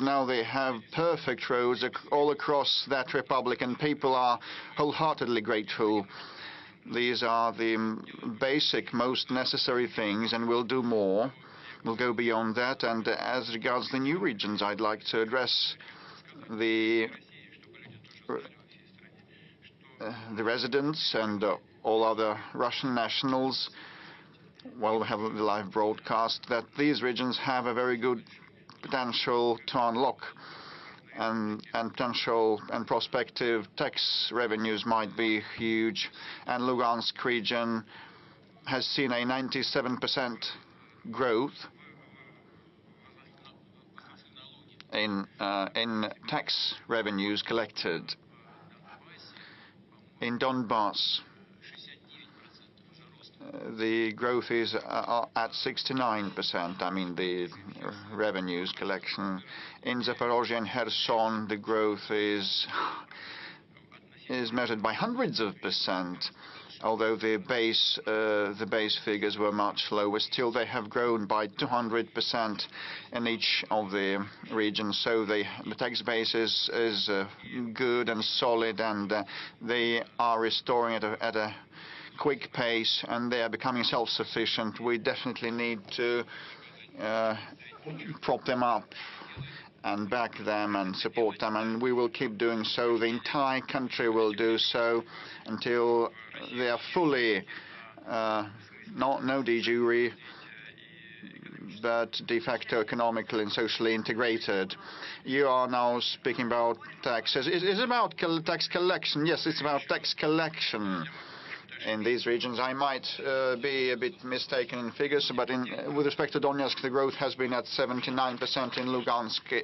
Now they have perfect roads all across that republic, and people are wholeheartedly grateful. These are the basic, most necessary things, and we'll do more. We'll go beyond that. And as regards the new regions, I'd like to address the residents and all other Russian nationals. Well, we have the live broadcast that these regions have a very good potential to unlock, and potential and prospective tax revenues might be huge. And Lugansk region has seen a 97% growth in tax revenues collected. In Donbass, the growth is at 69%. I mean, the revenues collection. In Zaporozhye and Kherson, the growth is measured by hundreds of percent. Although the base figures were much lower, still they have grown by 200% in each of the regions. So the tax base is good and solid, and they are restoring at a quick pace, and they are becoming self-sufficient. We definitely need to prop them up and back them and support them, and we will keep doing so. The entire country will do so until they are fully, no de jure, but de facto economically and socially integrated. You are now speaking about taxes. Is it about tax collection? Yes, it's about tax collection. In these regions, I might be a bit mistaken in figures, but with respect to Donetsk, the growth has been at 79%. In Lugansk,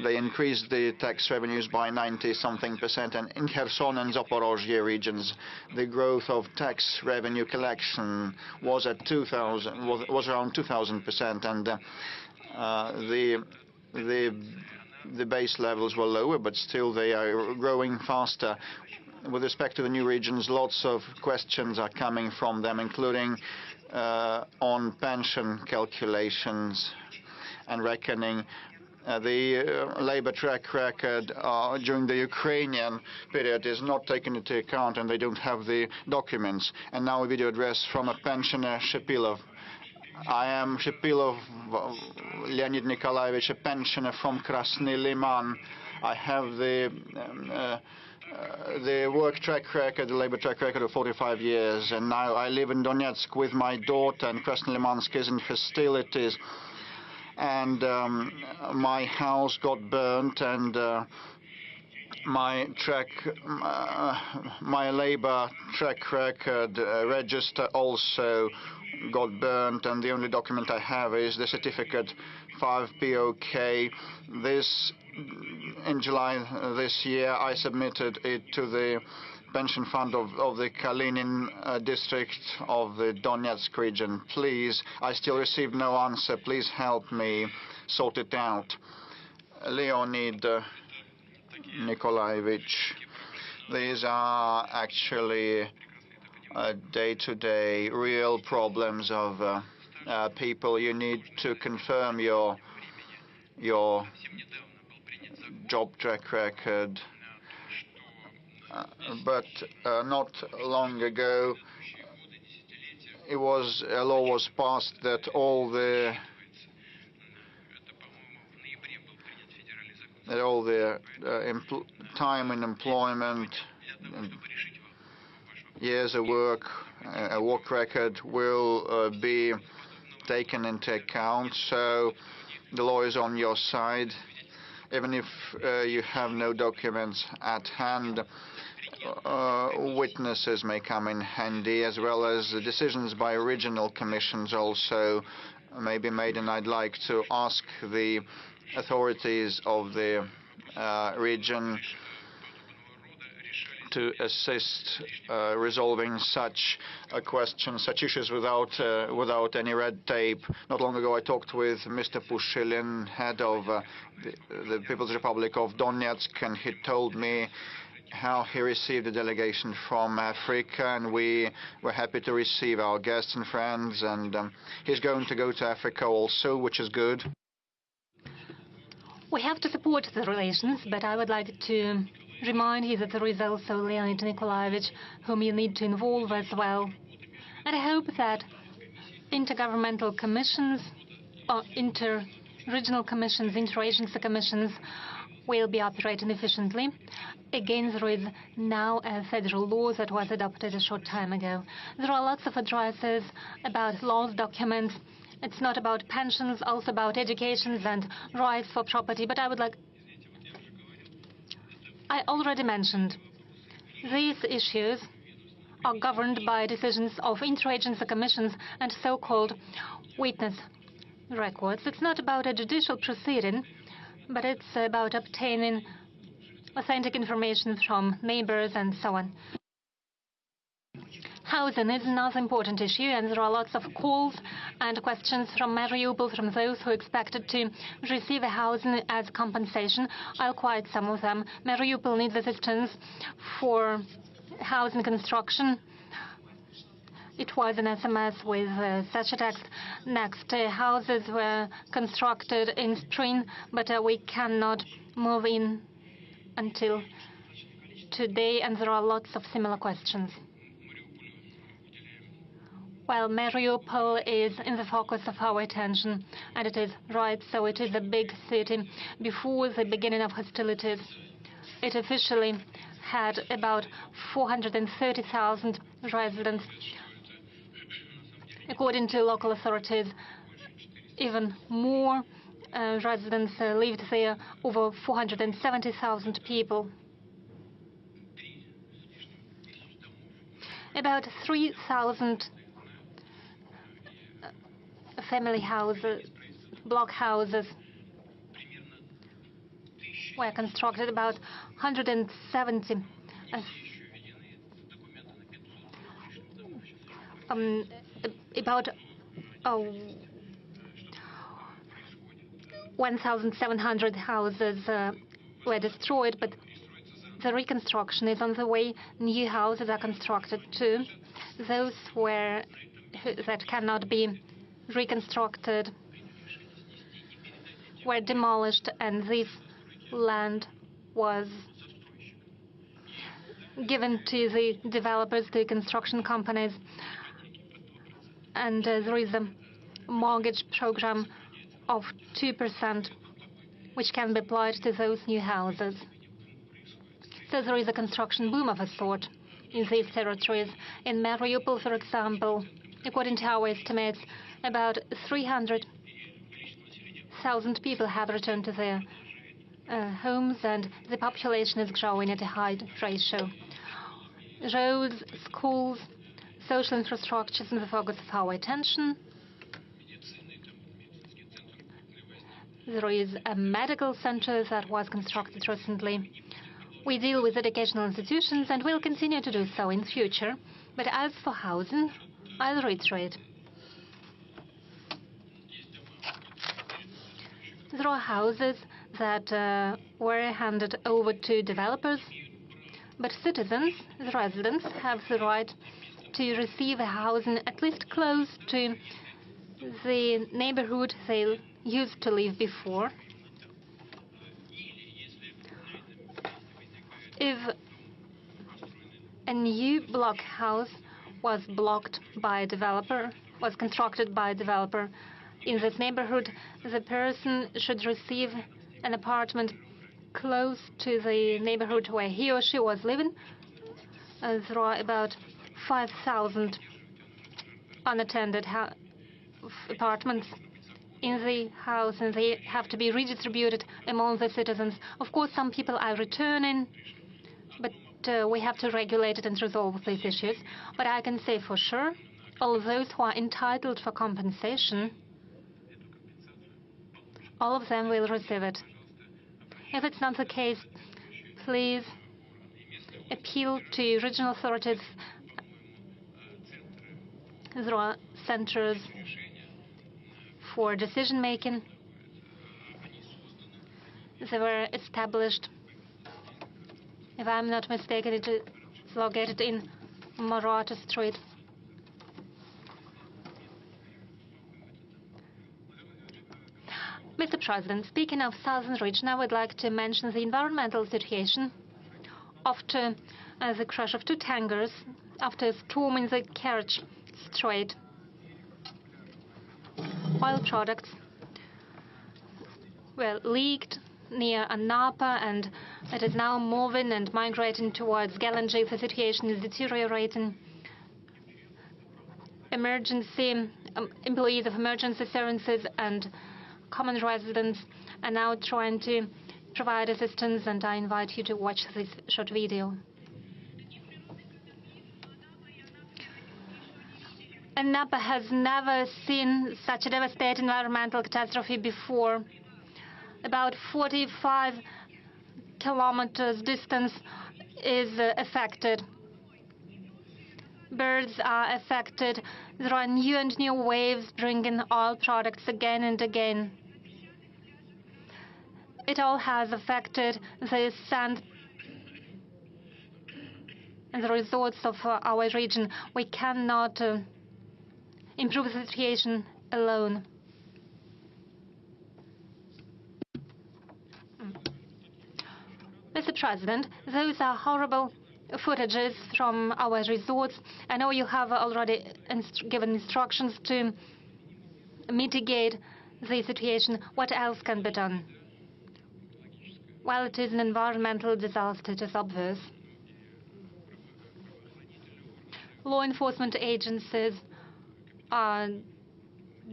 they increased the tax revenues by 90-something%, and in Kherson and Zaporozhye regions, the growth of tax revenue collection was at around 2,000%, and the base levels were lower, but still they are growing faster. With respect to the new regions, lots of questions are coming from them, including on pension calculations and reckoning. The labor track record during the Ukrainian period is not taken into account, and they don't have the documents. And now a video address from a pensioner, Shepilov. I am Shepilov Leonid Nikolaevich, a pensioner from Krasny Liman. I have the work track record, the labor track record of 45 years, and now I live in Donetsk with my daughter, and Krasnolimansk is in hostilities, and my house got burnt, and my labor track record register also got burnt, and the only document I have is the certificate 5 POK. In July this year, I submitted it to the pension fund of the Kalinin district of the Donetsk region. Please, I still received no answer. Please help me sort it out. Leonid Nikolaevich, these are actually day-to-day real problems of people. You need to confirm your job track record. But not long ago, a law was passed that all the time in employment, years of work, a work record will be taken into account. So the law is on your side. Even if you have no documents at hand, witnesses may come in handy, as well as decisions by regional commissions also may be made. And I'd like to ask the authorities of the region to assist resolving such questions, such issues without any red tape. Not long ago, I talked with Mr. Pushilin, head of the People's Republic of Donetsk, and he told me how he received a delegation from Africa, and we were happy to receive our guests and friends, and he's going to go to Africa also, which is good. We have to support the relations, but I would like to remind you that there is also Leonid Nikolaevich, whom you need to involve as well. And I hope that intergovernmental commissions, or inter-regional commissions, inter-agency commissions will be operating efficiently. Again, there is now a federal law that was adopted a short time ago. There are lots of addresses about laws, documents. It's not about pensions, also about education and rights for property. But I already mentioned these issues are governed by decisions of interagency commissions and so-called witness records. It's not about a judicial proceeding, but it's about obtaining authentic information from neighbors and so on. Housing is another important issue, and there are lots of calls and questions from Mariupol, from those who expected to receive a housing as compensation. I'll quote some of them. Mariupol needs assistance for housing construction. It was an SMS with such a text. Next, houses were constructed in spring, but we cannot move in until today, and there are lots of similar questions. Well, Mariupol is in the focus of our attention, and it is right, so it is a big city. Before the beginning of hostilities, it officially had about 430,000 residents. According to local authorities, even more residents lived there, over 470,000 people. About 3,000 family houses, block houses, were constructed. About 170 about 1,700 houses were destroyed, but the reconstruction is on the way. New houses are constructed too. Those that cannot be reconstructed were demolished, and this land was given to the developers, to construction companies, and there is a mortgage program of 2%, which can be applied to those new houses. So there is a construction boom of a sort in these territories. In Mariupol, for example, according to our estimates, about 300,000 people have returned to their homes, and the population is growing at a high ratio. Roads, schools, social infrastructure is in the focus of our attention. There is a medical center that was constructed recently. We deal with educational institutions and will continue to do so in future. But as for housing, I'll reiterate. There are houses that were handed over to developers, but citizens, the residents, have the right to receive a housing at least close to the neighborhood they used to live before. If a new block house was constructed by a developer in this neighborhood, the person should receive an apartment close to the neighborhood where he or she was living. There are about 5,000 unattended apartments in the house, and they have to be redistributed among the citizens. Of course, some people are returning, but we have to regulate it and resolve these issues. But I can say for sure, all those who are entitled for compensation, all of them will receive it. If it's not the case, please appeal to regional authorities. There are centers for decision-making. They were established, if I'm not mistaken, it is located in Marata Street. Mr. President, speaking of southern region, I would like to mention the environmental situation after the crash of 2 tankers after a storm in the Kerch Strait. Oil products were leaked near Anapa, and it is now moving and migrating towards Galanji. The situation is deteriorating. Employees of emergency services and common residents are now trying to provide assistance, and I invite you to watch this short video. Anapa has never seen such a devastating environmental catastrophe before. About 45 kilometers distance is affected. Birds are affected. There are new and new waves bringing oil products again and again. It all has affected the sand and the resorts of our region. We cannot improve the situation alone. Mr. President, those are horrible footages from our resorts. I know you have already given instructions to mitigate the situation. What else can be done? Well, it is an environmental disaster, it is obvious. Law enforcement agencies are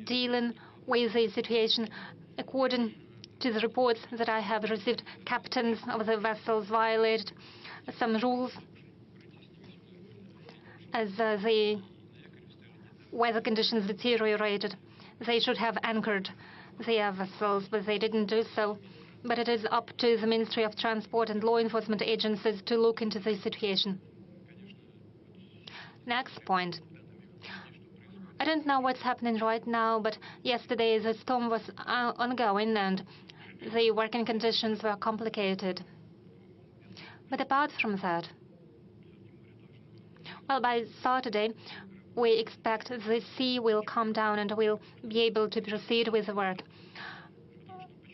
dealing with the situation. According to the reports that I have received, captains of the vessels violated some rules as the weather conditions deteriorated. They should have anchored their vessels, but they didn't do so. But it is up to the Ministry of Transport and law enforcement agencies to look into this situation. Next point. I don't know what's happening right now, but yesterday the storm was ongoing and the working conditions were complicated. But apart from that, well, by Saturday, we expect the sea will calm down and we'll be able to proceed with the work.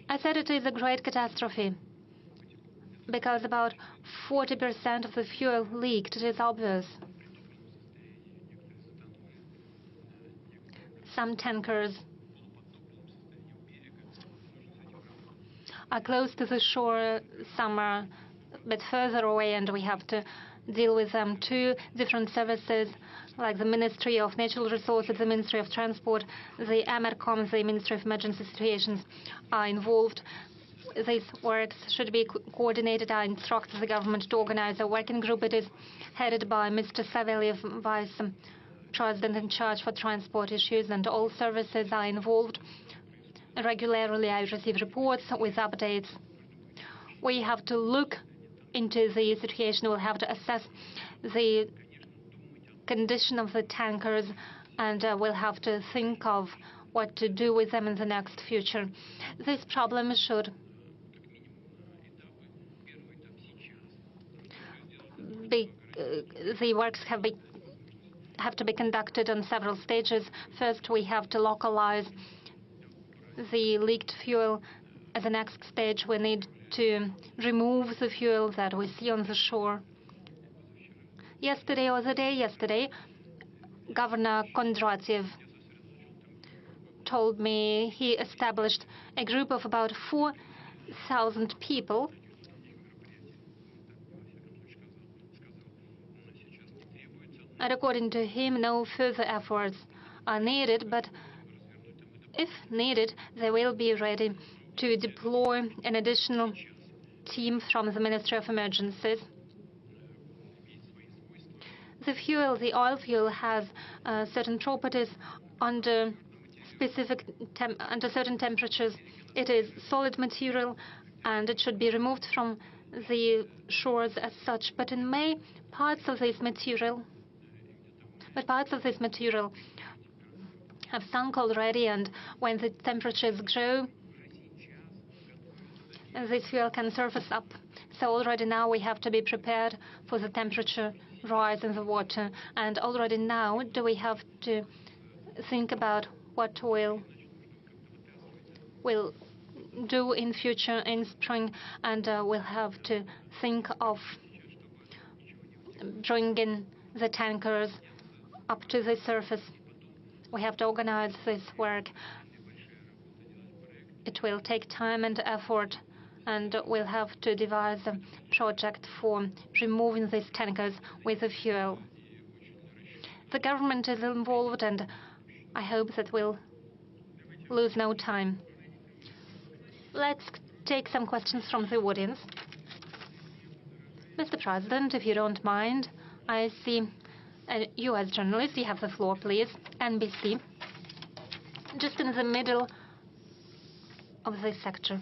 I said it is a great catastrophe because about 40% of the fuel leaked. It is obvious. Some tankers are close to the shore, some are a bit further away, and we have to deal with them. 2 different services, like the Ministry of Natural Resources, the Ministry of Transport, the EMERCOM, the Ministry of Emergency Situations, are involved. These works should be coordinated. I instruct the government to organize a working group. It is headed by Mr. Savelyev, Vice President in charge for transport issues, and all services are involved. Regularly, I receive reports with updates. We have to look into the situation. We'll have to assess the condition of the tankers, and we'll have to think of what to do with them in the next future. This problem should be, the works have to be conducted on several stages. First, we have to localize the leaked fuel. At the next stage, we need to remove the fuel that we see on the shore. Yesterday, or the day yesterday, Governor Kondratiev told me he established a group of about 4,000 people and according to him, no further efforts are needed, but if needed, they will be ready to deploy an additional team from the Ministry of Emergencies. The fuel, the oil fuel, has certain properties under certain temperatures. It is solid material, and it should be removed from the shores as such. But in May, parts of this material have sunk already, and when the temperatures grow, this fuel can surface up. So already now we have to be prepared for the temperature rise in the water, and already now do we have to think about what will do in future in spring, and we'll have to think of bringing the tankers up to the surface. We have to organize this work. It will take time and effort, and we'll have to devise a project for removing these tankers with the fuel. The government is involved, and I hope that we'll lose no time. Let's take some questions from the audience. Mr. President, if you don't mind, I see you as journalist. You have the floor, please. NBC. Just in the middle of this sector.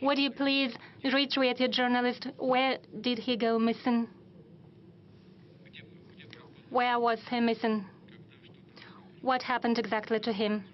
Would you please reiterate, your journalist, where did he go missing? Where was he missing? What happened exactly to him?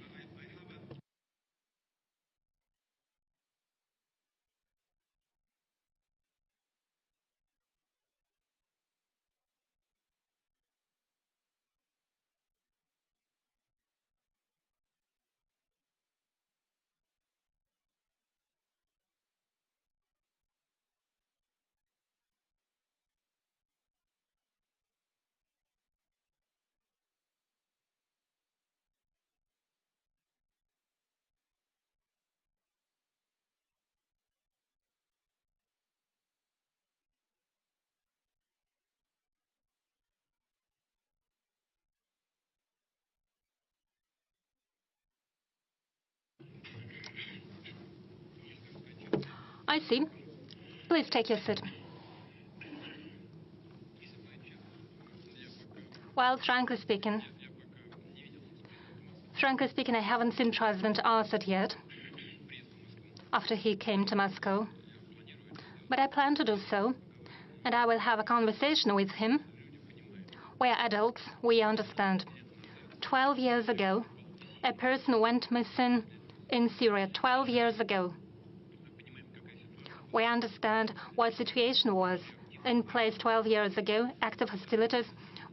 I see. Please take your seat. Well, frankly speaking, I haven't seen President Assad yet, after he came to Moscow. But I plan to do so, and I will have a conversation with him. We are adults, we understand. 12 years ago, a person went missing in Syria, 12 years ago. We understand what situation was in place 12 years ago. Active hostilities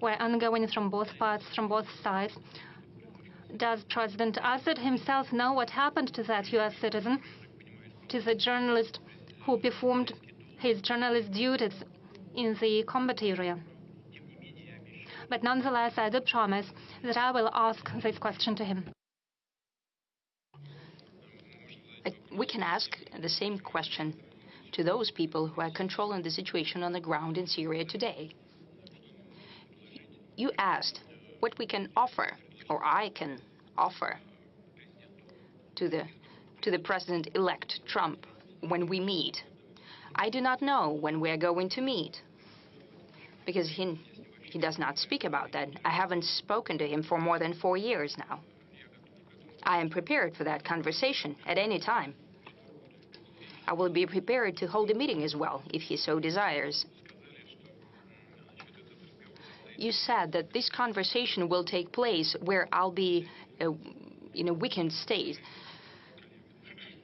were ongoing from both parts, from both sides. Does President Assad himself know what happened to that U.S. citizen, to the journalist who performed his journalist duties in the combat area? But nonetheless, I do promise that I will ask this question to him. We can ask the same question to those people who are controlling the situation on the ground in Syria today. You asked what we can offer, or I can offer, to the President-elect Trump when we meet. I do not know when we are going to meet, because he does not speak about that. I haven't spoken to him for more than 4 years now. I am prepared for that conversation at any time. I will be prepared to hold a meeting as well, if he so desires. You said that this conversation will take place where I'll be in a weakened state.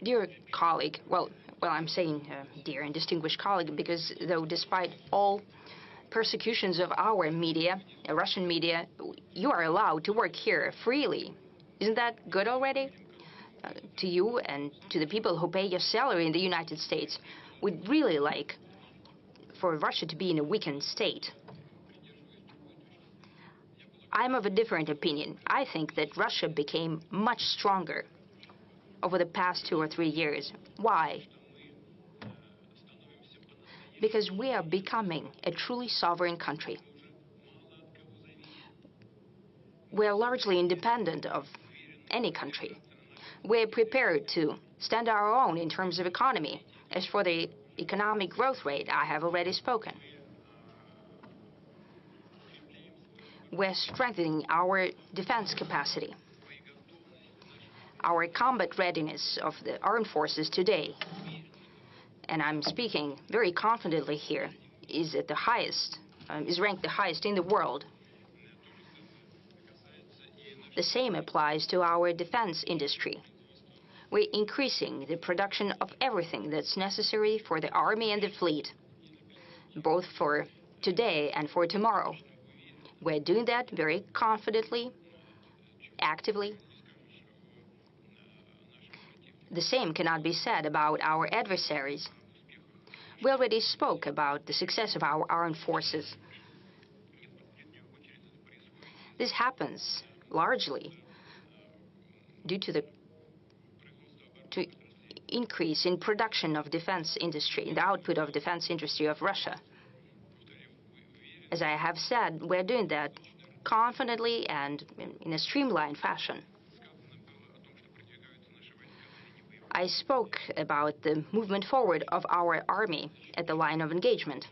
Dear colleague, well, I'm saying dear and distinguished colleague, because though despite all persecutions of our media, Russian media, you are allowed to work here freely. Isn't that good already? To you and to the people who pay your salary in the United States, we'd really like for Russia to be in a weakened state. I'm of a different opinion. I think that Russia became much stronger over the past 2 or 3 years. Why? Because we are becoming a truly sovereign country. We are largely independent of any country. We're prepared to stand our own in terms of economy. As for the economic growth rate, I have already spoken. We're strengthening our defense capacity. Our combat readiness of the armed forces today, and I'm speaking very confidently here, is at the highest, is ranked the highest in the world. The same applies to our defense industry. We're increasing the production of everything that's necessary for the army and the fleet, both for today and for tomorrow. We're doing that very confidently, actively. The same cannot be said about our adversaries. We already spoke about the success of our armed forces. This happens largely due to the increase in production of defense industry, the output of defense industry of Russia. As I have said, we're doing that confidently and in a streamlined fashion. I spoke about the movement forward of our army at the line of engagement.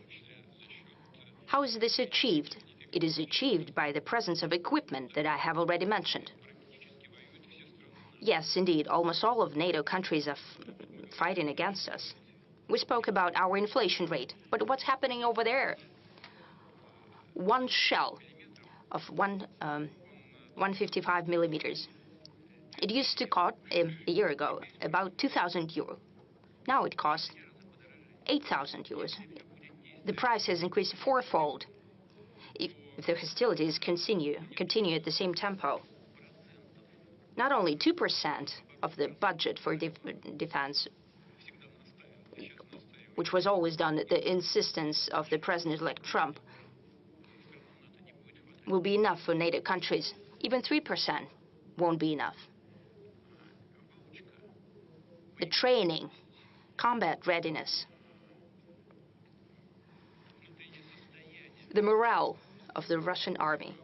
How is this achieved? It is achieved by the presence of equipment that I have already mentioned. Yes, indeed, almost all of NATO countries are fighting against us. We spoke about our inflation rate, but what's happening over there? One shell of 155 millimeters. It used to cost, a year ago, about 2,000 euro. Now it costs 8,000 euros. The price has increased fourfold if the hostilities continue at the same tempo. Not only 2% of the budget for defense, which was always done at the insistence of the President-elect Trump, will be enough for NATO countries. Even 3% won't be enough. The training, combat readiness, the morale of the Russian army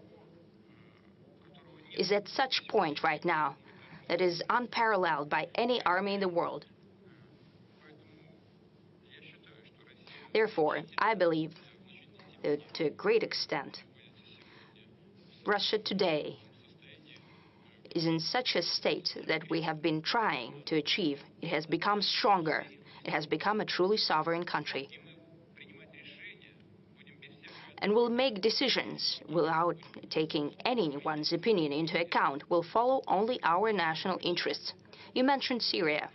is at such point right now that is unparalleled by any army in the world. Therefore, I believe that to a great extent, Russia today is in such a state that we have been trying to achieve. It has become stronger. It has become a truly sovereign country. And will make decisions without taking anyone's opinion into account, will follow only our national interests. You mentioned Syria.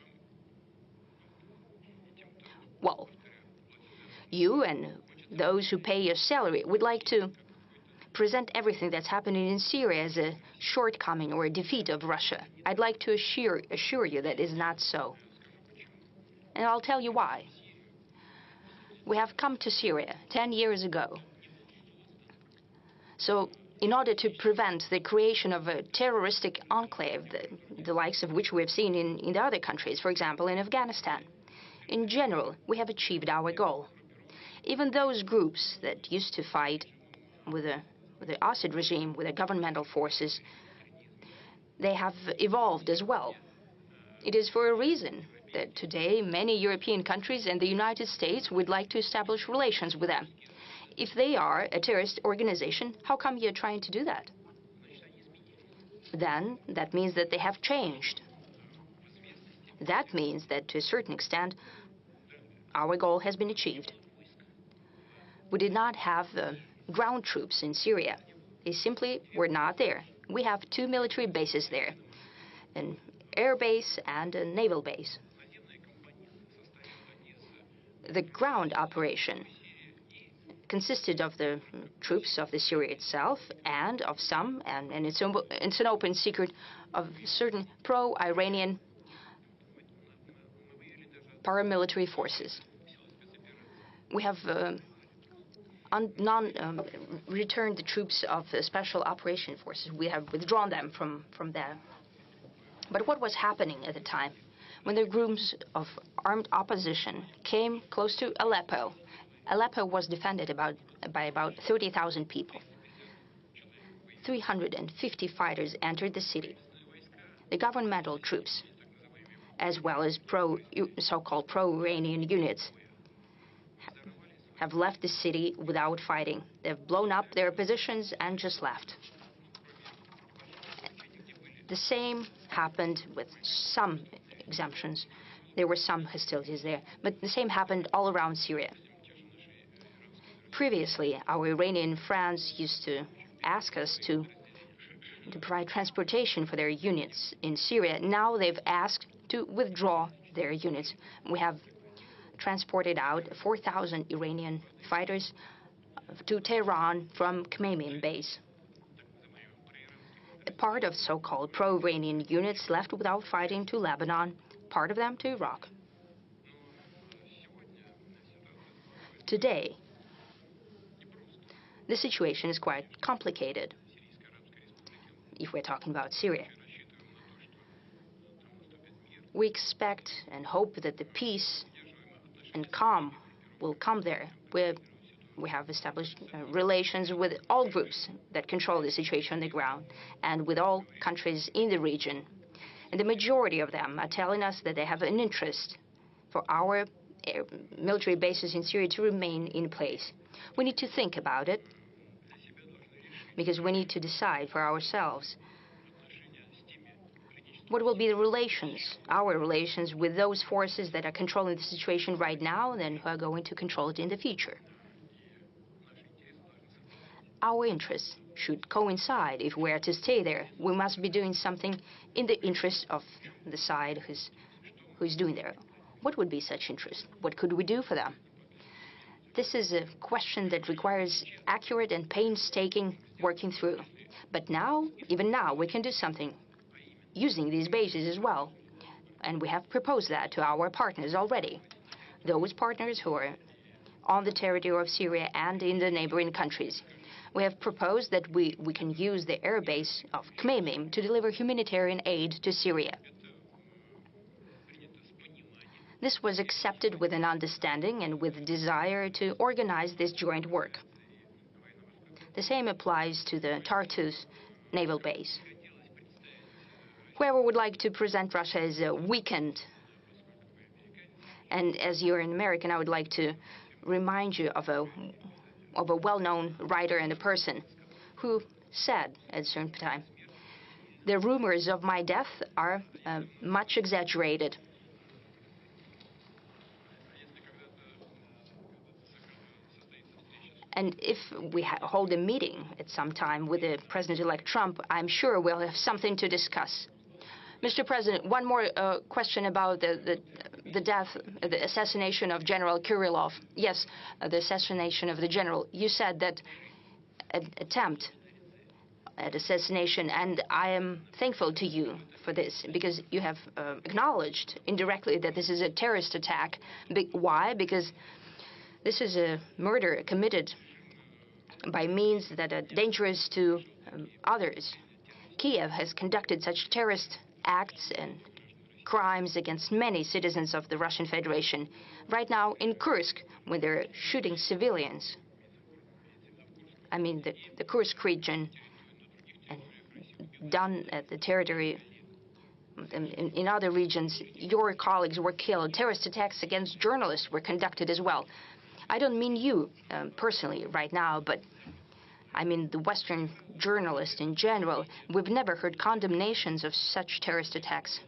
Well, you and those who pay your salary would like to present everything that's happening in Syria as a shortcoming or a defeat of Russia. I'd like to assure you that is not so. And I'll tell you why. We have come to Syria 10 years ago. So in order to prevent the creation of a terroristic enclave, the likes of which we have seen in the other countries, for example, in Afghanistan, in general, we have achieved our goal. Even those groups that used to fight with the Assad regime, with the governmental forces, they have evolved as well. It is for a reason that today many European countries and the United States would like to establish relations with them. If they are a terrorist organization, how come you're trying to do that? Then that means that they have changed. That means that to a certain extent, our goal has been achieved. We did not have ground troops in Syria. They simply were not there. We have 2 military bases there, an air base and a naval base. The ground operation consisted of the troops of the Syria itself and of some, and it's an open secret, of certain pro-Iranian paramilitary forces. We have returned the troops of the Special Operation Forces. We have withdrawn them from there. But what was happening at the time? When the groups of armed opposition came close to Aleppo, Aleppo was defended by about 30,000 people. 350 fighters entered the city. The governmental troops, as well as so-called pro-Iranian units, have left the city without fighting. They've blown up their positions and just left. The same happened with some exemptions. There were some hostilities there, but the same happened all around Syria. Previously, our Iranian friends used to ask us to provide transportation for their units in Syria. Now they've asked to withdraw their units. We have transported out 4,000 Iranian fighters to Tehran from Khmeimim base. A part of so-called pro-Iranian units left without fighting to Lebanon, part of them to Iraq. Today, the situation is quite complicated if we're talking about Syria. We expect and hope that the peace and calm will come there. We have established relations with all groups that control the situation on the ground and with all countries in the region. And the majority of them are telling us that they have an interest for our military bases in Syria to remain in place. We need to think about it, because we need to decide for ourselves what will be the relations, our relations, with those forces that are controlling the situation right now and then who are going to control it in the future. Our interests should coincide. If we are to stay there, we must be doing something in the interest of the side who's doing there. What would be such interest? What could we do for them? This is a question that requires accurate and painstaking working through. But now, even now, we can do something using these bases as well. And we have proposed that to our partners already. Those partners who are on the territory of Syria and in the neighboring countries. We have proposed that we can use the air base of Khmeimim to deliver humanitarian aid to Syria. This was accepted with an understanding and with desire to organize this joint work. The same applies to the Tartus naval base. Whoever would like to present Russia as weakened, and as you're an American, I would like to remind you of a well-known writer and a person who said at a certain time, "The rumors of my death are much exaggerated." And if we hold a meeting at some time with the President-elect Trump, I'm sure we'll have something to discuss. Mr. President, one more question about the death, the assassination of General Kirillov. Yes, the assassination of the general. You said that an attempt at assassination, and I am thankful to you for this, because you have acknowledged indirectly that this is a terrorist attack. Why? Because this is a murder committed by means that are dangerous to others. Kiev has conducted such terrorist acts and crimes against many citizens of the Russian Federation. Right now in Kursk, when they're shooting civilians, I mean the Kursk region, and done at the territory in other regions, your colleagues were killed. Terrorist attacks against journalists were conducted as well. I don't mean you personally right now, but I mean the Western journalists in general. We've never heard condemnations of such terrorist attacks.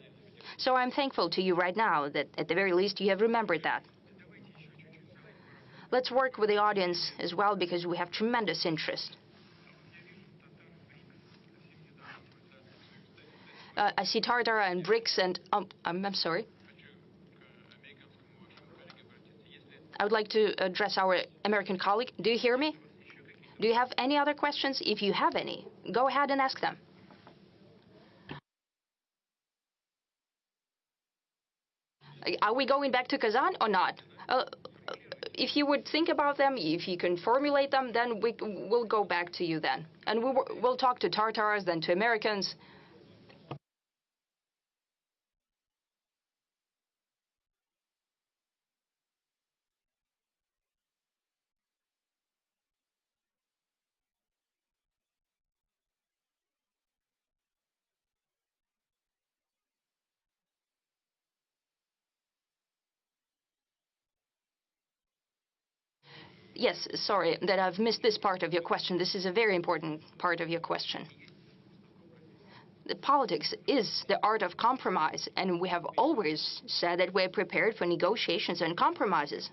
So I'm thankful to you right now that at the very least you have remembered that. Let's work with the audience as well, because we have tremendous interest. I see Tartara and BRICS and I'm sorry. I would like to address our American colleague. Do you hear me? Do you have any other questions? If you have any, go ahead and ask them. Are we going back to Kazan or not? If you would think about them, if you can formulate them, then we'll go back to you then. And we'll talk to Tartars, then to Americans. Yes, sorry that I've missed this part of your question. This is a very important part of your question. The politics is the art of compromise, and we have always said that we're prepared for negotiations and compromises.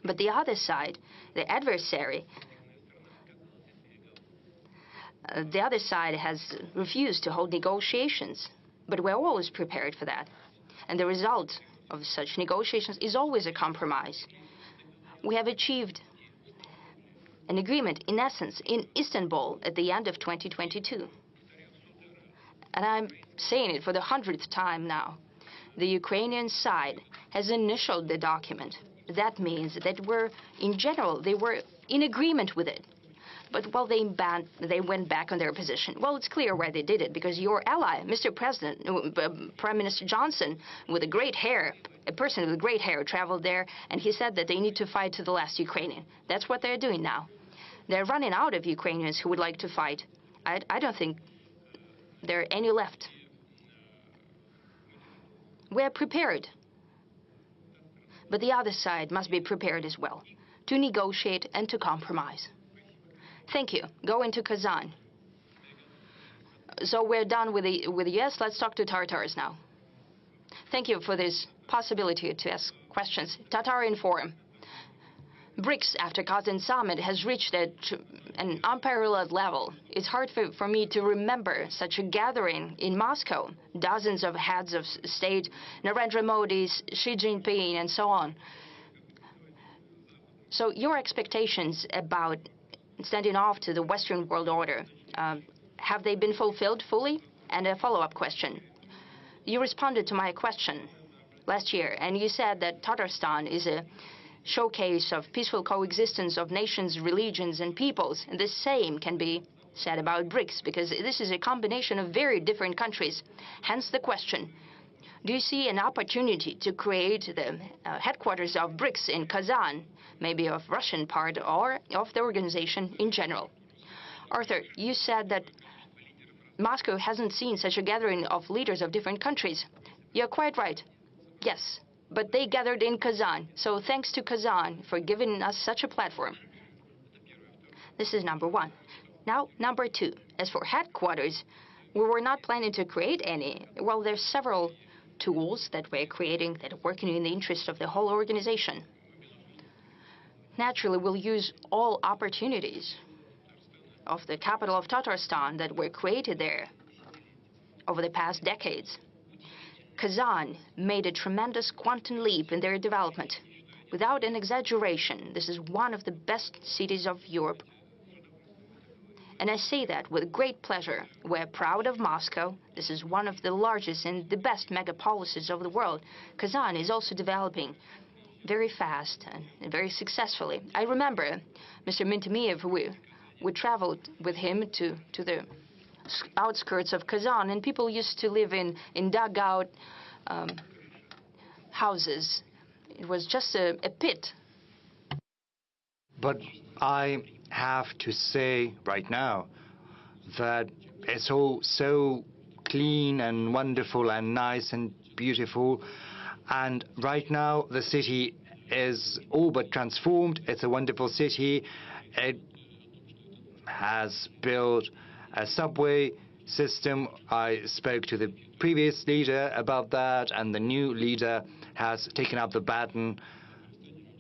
But the other side, the adversary, has refused to hold negotiations. But we're always prepared for that. And the result of such negotiations is always a compromise. We have achieved an agreement, in essence, in Istanbul at the end of 2022. And I'm saying it for the 100th time now. The Ukrainian side has initialed the document. That means that in general, they were in agreement with it. But while they went back on their position. Well, it's clear why they did it, because your ally, Mr. President, Prime Minister Johnson, with a great hair, a person with great hair, traveled there, and he said that they need to fight to the last Ukrainian. That's what they're doing now. They're running out of Ukrainians who would like to fight. I don't think there are any left. We're prepared. But the other side must be prepared as well, to negotiate and to compromise. Thank you. Go into Kazan. So we're done with the yes. Let's talk to Tartars now. Thank you for this possibility to ask questions. Tatar Inform. BRICS after Kazan summit has reached an unparalleled level. It's hard for me to remember such a gathering in Moscow. Dozens of heads of state, Narendra Modi, Xi Jinping, and so on. So your expectations about standing off to the Western world order, have they been fulfilled fully? And a follow-up question. You responded to my question last year, and you said that Tatarstan is a showcase of peaceful coexistence of nations, religions, and peoples. And the same can be said about BRICS, because this is a combination of very different countries. Hence the question, do you see an opportunity to create the headquarters of BRICS in Kazan, maybe of Russian part or of the organization in general? Arthur, you said that Moscow hasn't seen such a gathering of leaders of different countries. You're quite right. Yes. But they gathered in Kazan, so thanks to Kazan for giving us such a platform. This is number one. Now, number two. As for headquarters, we were not planning to create any. Well, there's several tools that we're creating that are working in the interest of the whole organization. Naturally, we'll use all opportunities of the capital of Tatarstan that were created there over the past decades. Kazan made a tremendous quantum leap in their development. Without an exaggeration, this is one of the best cities of Europe. And I say that with great pleasure. We're proud of Moscow. This is one of the largest and the best megapolises of the world. Kazan is also developing very fast and very successfully. I remember Mr. Mintemiev, we traveled with him to the outskirts of Kazan, and people used to live in dugout houses. It was just a pit. But I have to say right now that it's all so clean and wonderful and nice and beautiful. And right now the city is all but transformed. It's a wonderful city. It has built a subway system. I spoke to the previous leader about that, and the new leader has taken up the baton,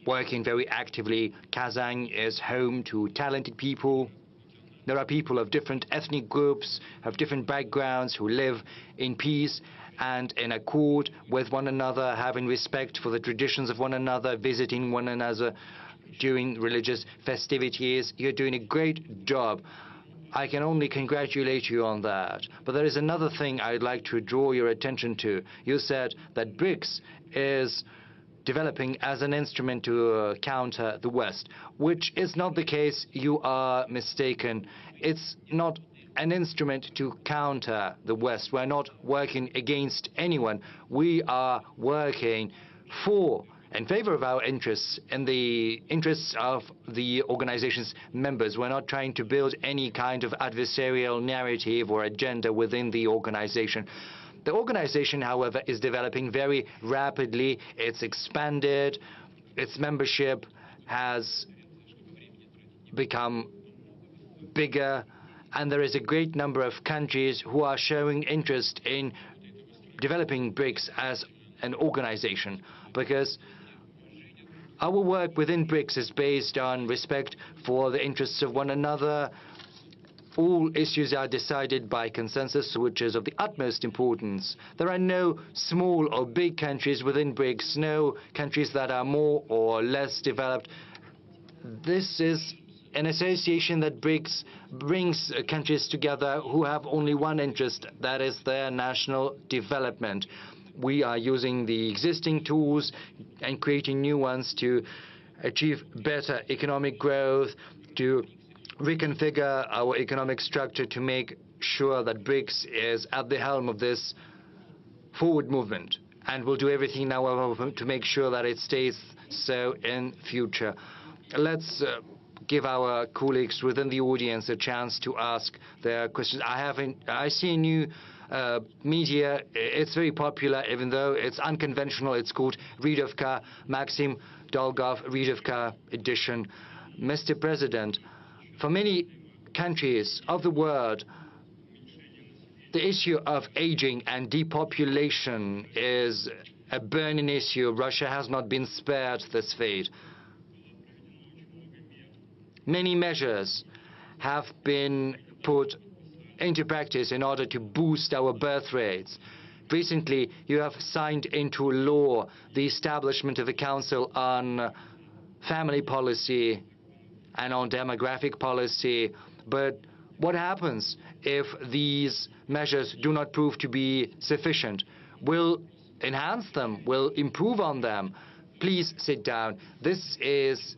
working very actively. Kazan is home to talented people, There are people of different ethnic groups, of different backgrounds, who live in peace and in accord with one another, having respect for the traditions of one another, visiting one another during religious festivities. You're doing a great job. I can only congratulate you on that. But there is another thing I'd like to draw your attention to. You said that BRICS is developing as an instrument to counter the West, which is not the case. You are mistaken. It's not an instrument to counter the West. We're not working against anyone. We are working for in favor of our interests and the interests of the organization's members. We're not trying to build any kind of adversarial narrative or agenda within the organization. The organization, however, is developing very rapidly. It's expanded. Its membership has become bigger, and there is a great number of countries who are showing interest in developing BRICS as an organization, because our work within BRICS is based on respect for the interests of one another. All issues are decided by consensus, which is of the utmost importance. There are no small or big countries within BRICS, no countries that are more or less developed. This is an association that brings countries together who have only one interest, that is their national development. We are using the existing tools and creating new ones to achieve better economic growth, to reconfigure our economic structure, to make sure that BRICS is at the helm of this forward movement. And we'll do everything now to make sure that it stays so in future. Let's give our colleagues within the audience a chance to ask their questions. I see a new media. It's very popular, even though it's unconventional. It's called Readovka, Maxim Dolgov Readovka edition. Mr. President, for many countries of the world, the issue of aging and depopulation is a burning issue. Russia has not been spared this fate. Many measures have been put into practice in order to boost our birth rates. Recently, you have signed into law the establishment of a council on family policy and on demographic policy. But what happens if these measures do not prove to be sufficient? We'll enhance them, we'll improve on them. Please sit down. This is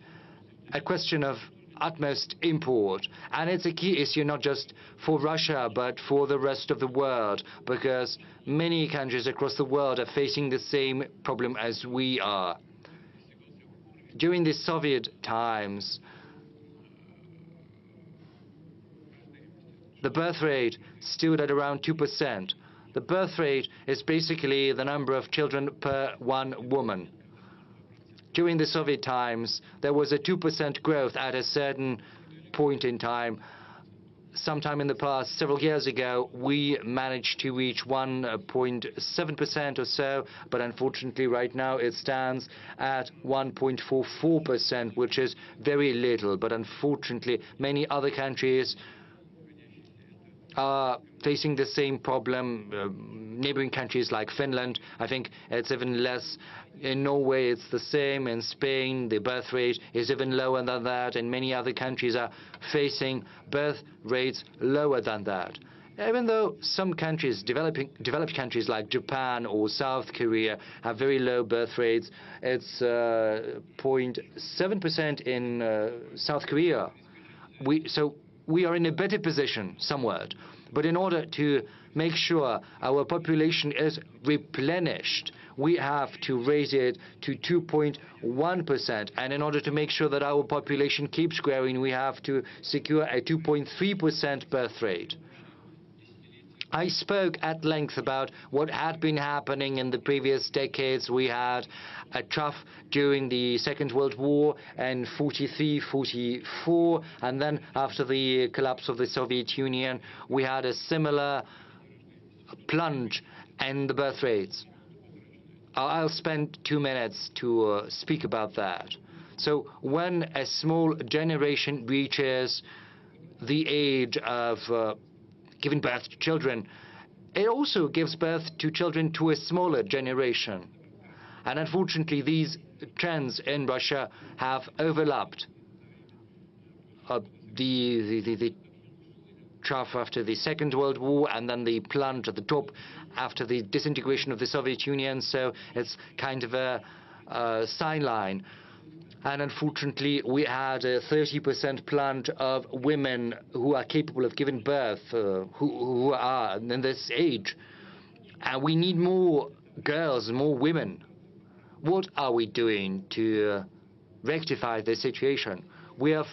a question of utmost import, and it's a key issue not just for Russia but for the rest of the world, because many countries across the world are facing the same problem as we are. During the Soviet times, the birth rate stood at around 2%. The birth rate is basically the number of children per one woman. During the Soviet times, there was a 2% growth at a certain point in time. Sometime in the past, several years ago, we managed to reach 1.7% or so, but unfortunately right now it stands at 1.44%, which is very little. But unfortunately, many other countries are facing the same problem. Neighboring countries like Finland, I think it's even less. In Norway, it's the same. In Spain, the birth rate is even lower than that, and many other countries are facing birth rates lower than that. Even though some countries, developed countries like Japan or South Korea, have very low birth rates, it's 0.7% in South Korea. So we are in a better position somewhat. But in order to make sure our population is replenished, we have to raise it to 2.1%. And in order to make sure that our population keeps growing, we have to secure a 2.3% birth rate. I spoke at length about what had been happening in the previous decades. We had a trough during the Second World War in 43, 44, and then after the collapse of the Soviet Union, we had a similar plunge in the birth rates. I'll spend 2 minutes to speak about that. So when a small generation reaches the age of giving birth to children, it also gives birth to children to a smaller generation. And unfortunately, these trends in Russia have overlapped. The trough after the Second World War, and then the plunge at the top after the disintegration of the Soviet Union. So it's kind of a sign line. And unfortunately, we had a 30% plunge of women who are capable of giving birth, who are in this age. And we need more girls, more women. What are we doing to rectify this situation? We have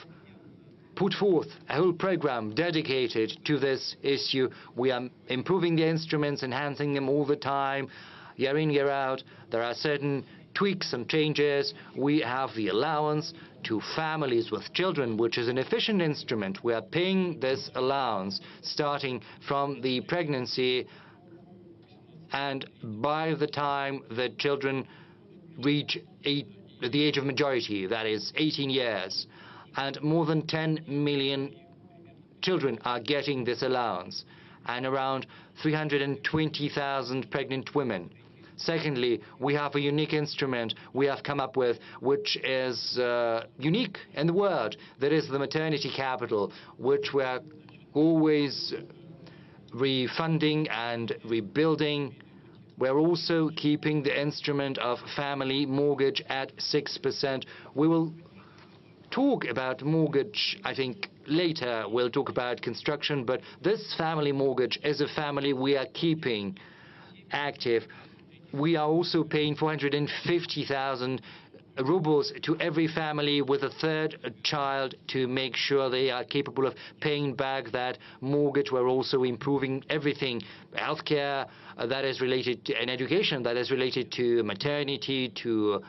put forth a whole program dedicated to this issue. We are improving the instruments, enhancing them all the time, year in, year out. There are certain tweaks and changes. We have the allowance to families with children, which is an efficient instrument. We are paying this allowance starting from the pregnancy, and by the time the children reach the age of majority, that is 18 years. And more than 10 million children are getting this allowance, and around 320,000 pregnant women. Secondly, we have a unique instrument we have come up with, which is unique in the world. That is the maternity capital, which we are always refunding and rebuilding. We're also keeping the instrument of family mortgage at 6%. We will talk about mortgage, I think, later. We'll talk about construction, but this family mortgage is a family we are keeping active. We are also paying 450,000 rubles to every family with a third child to make sure they are capable of paying back that mortgage. We're also improving everything, healthcare that is related to, and education that is related to maternity, to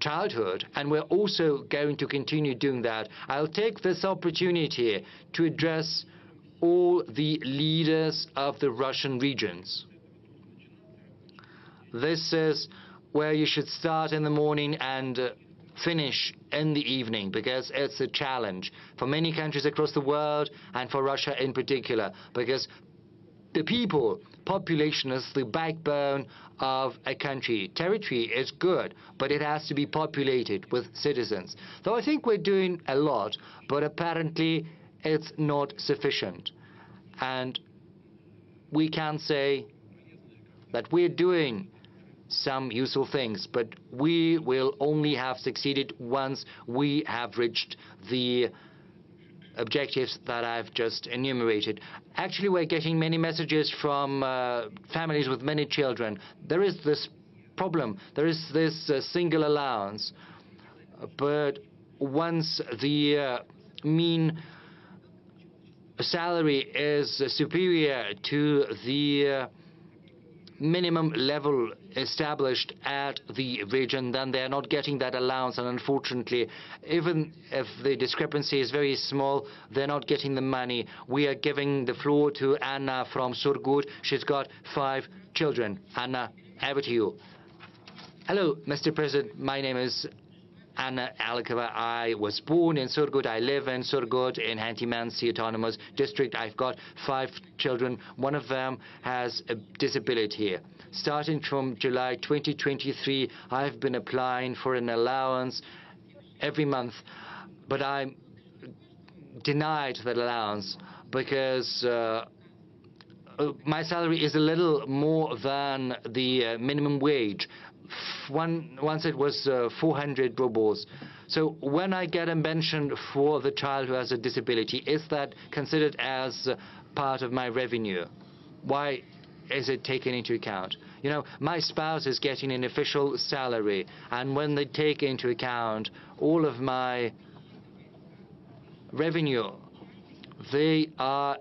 childhood, and we're also going to continue doing that. I'll take this opportunity to address all the leaders of the Russian regions. This is where you should start in the morning and finish in the evening, because it's a challenge for many countries across the world and for Russia in particular, because the people, population is the backbone of a country. Territory is good, but it has to be populated with citizens. Though I think we're doing a lot, but apparently it's not sufficient. And we can say that we're doing some useful things, but we will only have succeeded once we have reached the objectives that I've just enumerated. Actually, we're getting many messages from families with many children. There is this problem. There is this single allowance. But once the mean salary is superior to the minimum level established at the region, then they are not getting that allowance, and unfortunately, even if the discrepancy is very small, they're not getting the money. We are giving the floor to Anna from Surgut. She's got 5 children. Anna, over to you. Hello, Mr. President. My name is Anna Alikova. I was born in Surgut. I live in Surgut in Khanty-Mansi Autonomous District. I've got 5 children. One of them has a disability. Starting from July 2023, I've been applying for an allowance every month, but I'm denied that allowance because my salary is a little more than the minimum wage. Once it was 400 rubles. So when I get a pension for the child who has a disability, is that considered as part of my revenue? Why is it taken into account? You know, my spouse is getting an official salary, and when they take into account all of my revenue, they are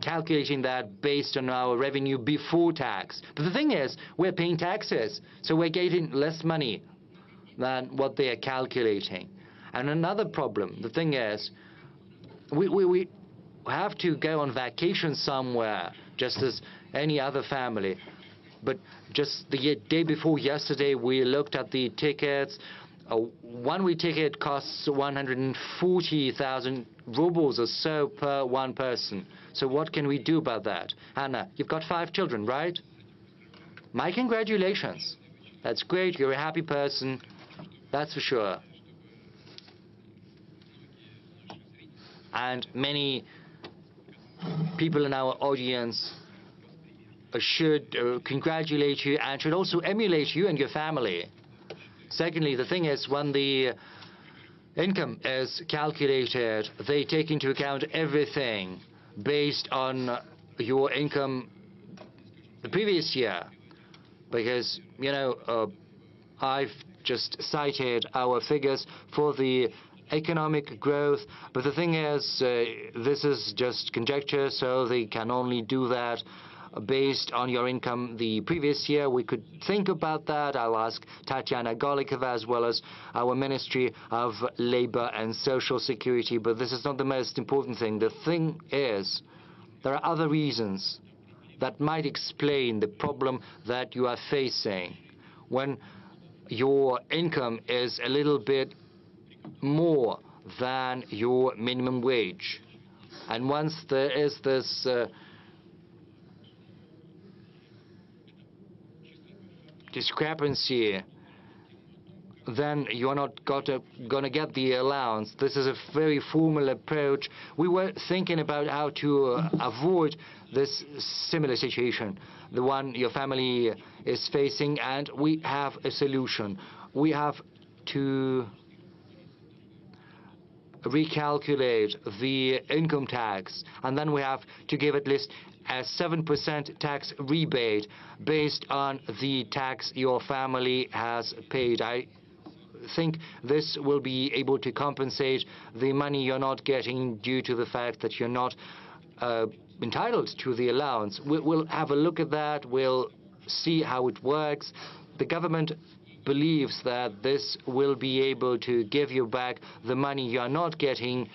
calculating that based on our revenue before tax. But the thing is, we're paying taxes, so we're getting less money than what they are calculating. And another problem, the thing is, we have to go on vacation somewhere, just as any other family. But just the day before yesterday, we looked at the tickets. A one-way ticket costs 140,000 rubles or so per one person. So what can we do about that? Anna, you've got 5 children, right? My congratulations. That's great. You're a happy person. That's for sure. And many people in our audience should congratulate you and should also emulate you and your family. Secondly, the thing is, when the income is calculated, they take into account everything based on your income the previous year. Because, you know, I've just cited our figures for the economic growth, but the thing is, this is just conjecture, so they can only do that based on your income the previous year. We could think about that. I'll ask Tatiana Golikova as well as our Ministry of Labor and Social Security, but this is not the most important thing. The thing is, there are other reasons that might explain the problem that you are facing. When your income is a little bit more than your minimum wage, and once there is this discrepancy, then you're not gonna get the allowance. This is a very formal approach. We were thinking about how to avoid this similar situation, the one your family is facing, and we have a solution. We have to recalculate the income tax, and then we have to give at least a 7% tax rebate based on the tax your family has paid. I think this will be able to compensate the money you're not getting due to the fact that you're not entitled to the allowance. We'll have a look at that. We'll see how it works. The government believes that this will be able to give you back the money you're not getting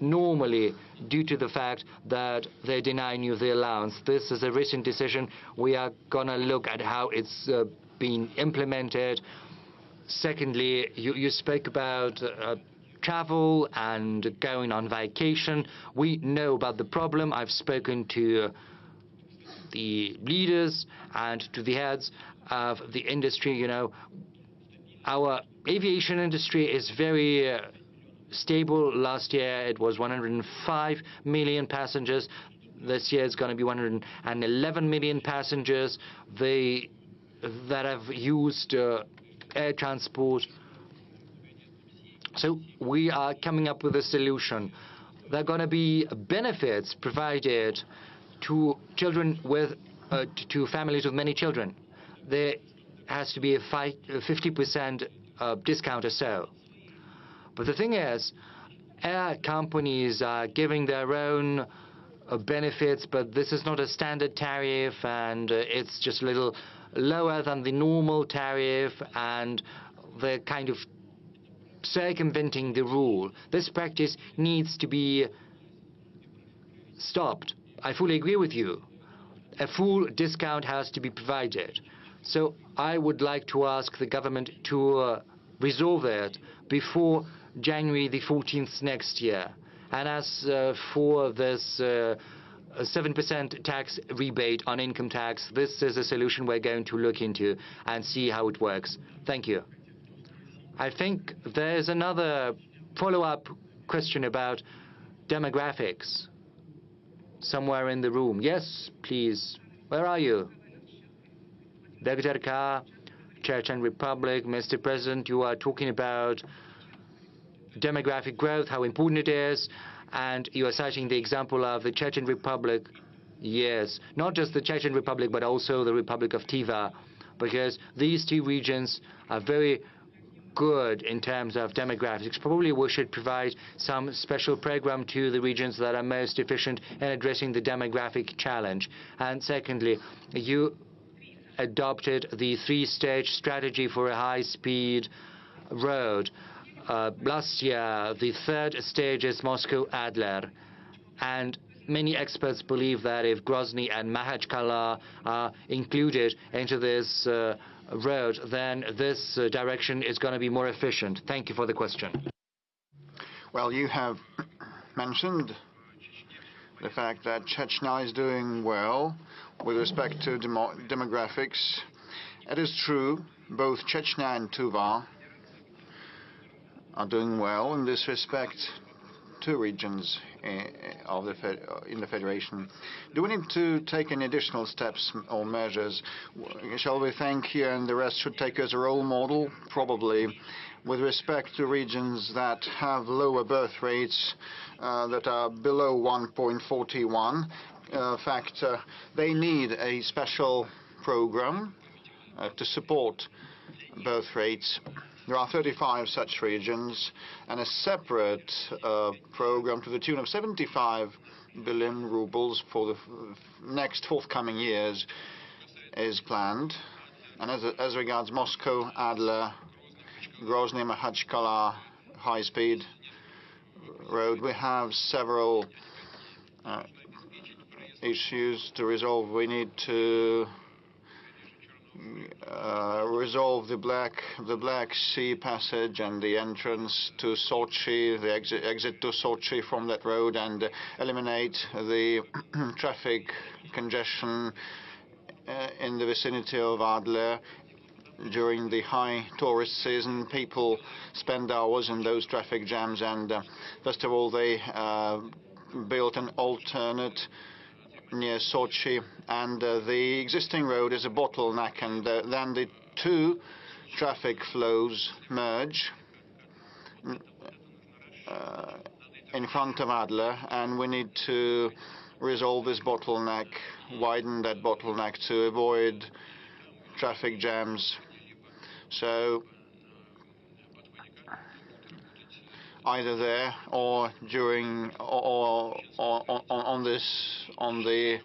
normally due to the fact that they're denying you the allowance. This is a recent decision. We are going to look at how it's been implemented. Secondly, you spoke about travel and going on vacation. We know about the problem. I've spoken to the leaders and to the heads of the industry. You know, our aviation industry is very stable. Last year it was 105 million passengers. This year it's going to be 111 million passengers that have used air transport. So we are coming up with a solution. There are going to be benefits provided to children with to families with many children. There has to be a 50% discount or so. But the thing is, air companies are giving their own benefits, but this is not a standard tariff, and it's just a little lower than the normal tariff, and they're kind of circumventing the rule. This practice needs to be stopped. I fully agree with you. A full discount has to be provided. So I would like to ask the government to resolve it before January the 14th next year. And as for this 7% tax rebate on income tax, this is a solution we're going to look into and see how it works. Thank you. I think there's another follow-up question about demographics somewhere in the room. Yes, please. Where are you? Dr. K, Chechen Republic. Mr. President, you are talking about demographic growth, how important it is, and you are citing the example of the Chechen Republic. Yes, not just the Chechen Republic, but also the Republic of Tiva, because these two regions are very good in terms of demographics. Probably we should provide some special program to the regions that are most efficient in addressing the demographic challenge. And secondly, you adopted the 3-stage strategy for a high-speed road. Last year, the 3rd stage is Moscow-Adler, and many experts believe that if Grozny and Makhachkala are included into this road, then this direction is going to be more efficient. Thank you for the question. Well, you have mentioned the fact that Chechnya is doing well with respect to demographics. It is true, both Chechnya and Tuva are doing well in this respect. Two regions in the federation. Do we need to take any additional steps or measures? Shall we think here and the rest should take as a role model? Probably. With respect to regions that have lower birth rates that are below 1.41, they need a special program to support birth rates. There are 35 such regions, and a separate program to the tune of 75 billion rubles for the next forthcoming years is planned. And as regards Moscow, Adler, Grozny, Makhachkala high-speed road, we have several issues to resolve. We need to resolve the Black Sea passage and the entrance to Sochi, the exit to Sochi from that road, and eliminate the traffic congestion in the vicinity of Adler. During the high tourist season, people spend hours in those traffic jams, and first of all, they built an alternate near Sochi, and the existing road is a bottleneck, and then the two traffic flows merge in front of Adler, and we need to resolve this bottleneck, widen that bottleneck to avoid traffic jams. So either there or during or on the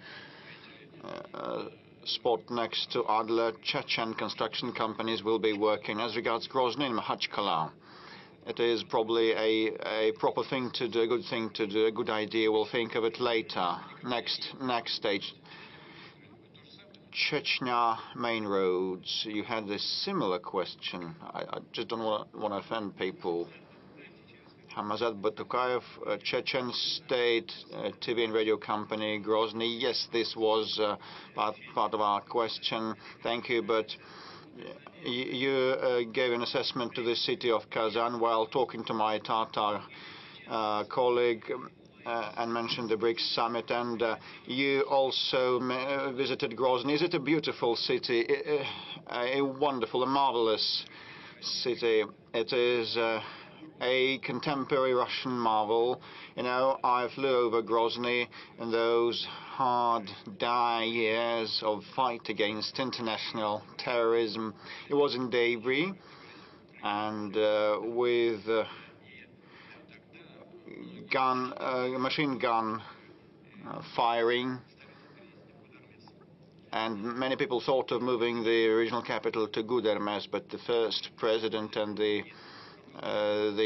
spot next to Adler, Chechen construction companies will be working. As regards Grozny and Makhachkala, it is probably a proper thing to do, a good thing to do, a good idea. We'll think of it later. Next stage. Chechnya main roads. You had a similar question. I just don't want to offend people. Hamazat Batukayev, Chechen State TV and radio company, Grozny. Yes, this was part of our question. Thank you, but you gave an assessment to the city of Kazan while talking to my Tatar colleague and mentioned the BRICS summit, and you also visited Grozny. Is it a beautiful city? A wonderful, a marvelous city. It is a contemporary Russian marvel. You know, I flew over Grozny in those hard, dire years of fight against international terrorism. It was in Debris, and with machine gun firing, and many people thought of moving the regional capital to Gudermes, but the first president and the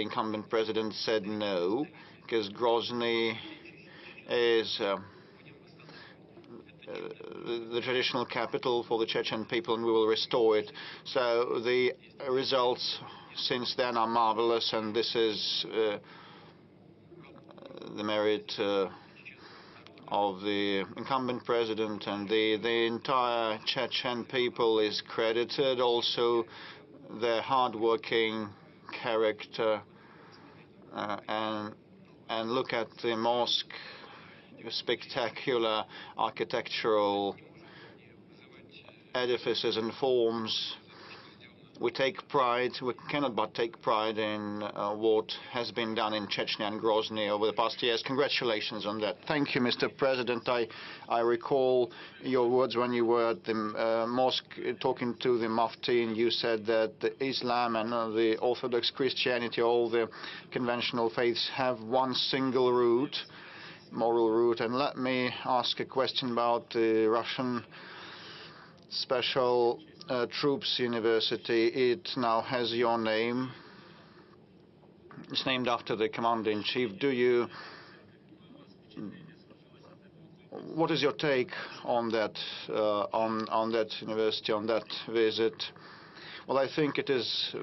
incumbent president said no, because Grozny is the traditional capital for the Chechen people, and we will restore it. So the results since then are marvelous, and this is the merit of the incumbent president, and the entire Chechen people is credited. Also, their hard-working character, and look at the mosque, spectacular architectural edifices and forms. We take pride, we cannot but take pride in what has been done in Chechnya and Grozny over the past years. Congratulations on that. Thank you, Mr. President. I recall your words when you were at the mosque talking to the Mufti, and you said that the Islam and the Orthodox Christianity, all the conventional faiths, have one single root, moral root. And let me ask a question about the Russian Special Troops University. It now has your name. It's named after the commander-in-chief. Do you What is your take on that, on that university, on that visit? Well, I think it is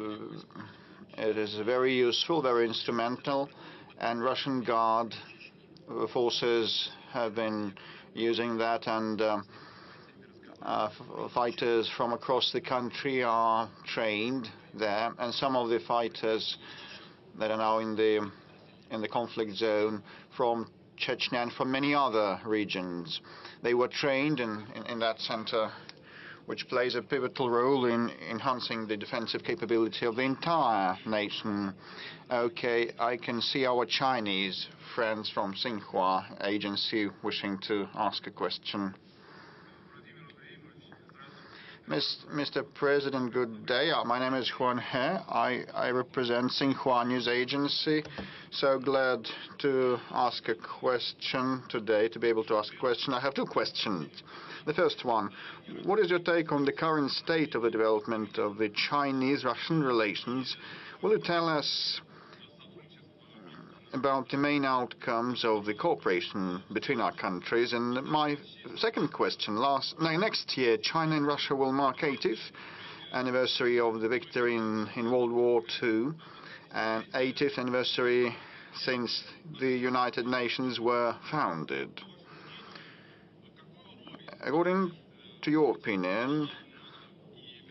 very useful, very instrumental, and Russian Guard forces have been using that, and fighters from across the country are trained there, and some of the fighters that are now in the conflict zone from Chechnya and from many other regions, they were trained in that center, which plays a pivotal role in enhancing the defensive capability of the entire nation. Okay, I can see our Chinese friends from Xinhua agency wishing to ask a question. Mr. President, good day. My name is Huan He. I represent Xinhua News Agency. So glad to ask a question today, to be able to ask a question. I have two questions. The first one, what is your take on the current state of the development of the Chinese-Russian relations? Will you tell us about the main outcomes of the cooperation between our countries? And my second question, next year, China and Russia will mark 80th anniversary of the victory in World War II, and 80th anniversary since the United Nations were founded. According to your opinion,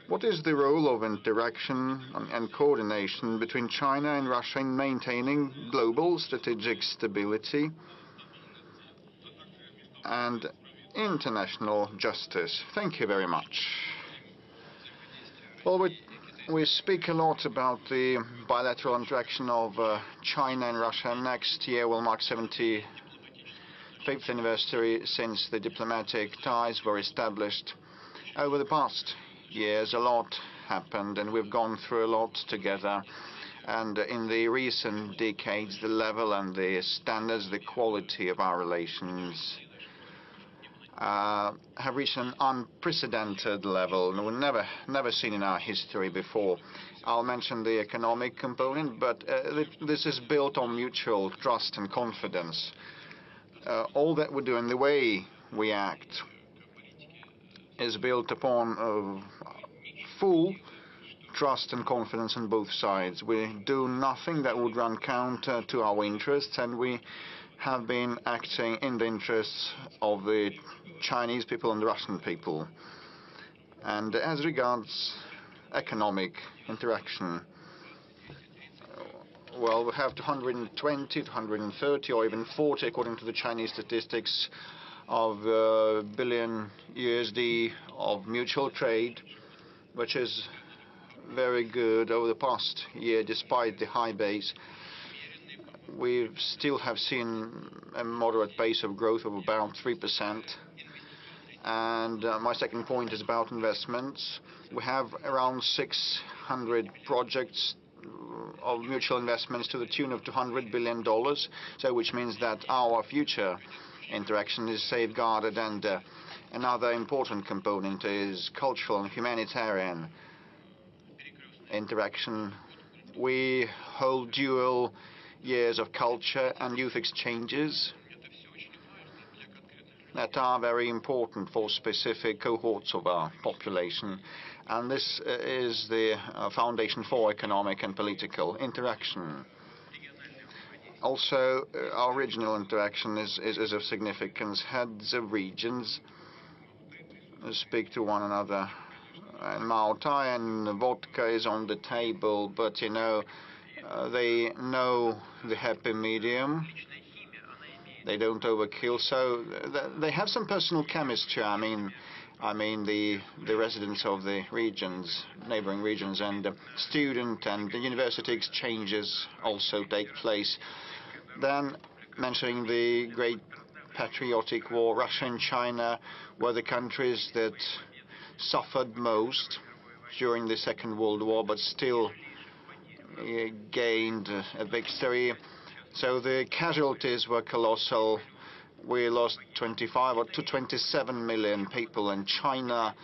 what is the role of interaction and coordination between China and Russia in maintaining global strategic stability and international justice? Thank you very much. Well, we speak a lot about the bilateral interaction of China and Russia. Next year will mark 75th anniversary since the diplomatic ties were established. Over the past years, a lot happened, and we've gone through a lot together. And in the recent decades, the level and the standards, the quality of our relations have reached an unprecedented level, and we've never seen in our history before. I'll mention the economic component, but this is built on mutual trust and confidence. All that we do and the way we act is built upon full trust and confidence on both sides. We do nothing that would run counter to our interests, and we have been acting in the interests of the Chinese people and the Russian people. And as regards economic interaction, well, we have 220, 230, or even 40, according to the Chinese statistics, of billion USD of mutual trade, which is very good. Over the past year, despite the high base, we still have seen a moderate pace of growth of about 3%. And my second point is about investments. We have around 600 projects of mutual investments to the tune of $200 billion, so which means that our future interaction is safeguarded. And another important component is cultural and humanitarian interaction. We hold dual years of culture and youth exchanges that are very important for specific cohorts of our population. And this is the foundation for economic and political interaction. Also, our regional interaction is of significance. Heads of regions speak to one another. And Malta and vodka is on the table, but, you know, they know the happy medium. They don't overkill, so they have some personal chemistry. I mean the residents of the regions, neighboring regions, and student and the university exchanges also take place. Then, mentioning the great patriotic war, Russia and China were the countries that suffered most during the Second World War, but still gained a victory. So the casualties were colossal. We lost 25 to 27 million people, and China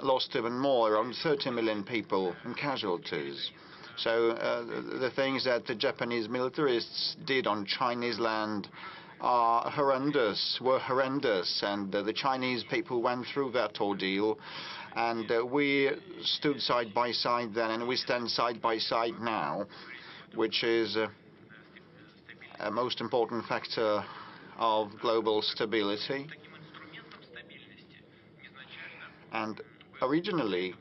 lost even more, around 30 million people in casualties. So the things that the Japanese militarists did on Chinese land were horrendous, and the Chinese people went through that ordeal, and we stood side by side then, and we stand side by side now, which is a most important factor of global stability. And originally,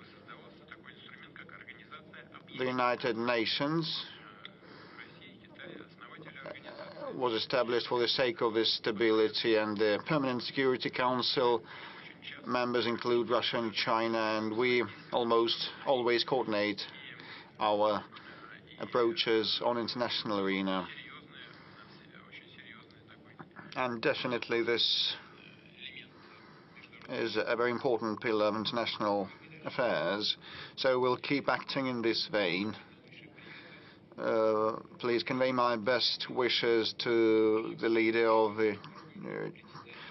the United Nations was established for the sake of this stability, and the Permanent Security Council members include Russia and China, and we almost always coordinate our approaches on international arena. And definitely this is a very important pillar of international affairs, so we'll keep acting in this vein. Please convey my best wishes to the leader of the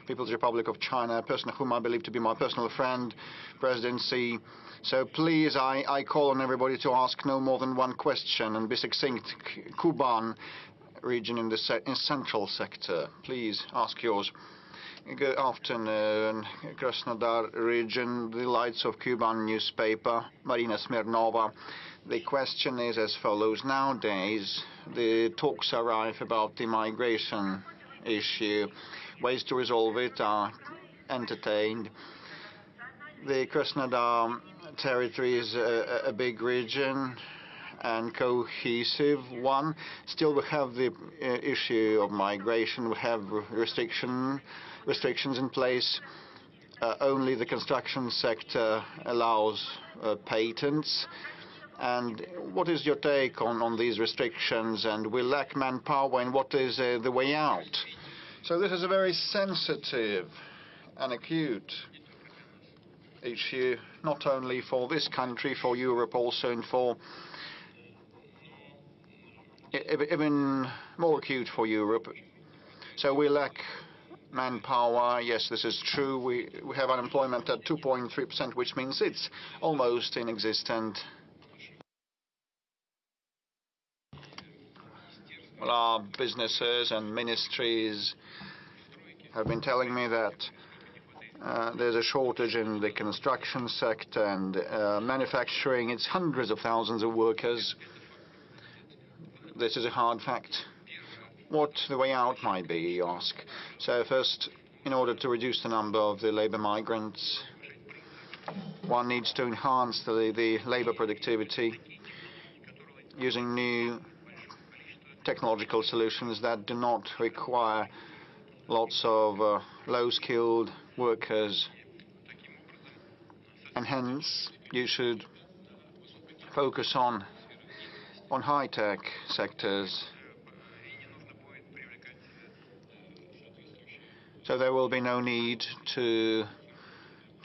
People's Republic of China, a person whom I believe to be my personal friend, President Xi. So please, I call on everybody to ask no more than one question and be succinct. Kuban region in the central sector. Please ask yours. Good afternoon. Krasnodar region, the Lights of Kuban newspaper, Marina Smirnova. The question is as follows. Nowadays, the talks are rife about the migration issue. Ways to resolve it are entertained. The Krasnodar territory is a big region and cohesive one. Still, we have the issue of migration. We have restrictions in place. Only the construction sector allows patents. And what is your take on these restrictions? And we lack manpower, and what is the way out? So this is a very sensitive and acute issue, not only for this country, for Europe also, and for even more acute for Europe. So we lack manpower. Yes, this is true. We have unemployment at 2.3%, which means it's almost inexistent. Well, our businesses and ministries have been telling me that there's a shortage in the construction sector and manufacturing. It's hundreds of thousands of workers. This is a hard fact. What the way out might be, you ask. So first, in order to reduce the number of the labor migrants, one needs to enhance the labor productivity using new technological solutions that do not require lots of low-skilled workers. And hence, you should focus on high-tech sectors. So there will be no need to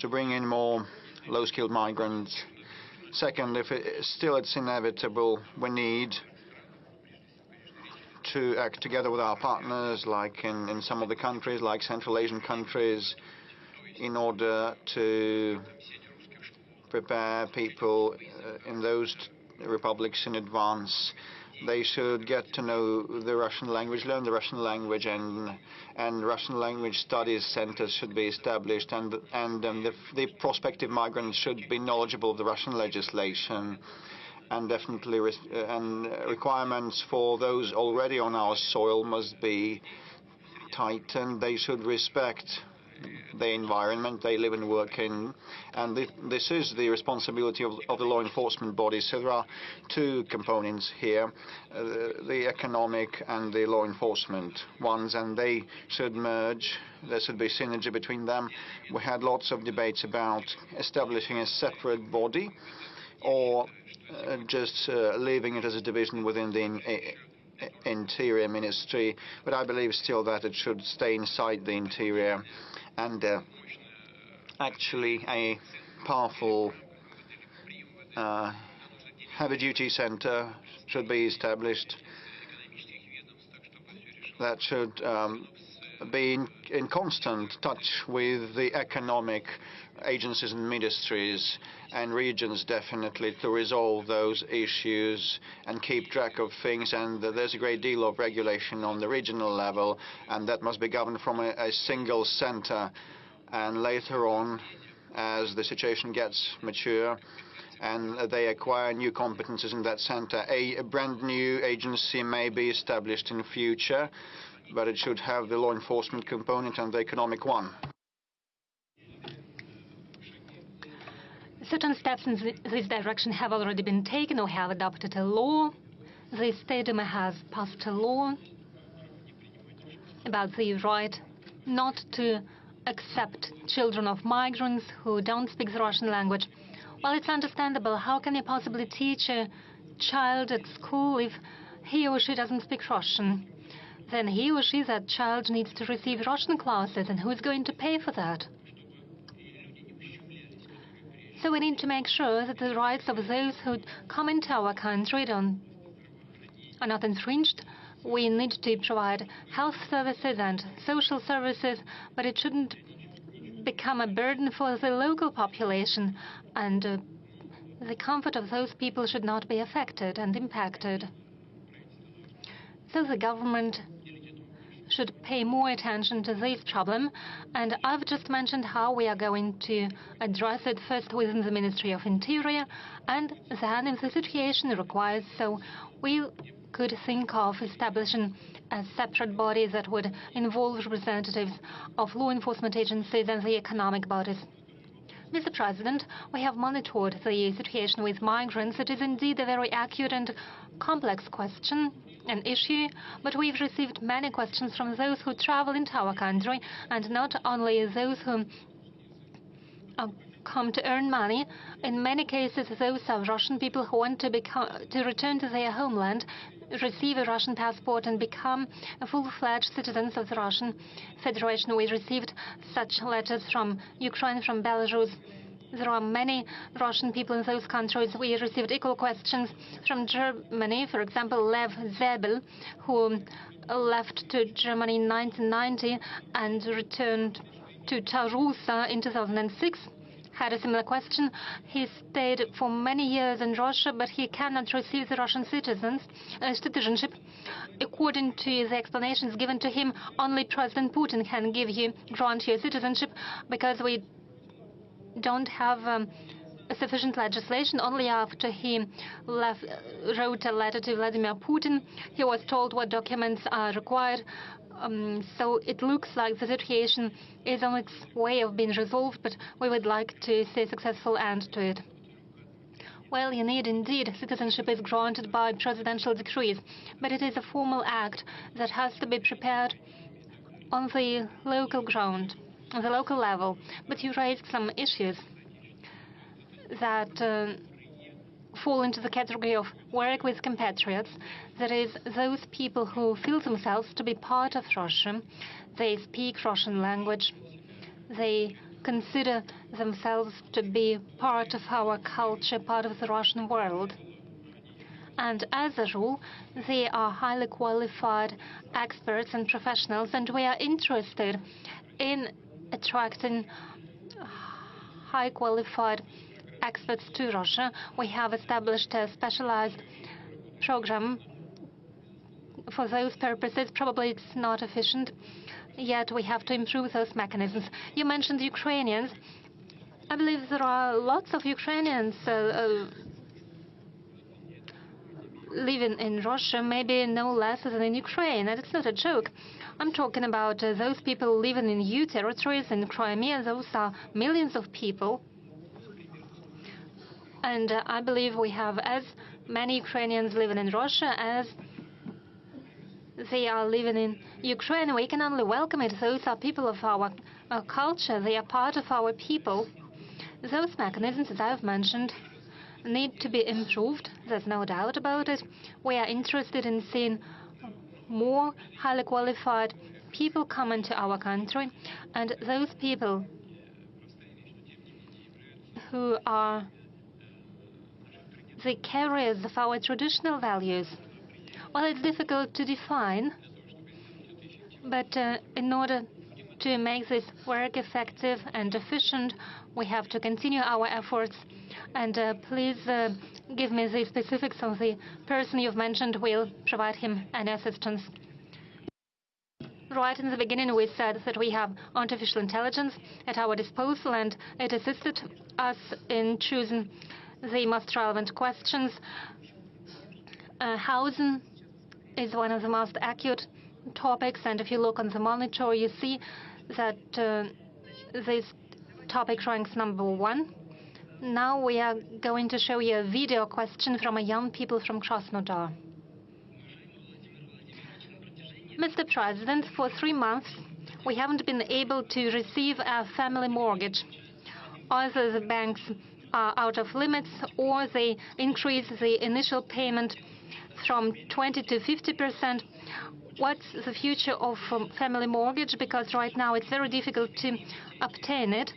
bring in more low-skilled migrants. Second, if it's inevitable, we need to act together with our partners, like in some of the countries, like Central Asian countries, in order to prepare people in those republics in advance. They should get to know the Russian language, learn the Russian language, and Russian language studies centers should be established, and the prospective migrants should be knowledgeable of the Russian legislation, and definitely requirements for those already on our soil must be tightened. They should respect the environment they live and work in, and this is the responsibility of the law enforcement bodies. So there are two components here, the economic and the law enforcement ones, and they should merge. There should be synergy between them. We had lots of debates about establishing a separate body or just leaving it as a division within the Interior Ministry, but I believe still that it should stay inside the Interior, and actually a powerful heavy-duty center should be established that should be in constant touch with the economic agencies and ministries and regions, definitely, to resolve those issues and keep track of things. And there's a great deal of regulation on the regional level, and that must be governed from a single center. And later on, as the situation gets mature and they acquire new competences in that center, a brand new agency may be established in the future, but it should have the law enforcement component and the economic one. Certain steps in this direction have already been taken or have adopted a law. The State Duma has passed a law about the right not to accept children of migrants who don't speak the Russian language. Well, it's understandable. How can you possibly teach a child at school if he or she doesn't speak Russian? Then he or she, that child, needs to receive Russian classes, and who's going to pay for that? So we need to make sure that the rights of those who come into our country are not infringed. We need to provide health services and social services, but it shouldn't become a burden for the local population, and the comfort of those people should not be affected and impacted. So the government should pay more attention to this problem, and I've just mentioned how we are going to address it, first within the Ministry of Interior, and then, if the situation requires so, we could think of establishing a separate body that would involve representatives of law enforcement agencies and the economic bodies. Mr. President, we have monitored the situation with migrants. It is indeed a very acute and complex question, an issue, but we've received many questions from those who travel into our country, and not only those who come to earn money. In many cases, those are Russian people who want to return to their homeland, receive a Russian passport, and become full-fledged citizens of the Russian Federation. We received such letters from Ukraine, from Belarus. There are many Russian people in those countries. We received equal questions from Germany. For example, Lev Zebel, who left to Germany in 1990 and returned to Tarusa in 2006. Had a similar question. He stayed for many years in Russia, but he cannot receive the Russian citizenship. According to the explanations given to him, only President Putin can grant you citizenship, because we don't have sufficient legislation. Only after he wrote a letter to Vladimir Putin, he was told what documents are required. So it looks like the situation is on its way of being resolved, but we would like to see a successful end to it. Well, you need indeed. Citizenship is granted by presidential decrees, but it is a formal act that has to be prepared on the local ground, on the local level. But you raised some issues that fall into the category of work with compatriots. That is, those people who feel themselves to be part of Russia. They speak Russian language. They consider themselves to be part of our culture, part of the Russian world. And as a rule, they are highly qualified experts and professionals, and we are interested in attracting high qualified experts to Russia. We have established a specialized program for those purposes. Probably it's not efficient, yet we have to improve those mechanisms. You mentioned Ukrainians. I believe there are lots of Ukrainians living in Russia, maybe no less than in Ukraine, and it's not a joke. I'm talking about those people living in EU territories in Crimea. Those are millions of people. And I believe we have as many Ukrainians living in Russia as they are living in Ukraine. We can only welcome it. Those are people of our culture. They are part of our people. Those mechanisms, as I've mentioned, need to be improved. There's no doubt about it. We are interested in seeing more highly qualified people come into our country, and those people who are the carriers of our traditional values. Well, it's difficult to define, But in order to make this work effective and efficient, we have to continue our efforts. And please give me the specifics of the person you've mentioned. We'll provide him any assistance. Right in the beginning, we said that we have artificial intelligence at our disposal, and it assisted us in choosing the most relevant questions. Housing is one of the most acute topics, and if you look on the monitor, you see that this topic ranks #1. Now we are going to show you a video question from a young people from Krasnodar. Mr. President, for 3 months, we haven't been able to receive a family mortgage. Either the banks are out of limits or they increase the initial payment from 20 to 50%. What's the future of family mortgage? Because right now it's very difficult to obtain it.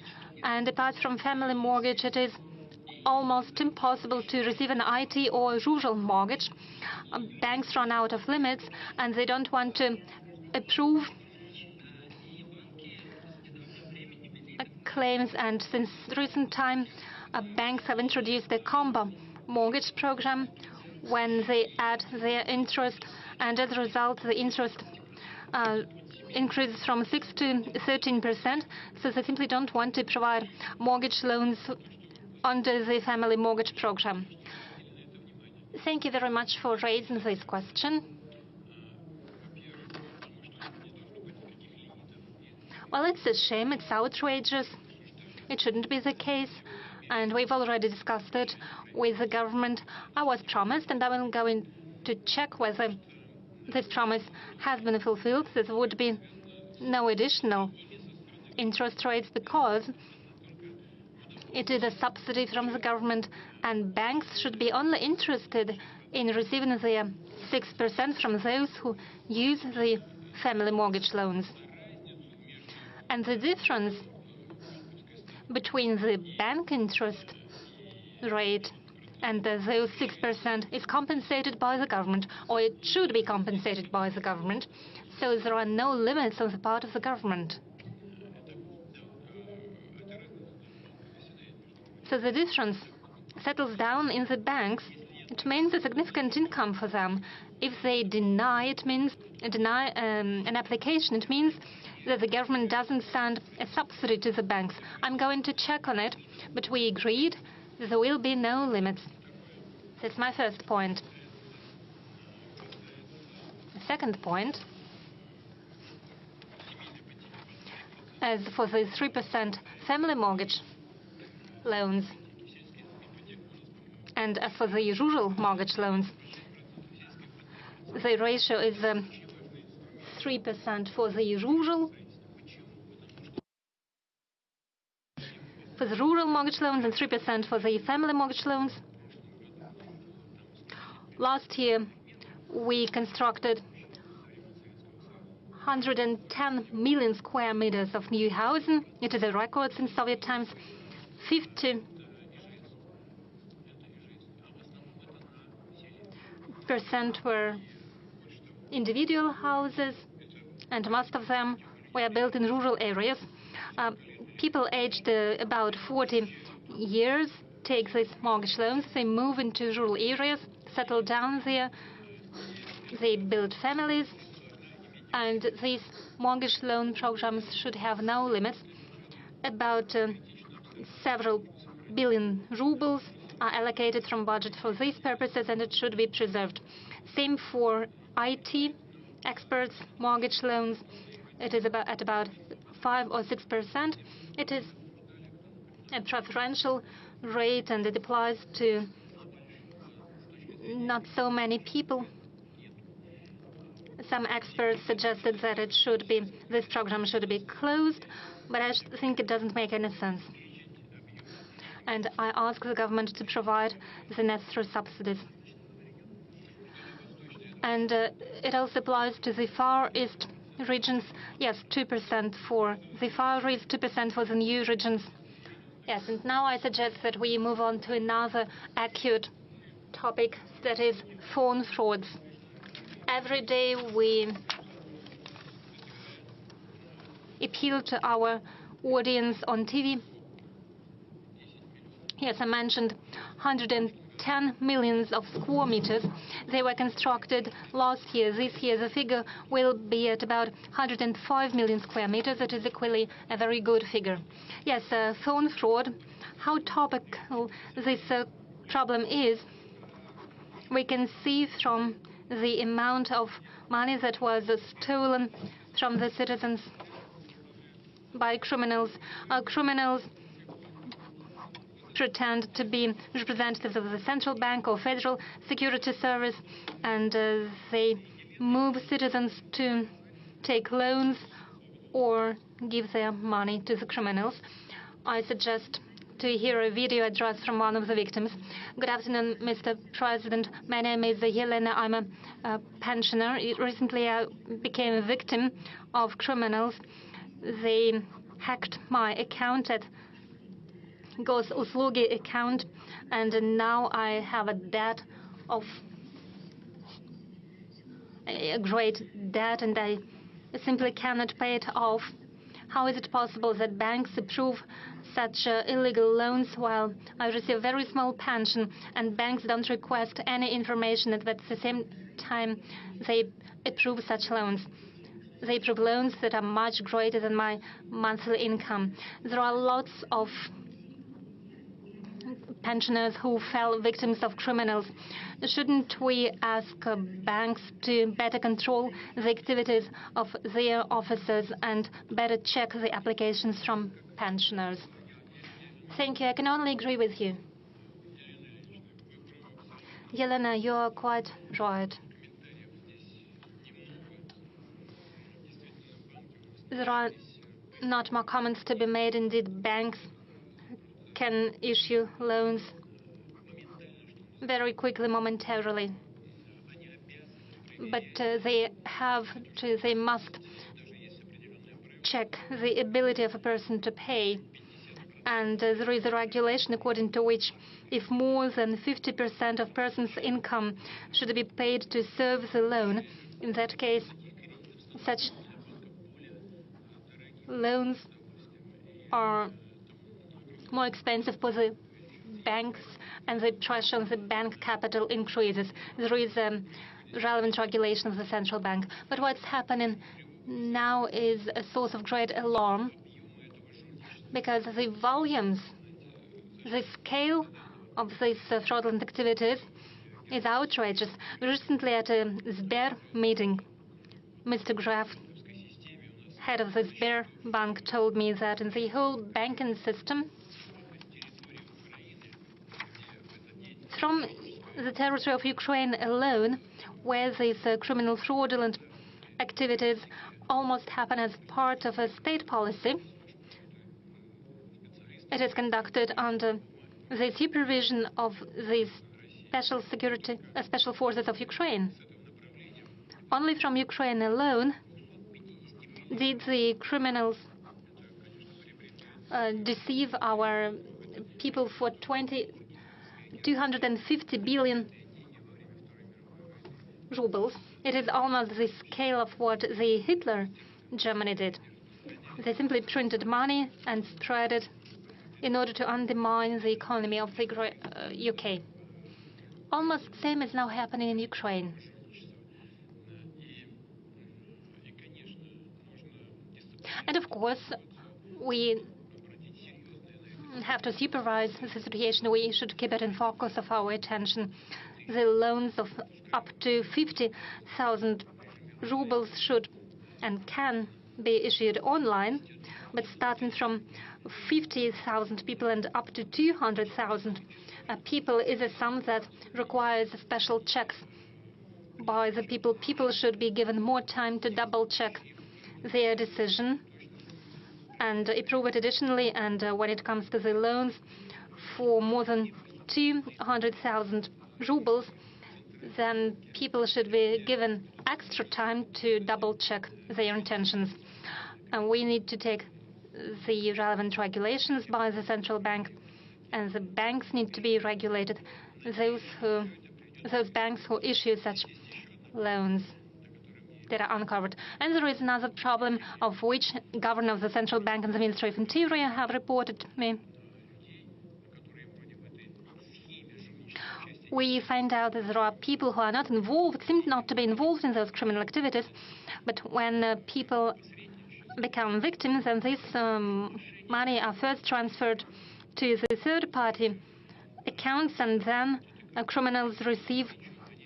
And apart from family mortgage, it is almost impossible to receive an IT or rural mortgage. Banks run out of limits, and they don't want to approve claims. And since recent time, banks have introduced a combo mortgage program when they add their interest, and as a result, the interest increases from 6 to 13%. So they simply don't want to provide mortgage loans under the family mortgage program. Thank you very much for raising this question. Well, it's a shame. It's outrageous. It shouldn't be the case. And we've already discussed it with the government. I was promised, and I'm going to check whether this promise has been fulfilled. There would be no additional interest rates because it is a subsidy from the government, and banks should be only interested in receiving their 6% from those who use the family mortgage loans. And the difference between the bank interest rate and those 6% is compensated by the government, or it should be compensated by the government. So there are no limits on the part of the government. So the difference settles down in the banks. It means a significant income for them. If they deny an application, it means that the government doesn't send a subsidy to the banks. I'm going to check on it, but we agreed that there will be no limits. That's my first point. The second point, as for the 3% family mortgage loans, and as for the rural mortgage loans, the ratio is 3% for the rural mortgage loans and 3% for the family mortgage loans. Last year, we constructed 110 million square meters of new housing. It is a record since Soviet times. 50% were individual houses, and most of them were built in rural areas. People aged about 40 years take these mortgage loans. They move into rural areas, settle down there, they build families, and these mortgage loan programs should have no limits. About several billion rubles are allocated from budget for these purposes, and it should be preserved. Same for IT experts mortgage loans. It is at about 5 or 6%. It is a preferential rate, and it applies to not so many people. Some experts suggested that this program should be closed, but I think it doesn't make any sense. And I ask the government to provide the necessary subsidies. And it also applies to the Far East regions. Yes, 2% for the Far East, 2% for the new regions. Yes, and now I suggest that we move on to another acute topic, that is phone frauds. Every day we appeal to our audience on TV. Yes, I mentioned 110 million of square meters. They were constructed last year. This year, the figure will be at about 105 million square meters. It is equally a very good figure. Yes, phone fraud. How topical this problem is, we can see from the amount of money that was stolen from the citizens by criminals. Criminals pretend to be representatives of the central bank or federal security service, and they move citizens to take loans or give their money to the criminals. I suggest to hear a video address from one of the victims. Good afternoon, Mr. President. My name is Yelena. I'm a pensioner. Recently, I became a victim of criminals. They hacked my account at Gosuslugi account, and now I have a debt of a great debt, and I simply cannot pay it off. How is it possible that banks approve such illegal loans while I receive a very small pension and banks don't request any information, and at the same time they approve such loans? They approve loans that are much greater than my monthly income. There are lots of pensioners who fell victims of criminals. Shouldn't we ask banks to better control the activities of their officers and better check the applications from pensioners? Thank you. I can only agree with you. Yelena, you are quite right. There are not more comments to be made. Indeed, banks can issue loans very quickly, momentarily. But they must check the ability of a person to pay. And there is a regulation according to which if more than 50% of person's income should be paid to serve the loan, in that case, such loans are more expensive for the banks, and the pressure on the bank capital increases. There is relevant regulation of the central bank. But what's happening now is a source of great alarm, because the volumes, the scale of these fraudulent activities is outrageous. Recently at a Sber meeting, Mr. Graf, head of the Sber Bank, told me that in the whole banking system, from the territory of Ukraine alone, where these criminal fraudulent activities almost happen as part of a state policy, it is conducted under the supervision of the special forces of Ukraine. Only from Ukraine alone did the criminals deceive our people for 250 billion rubles. It is almost the scale of what the Hitler Germany did. They simply printed money and spread it in order to undermine the economy of the UK. Almost the same is now happening in Ukraine. And of course, we have to supervise the situation. We should keep it in focus of our attention. The loans of up to 50,000 rubles should and can be issued online, but starting from 50,000 people and up to 200,000 people is a sum that requires special checks by the people. People should be given more time to double-check their decision and approve it additionally. And when it comes to the loans for more than 200,000 rubles, then people should be given extra time to double-check their intentions. And we need to take the relevant regulations by the central bank, and the banks need to be regulated, those banks who issue such loans. that are uncovered. And there is another problem of which Governor of the Central Bank and the Ministry of Interior have reported me. We find out that there are people who are not involved, seem not to be involved in those criminal activities, but when people become victims, and this money are first transferred to the third-party accounts, and then criminals receive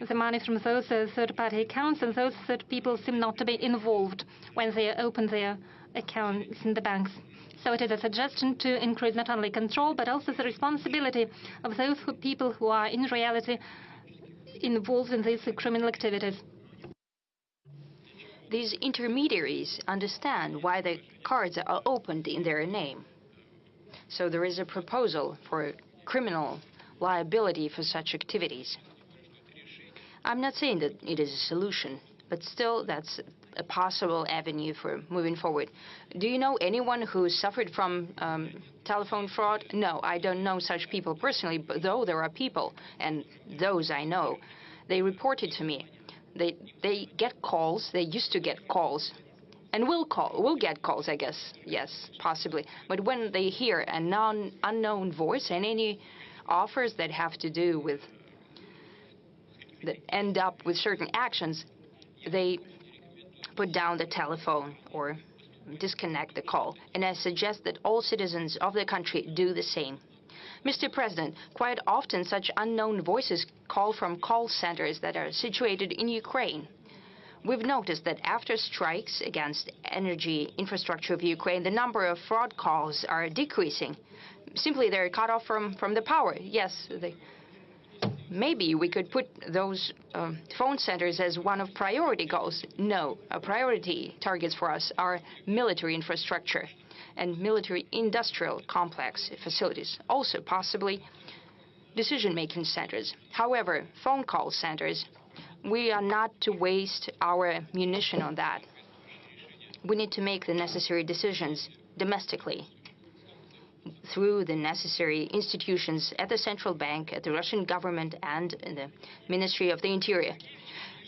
the money from those third-party accounts, and those third people seem not to be involved when they open their accounts in the banks. So it is a suggestion to increase not only control, but also the responsibility of those people who are in reality involved in these criminal activities. These intermediaries understand why the cards are opened in their name. So there is a proposal for criminal liability for such activities. I'm not saying that it is a solution, but still that's a possible avenue for moving forward. Do you know anyone who suffered from telephone fraud? No, I don't know such people personally, but though there are people, and those I know, they reported to me. They get calls, they used to get calls, and will get calls, I guess, yes, possibly. But when they hear an unknown voice and any offers that have to do with, that end up with certain actions, they put down the telephone or disconnect the call. And I suggest that all citizens of the country do the same. Mr. President, quite often such unknown voices call from call centers that are situated in Ukraine. We've noticed that after strikes against energy infrastructure of Ukraine, the number of fraud calls are decreasing. Simply they're cut off from the power. Yes, maybe we could put those phone centers as one of priority goals. No, priority targets for us are military infrastructure and military industrial complex facilities, also possibly decision-making centers. However, phone call centers, we are not to waste our munition on that. We need to make the necessary decisions domestically through the necessary institutions at the central bank, at the Russian government, and in the Ministry of the Interior.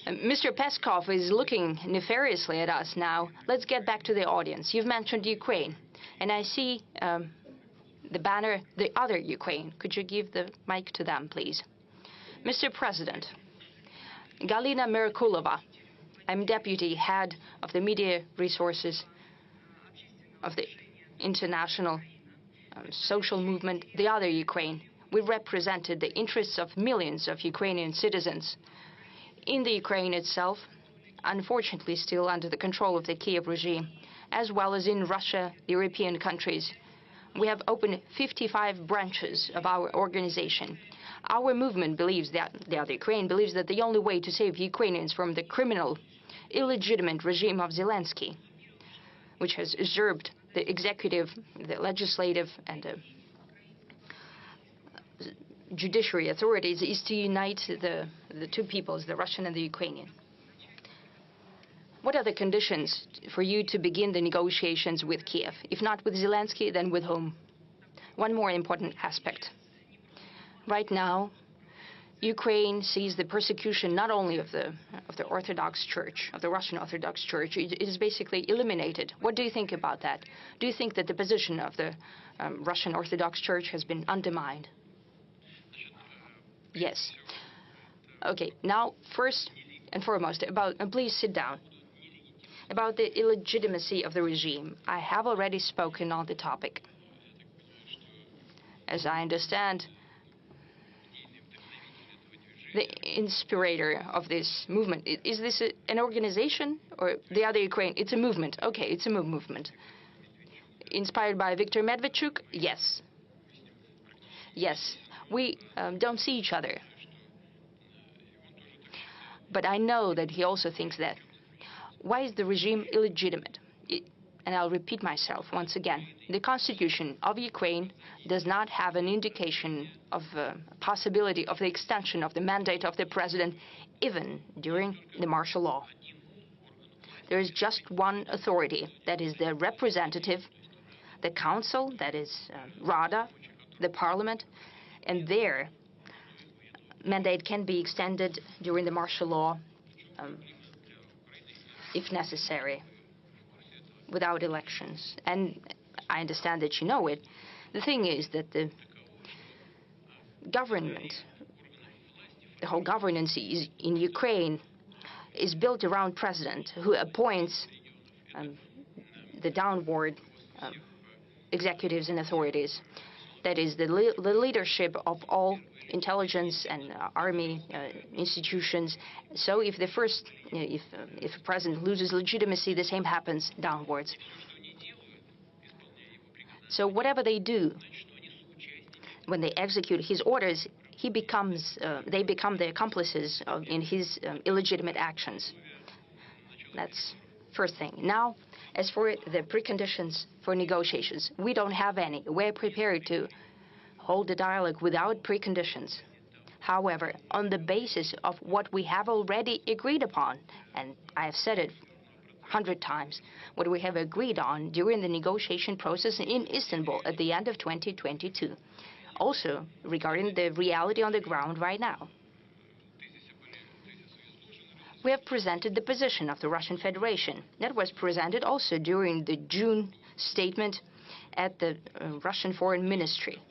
Mr. Peskov is looking nefariously at us now. Let's get back to the audience. You've mentioned Ukraine, and I see the banner, the other Ukraine. Could you give the mic to them, please? Mr. President, Galina Merkulova, I'm deputy head of the media resources of the international social movement, the other Ukraine. We represented the interests of millions of Ukrainian citizens. In the Ukraine itself, unfortunately still under the control of the Kiev regime, as well as in Russia, European countries. We have opened 55 branches of our organization. Our movement believes that, the other Ukraine believes that the only way to save Ukrainians from the criminal, illegitimate regime of Zelensky, which has usurped the executive, the legislative, and the judiciary authorities, is to unite the two peoples, the Russian and the Ukrainian. What are the conditions for you to begin the negotiations with Kiev? If not with Zelensky, then with whom? One more important aspect. Right now, Ukraine sees the persecution not only of the Orthodox Church, of the Russian Orthodox Church. It is basically eliminated. What do you think about that? Do you think that the position of the Russian Orthodox Church has been undermined? Yes. Okay, now first and foremost, please sit down. About the illegitimacy of the regime, I have already spoken on the topic. As I understand, the inspirator of this movement, is this an organization or the other Ukraine? It's a movement. Okay, it's a movement. Inspired by Viktor Medvedchuk? Yes. Yes, we don't see each other. But I know that he also thinks that. Why is the regime illegitimate? And I'll repeat myself once again. The constitution of Ukraine does not have an indication of possibility of the extension of the mandate of the president, even during the martial law. There is just one authority, that is the representative, the council, that is Rada, the parliament, and their mandate can be extended during the martial law if necessary, without elections. And I understand that you know it. The thing is that the government, the whole governance in Ukraine is built around president who appoints the downward executives and authorities. That is the leadership of all intelligence and army institutions. So if the first, if a president loses legitimacy, the same happens downwards. So whatever they do, when they execute his orders, they become the accomplices in his illegitimate actions. That's first thing. Now, as for the preconditions for negotiations, we don't have any. We're prepared to hold a dialogue without preconditions. However, on the basis of what we have already agreed upon, and I have said it 100 times, what we have agreed on during the negotiation process in Istanbul at the end of 2022. Also, regarding the reality on the ground right now. We have presented the position of the Russian Federation. That was presented also during the June statement at the Russian Foreign Ministry.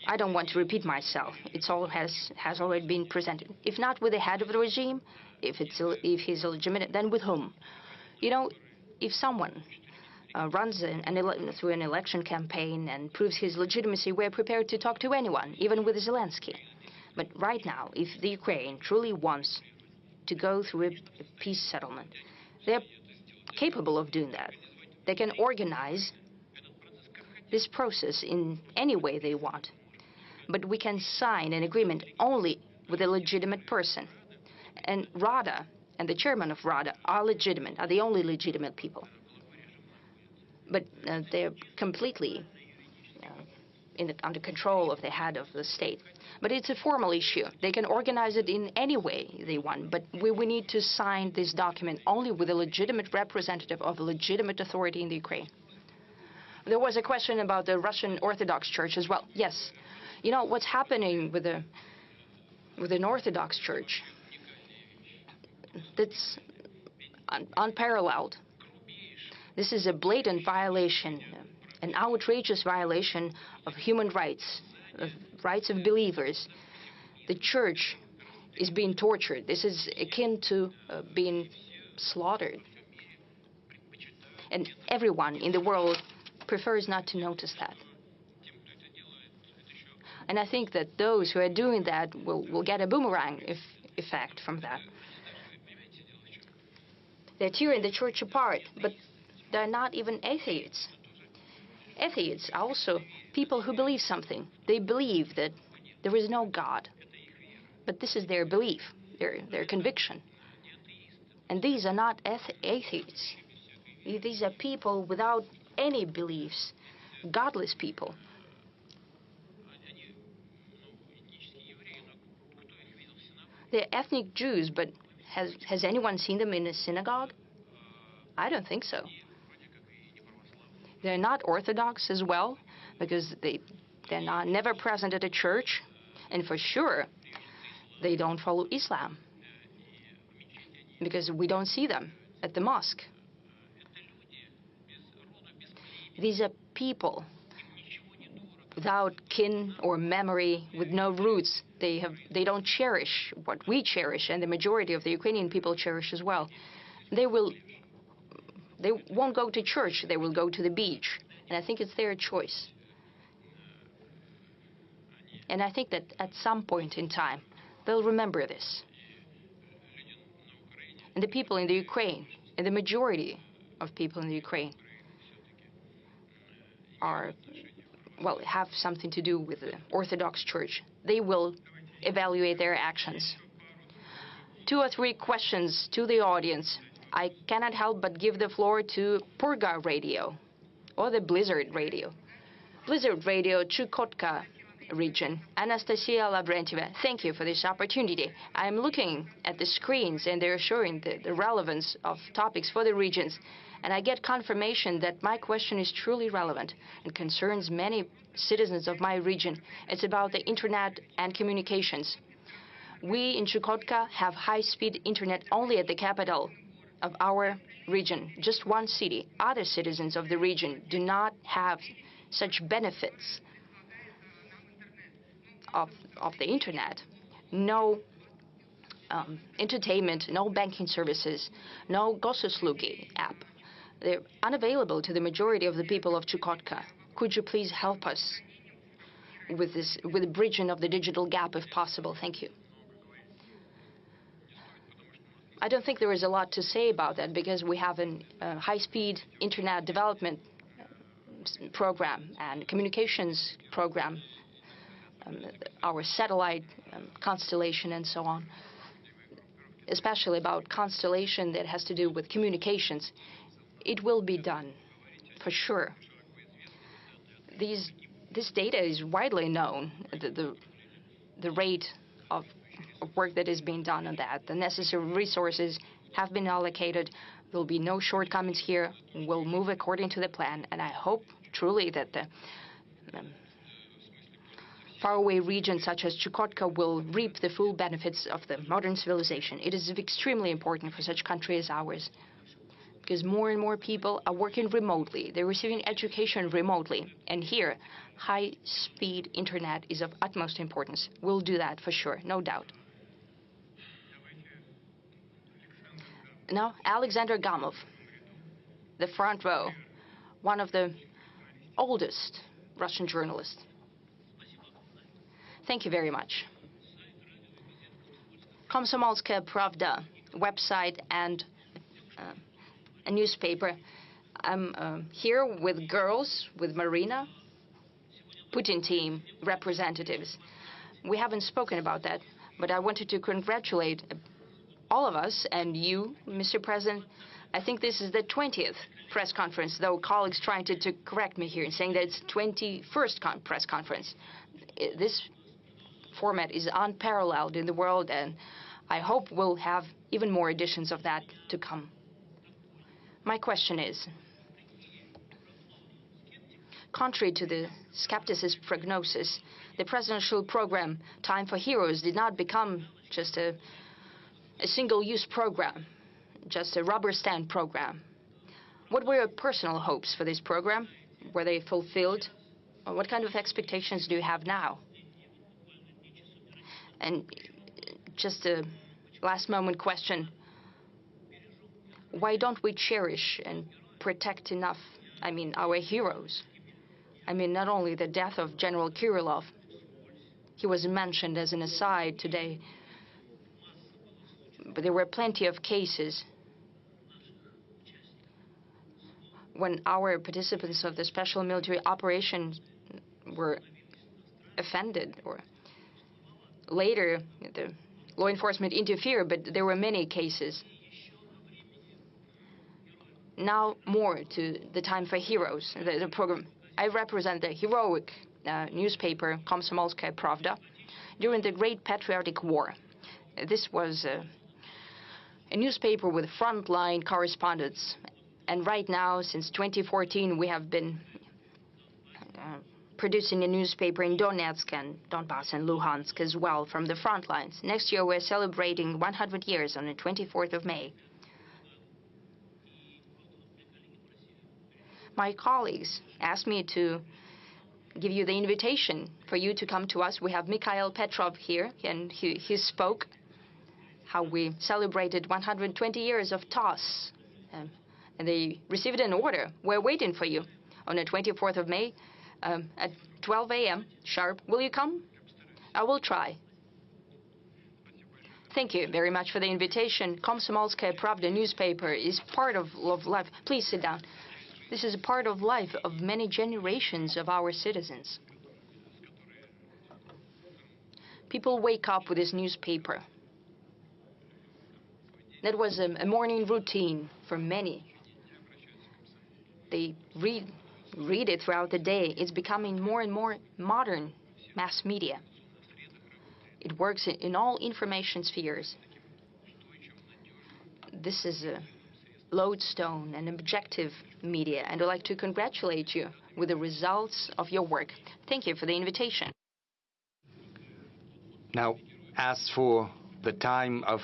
I don't want to repeat myself. It's all has already been presented. If not with the head of the regime, if he's illegitimate, then with whom? You know, if someone runs through an election campaign and proves his legitimacy, we're prepared to talk to anyone, even with Zelensky. But right now, if the Ukraine truly wants to go through a peace settlement, they're capable of doing that. They can organize this process in any way they want. But we can sign an agreement only with a legitimate person. And Rada and the chairman of Rada are legitimate, are the only legitimate people. But they're completely under control of the head of the state. But it's a formal issue. They can organize it in any way they want. But we need to sign this document only with a legitimate representative of a legitimate authority in the Ukraine. There was a question about the Russian Orthodox Church as well. Yes. You know, what's happening with an Orthodox Church, that's unparalleled. This is a blatant violation, an outrageous violation of human rights, of rights of believers. The church is being tortured. This is akin to being slaughtered. And everyone in the world prefers not to notice that. And I think that those who are doing that will get a boomerang effect from that. They're tearing the church apart, but they're not even atheists. Atheists are also people who believe something. They believe that there is no God. But this is their belief, their conviction. And these are not atheists. These are people without any beliefs, godless people. They're ethnic Jews, but has anyone seen them in a synagogue? I don't think so. They're not Orthodox as well, because they're never present at a church, and for sure, they don't follow Islam, because we don't see them at the mosque. These are people without kin or memory, with no roots. They don't cherish what we cherish, and the majority of the Ukrainian people cherish as well. They won't go to church. They will go to the beach, and I think it's their choice. And I think that at some point in time, they'll remember this. And the people in the Ukraine, and the majority of people in the Ukraine, have something to do with the Orthodox Church. They will evaluate their actions. 2 or 3 questions to the audience. I cannot help but give the floor to Purga Radio, or the Blizzard Radio. Blizzard Radio, Chukotka region. Anastasia Lavrentieva, thank you for this opportunity. I'm looking at the screens, and they're showing the relevance of topics for the regions. And I get confirmation that my question is truly relevant and concerns many citizens of my region. It's about the internet and communications. We in Chukotka have high-speed internet only at the capital of our region, just one city. Other citizens of the region do not have such benefits of the internet. No entertainment, no banking services, no Gosuslugi app. They're unavailable to the majority of the people of Chukotka. Could you please help us with the bridging of the digital gap if possible? Thank you. I don't think there is a lot to say about that because we have a high-speed internet development program and communications program, our satellite constellation and so on, especially about constellation that has to do with communications. It will be done, for sure. This data is widely known, the rate of work that is being done on that. The necessary resources have been allocated. There will be no shortcomings here. We'll move according to the plan, and I hope truly that the faraway regions such as Chukotka will reap the full benefits of the modern civilization. It is extremely important for such a country as ours, because more and more people are working remotely. They're receiving education remotely. And here, high-speed internet is of utmost importance. We'll do that for sure, no doubt. Now, Alexander Gamov, the front row, one of the oldest Russian journalists. Thank you very much. Komsomolskaya Pravda website and a newspaper. I'm here with girls, with Marina, Putin team representatives. We haven't spoken about that, but I wanted to congratulate all of us and you, Mr. President. I think this is the 20th press conference, though colleagues trying to correct me here, saying that it's 21st press conference. This format is unparalleled in the world, and I hope we'll have even more editions of that to come. My question is, contrary to the skepticist prognosis, the presidential program, Time for Heroes, did not become just a single-use program, just a rubber stamp program. What were your personal hopes for this program? Were they fulfilled? Or what kind of expectations do you have now? And just a last-moment question. Why don't we cherish and protect enough, our heroes? Not only the death of General Kirillov. He was mentioned as an aside today. But there were plenty of cases when our participants of the special military operations were offended, or later the law enforcement interfered, but there were many cases. Now more to the Time for Heroes, the program. I represent the heroic newspaper Komsomolskaya Pravda during the Great Patriotic War. This was a newspaper with frontline correspondents. And right now, since 2014, we have been producing a newspaper in Donetsk and Donbass and Luhansk as well, from the front lines. Next year, we're celebrating 100 years on the 24th of May. My colleagues asked me to give you the invitation for you to come to us. We have Mikhail Petrov here, and he spoke how we celebrated 120 years of TOS. And they received an order. We're waiting for you on the 24th of May at 12 a.m. sharp. Will you come? I will try. Thank you very much for the invitation. Komsomolskaya Pravda newspaper is part of life. Please sit down. This is a part of life of many generations of our citizens. People wake up with this newspaper. That was a morning routine for many. They read it throughout the day. It's becoming more and more modern mass media. It works in all information spheres. This is a lodestone and objective media, and I'd like to congratulate you with the results of your work. Thank you for the invitation. Now, as for the Time of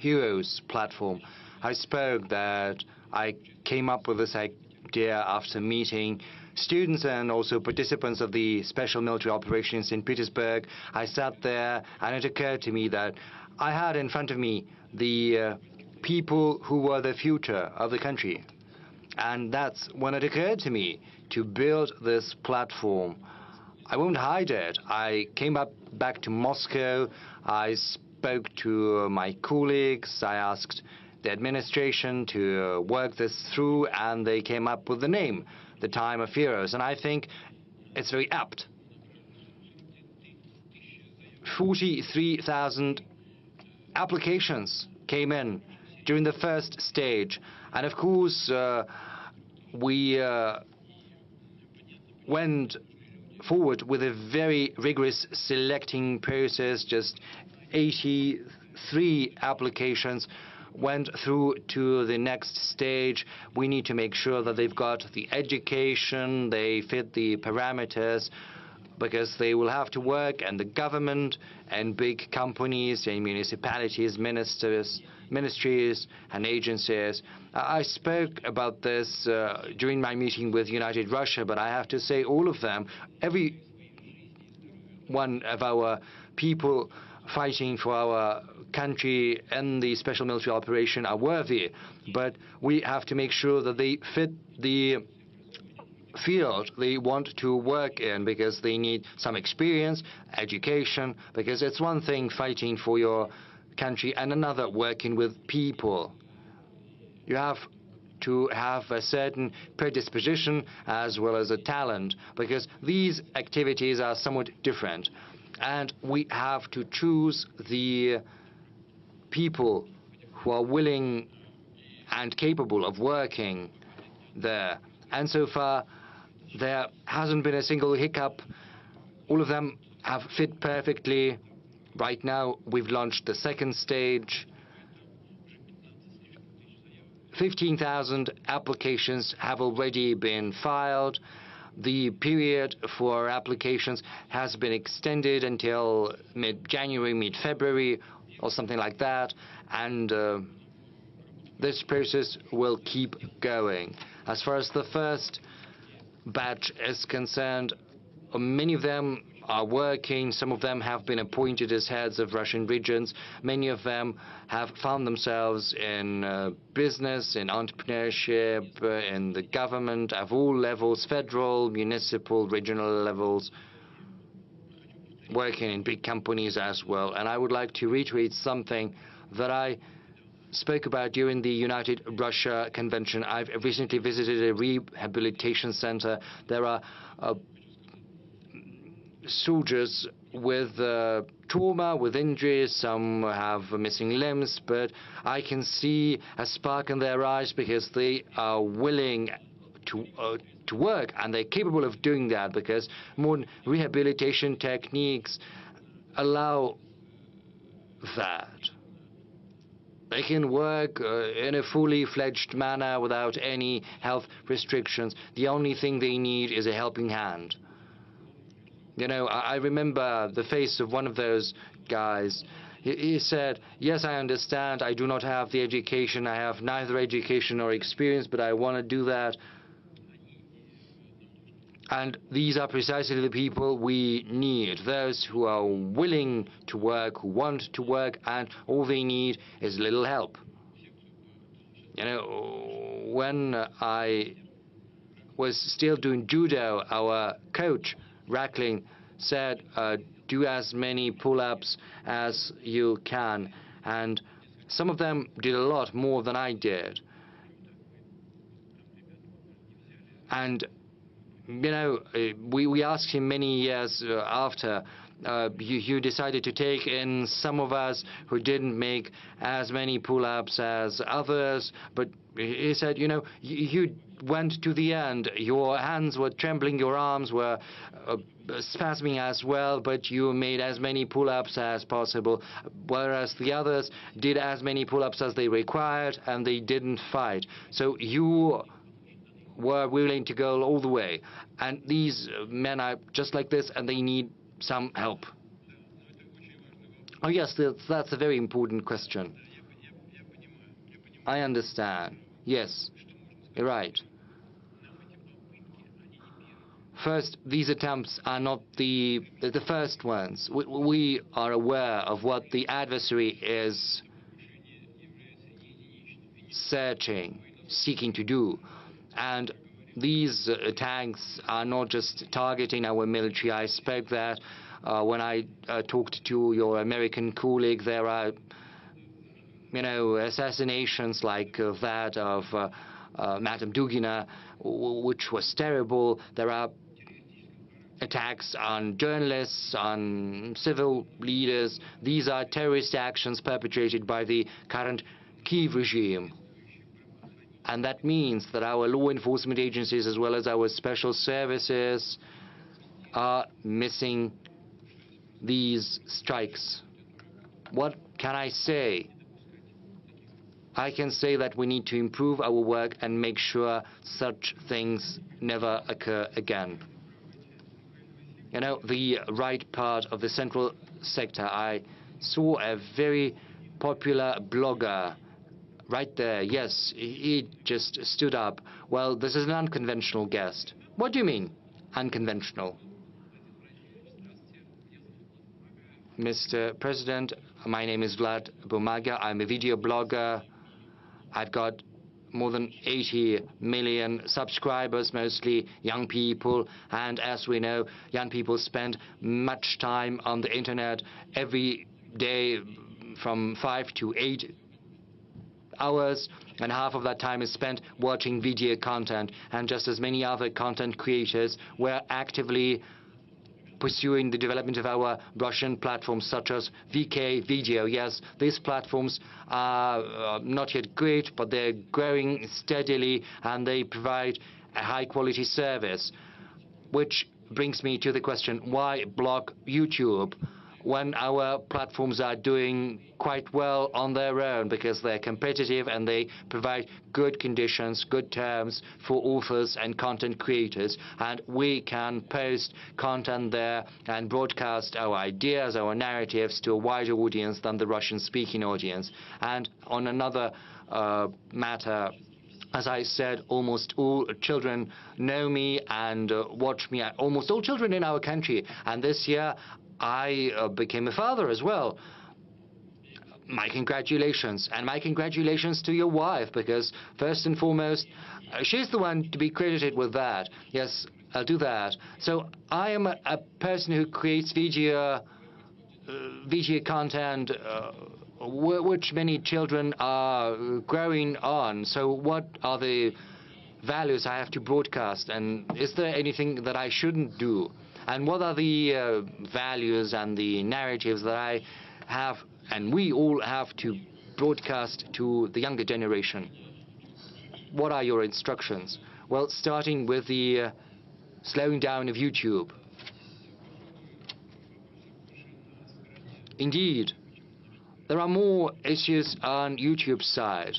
Heroes platform, I spoke that I came up with this idea after meeting students and also participants of the special military operation in St. Petersburg. I sat there and it occurred to me that I had in front of me the people who were the future of the country. And that's when it occurred to me to build this platform. I won't hide it. I came back to Moscow. I spoke to my colleagues. I asked the administration to work this through, and they came up with the name, the Time of Heroes. And I think it's very apt. 43,000 applications came in during the first stage. And of course, we went forward with a very rigorous selecting process. Just 83 applications went through to the next stage. We need to make sure that they've got the education, they fit the parameters, because they will have to work in the government and big companies and municipalities, ministries and agencies. I spoke about this during my meeting with United Russia, but I have to say all of them, every one of our people fighting for our country and the special military operation are worthy, but we have to make sure that they fit the field they want to work in, because they need some experience, education, because it's one thing fighting for your country and another working with people. You have to have a certain predisposition as well as a talent, because these activities are somewhat different. And we have to choose the people who are willing and capable of working there. And so far, there hasn't been a single hiccup. All of them have fit perfectly. Right now, we've launched the second stage. 15,000 applications have already been filed. The period for applications has been extended until mid-January, mid-February, or something like that. And this process will keep going. As far as the first batch is concerned, many of them are working. Some of them have been appointed as heads of Russian regions. Many of them have found themselves in business, in entrepreneurship, in the government of all levels, federal, municipal, regional levels, working in big companies as well. And I would like to reiterate something that I spoke about during the United Russia Convention. I've recently visited a rehabilitation center. There are soldiers with trauma, with injuries. Some have missing limbs, but I can see a spark in their eyes, because they are willing to work, and they're capable of doing that, because modern rehabilitation techniques allow that. They can work in a fully fledged manner without any health restrictions. The only thing they need is a helping hand. You know, I remember the face of one of those guys. He said, yes, I understand, I do not have the education, I have neither education nor experience, but I want to do that. And these are precisely the people we need, those who are willing to work, who want to work, and all they need is a little help. You know, when I was still doing judo, our coach, Rackling, said, do as many pull-ups as you can. And some of them did a lot more than I did. And you know, we asked him many years after, you decided to take in some of us who didn't make as many pull-ups as others, but he said, you know, you went to the end. Your hands were trembling, your arms were spasming as well, but you made as many pull-ups as possible, whereas the others did as many pull-ups as they required, and they didn't fight. So you were willing to go all the way. And these men are just like this, and they need some help. Oh yes, that's a very important question. I understand. Yes, you're right. First, these attempts are not the first ones. We are aware of what the adversary is seeking to do. And these attacks are not just targeting our military. I expect that when I talked to your American colleague, there are, assassinations like that of Madame Dugina, which was terrible. There are attacks on journalists, on civil leaders. These are terrorist actions perpetrated by the current Kiev regime. And that means that our law enforcement agencies as well as our special services are missing these strikes. What can I say? I can say that we need to improve our work and make sure such things never occur again. The right part of the central sector, I saw a very popular blogger right there. Yes, he just stood up. Well, this is an unconventional guest. What do you mean, unconventional? Mr. President, my name is Vlad Bumaga. I'm a video blogger. I've got more than 80 million subscribers, mostly young people. And as we know, young people spend much time on the internet every day from 5 to 8 hours, and half of that time is spent watching video content. And just as many other content creators, we're actively pursuing the development of our Russian platforms such as VK Video. Yes, these platforms are not yet great, but they're growing steadily and they provide a high-quality service. Which brings me to the question, why block YouTube when our platforms are doing quite well on their own? Because they're competitive and they provide good conditions, good terms for authors and content creators, and we can post content there and broadcast our ideas, our narratives to a wider audience than the Russian-speaking audience. And on another matter, as I said, almost all children know me and watch me, almost all children in our country. And this year I became a father as well. My congratulations, and my congratulations to your wife, because first and foremost, she's the one to be credited with that. Yes, I'll do that. So I am a person who creates video content which many children are growing on. So what are the values I have to broadcast, and is there anything that I shouldn't do? And what are the values and the narratives that I have and we all have to broadcast to the younger generation? What are your instructions? Well, starting with the slowing down of YouTube. Indeed, there are more issues on YouTube's side.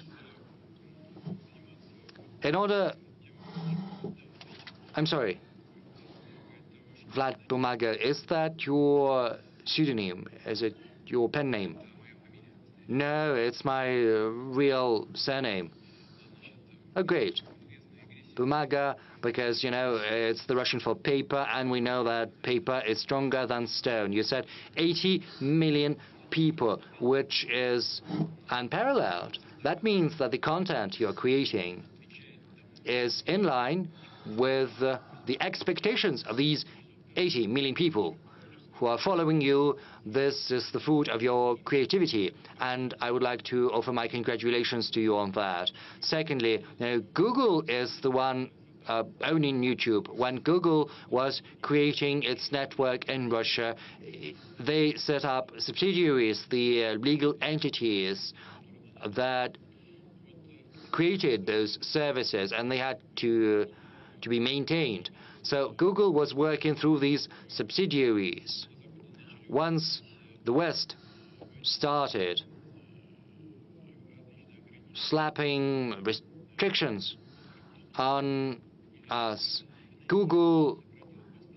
In order... I'm sorry. Vlad Bumaga, is that your pseudonym? Is it your pen name? No, it's my real surname. Oh, great. Bumaga, because, it's the Russian for paper, and we know that paper is stronger than stone. You said 80 million people, which is unparalleled. That means that the content you're creating is in line with the expectations of these 80 million people who are following you. This is the fruit of your creativity, and I would like to offer my congratulations to you on that. Secondly, Google is the one owning YouTube. When Google was creating its network in Russia, they set up subsidiaries, the legal entities that created those services, and they had to be maintained. So Google was working through these subsidiaries. Once the West started slapping restrictions on us, Google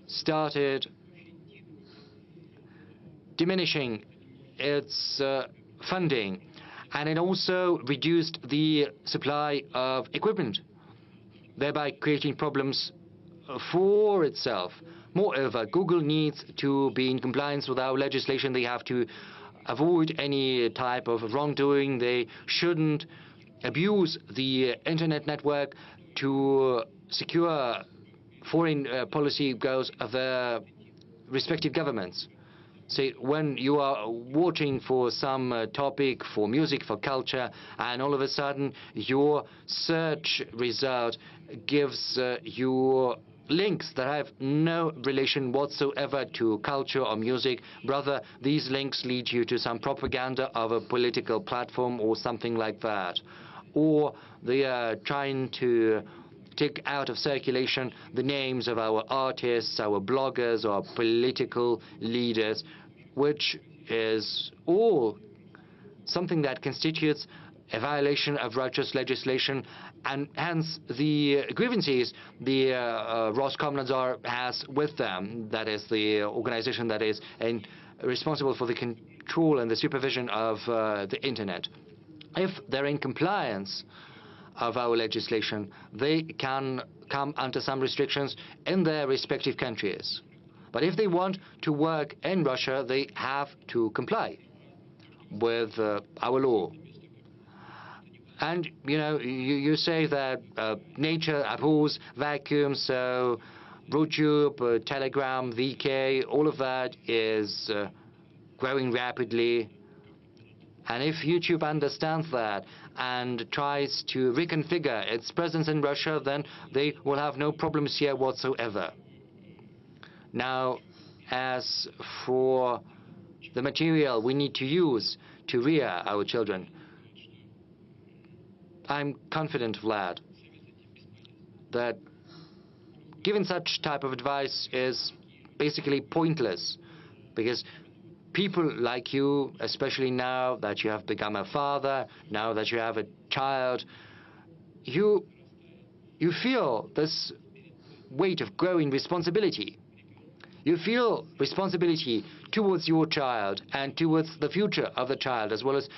started diminishing its funding, and it also reduced the supply of equipment, thereby creating problems for itself. Moreover, Google needs to be in compliance with our legislation. They have to avoid any type of wrongdoing. They shouldn't abuse the internet network to secure foreign policy goals of their respective governments. Say, when you are watching for some topic, for music, for culture, and all of a sudden your search result gives you links that have no relation whatsoever to culture or music. Rather, these links lead you to some propaganda of a political platform or something like that. Or they are trying to take out of circulation the names of our artists, our bloggers, or political leaders, which is all something that constitutes a violation of righteous legislation, and hence the grievances the Roskomnadzor has with them, that is the organization that is responsible for the control and the supervision of the internet. If they're in compliance of our legislation, they can come under some restrictions in their respective countries. But if they want to work in Russia, they have to comply with our law. And, you know, you say that nature abhors vacuum, so YouTube, Telegram, VK, all of that is growing rapidly. And if YouTube understands that and tries to reconfigure its presence in Russia, then they will have no problems here whatsoever. Now, as for the material we need to use to rear our children, I'm confident, Vlad, that giving such type of advice is basically pointless, because people like you, especially now that you have become a father, now that you have a child, you feel this weight of growing responsibility. You feel responsibility towards your child and towards the future of the child, as well as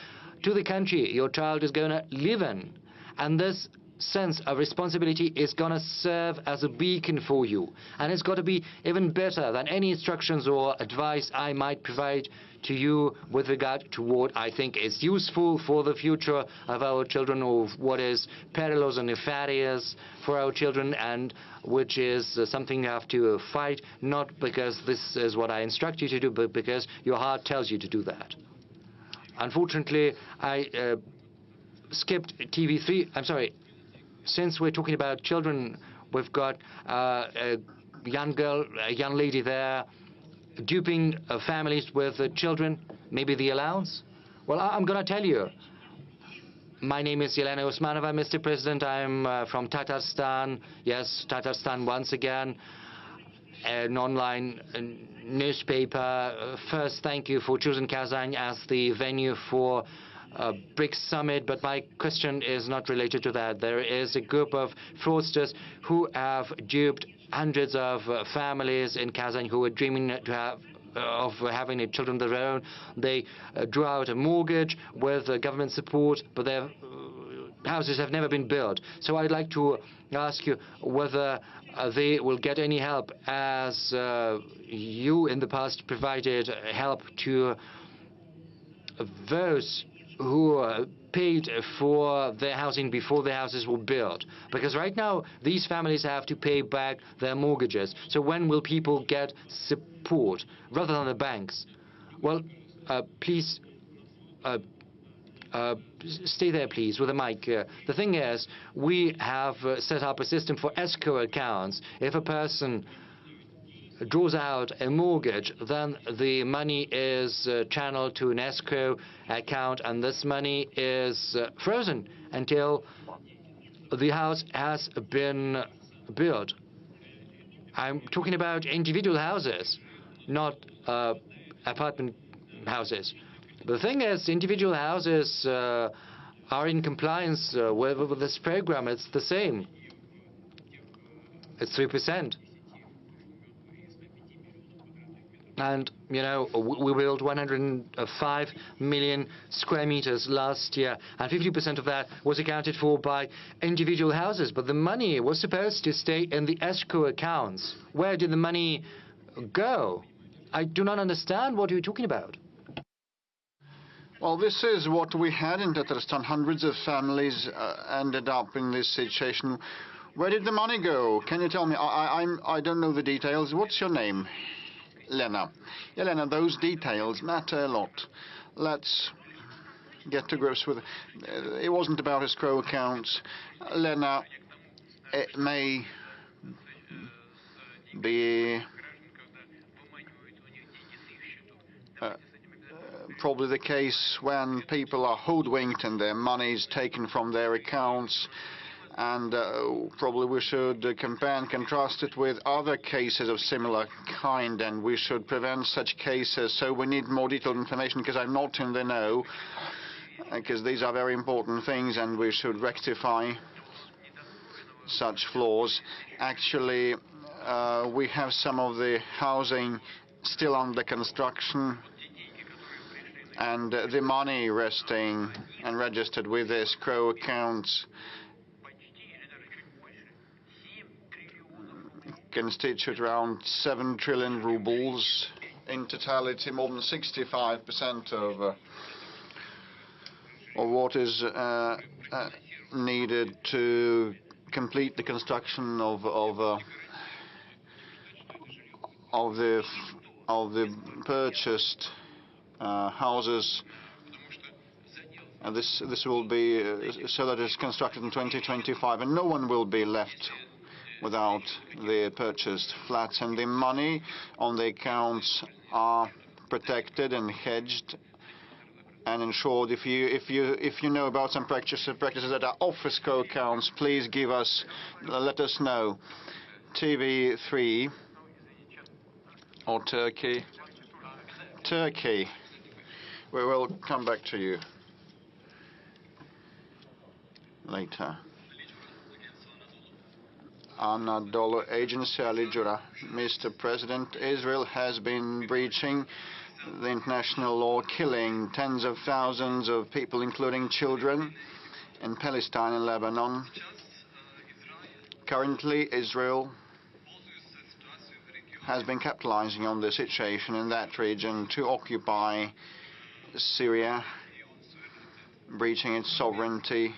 to the country your child is going to live in. And this sense of responsibility is going to serve as a beacon for you. And it's got to be even better than any instructions or advice I might provide to you with regard to what I think is useful for the future of our children, or what is perilous and nefarious for our children, and which is something you have to fight, not because this is what I instruct you to do, but because your heart tells you to do that. Unfortunately, I skipped TV3. I'm sorry. Since we're talking about children, we've got a young girl, a young lady there, duping families with children, maybe the allowance. Well, I'm going to tell you. My name is Yelena Usmanova, Mr. President. I'm from Tatarstan. Yes, Tatarstan once again. An online newspaper. First, thank you for choosing Kazan as the venue for BRICS summit, but my question is not related to that. There is a group of fraudsters who have duped hundreds of families in Kazan who were dreaming to have of having children of their own. They drew out a mortgage with government support, but their houses have never been built. So I'd like to ask you whether they will get any help, as you in the past provided help to those who paid for their housing before their houses were built. Because right now, these families have to pay back their mortgages. So when will people get support rather than the banks? Well, please stay there, please, with the mic. The thing is, we have set up a system for escrow accounts. If a person draws out a mortgage, then the money is channeled to an escrow account, and this money is frozen until the house has been built. I'm talking about individual houses, not apartment houses. The thing is, individual houses are in compliance with this program. It's the same. It's 3%. And, we built 105 million square meters last year, and 50% of that was accounted for by individual houses. But the money was supposed to stay in the escrow accounts. Where did the money go? I do not understand what you're talking about. Well, this is what we had in Tatarstan. Hundreds of families ended up in this situation. Where did the money go? Can you tell me? I don't know the details. What's your name? Lena. Yeah, Lena, those details matter a lot. Let's get to grips with it. It wasn't about escrow accounts. Lena, it may be probably the case when people are hoodwinked and their money is taken from their accounts. And probably we should compare and contrast it with other cases of similar kind, and we should prevent such cases. So we need more detailed information, because I'm not in the know, because these are very important things, and we should rectify such flaws. Actually, we have some of the housing still under construction, and the money resting and registered with escrow accounts constitute around 7 trillion rubles. In totality, more than 65% of what is needed to complete the construction of the purchased houses. And this will be so that it's constructed in 2025, and no one will be left without the purchased flats, and the money on the accounts are protected and hedged and ensured. If you know about some practices that are off escrow accounts, please let us know. TV3 or Turkey. We will come back to you later. Anadolu Agency, Ali Jura. Mr. President, Israel has been breaching the international law, killing tens of thousands of people, including children, in Palestine and Lebanon. Currently, Israel has been capitalizing on the situation in that region to occupy Syria, breaching its sovereignty.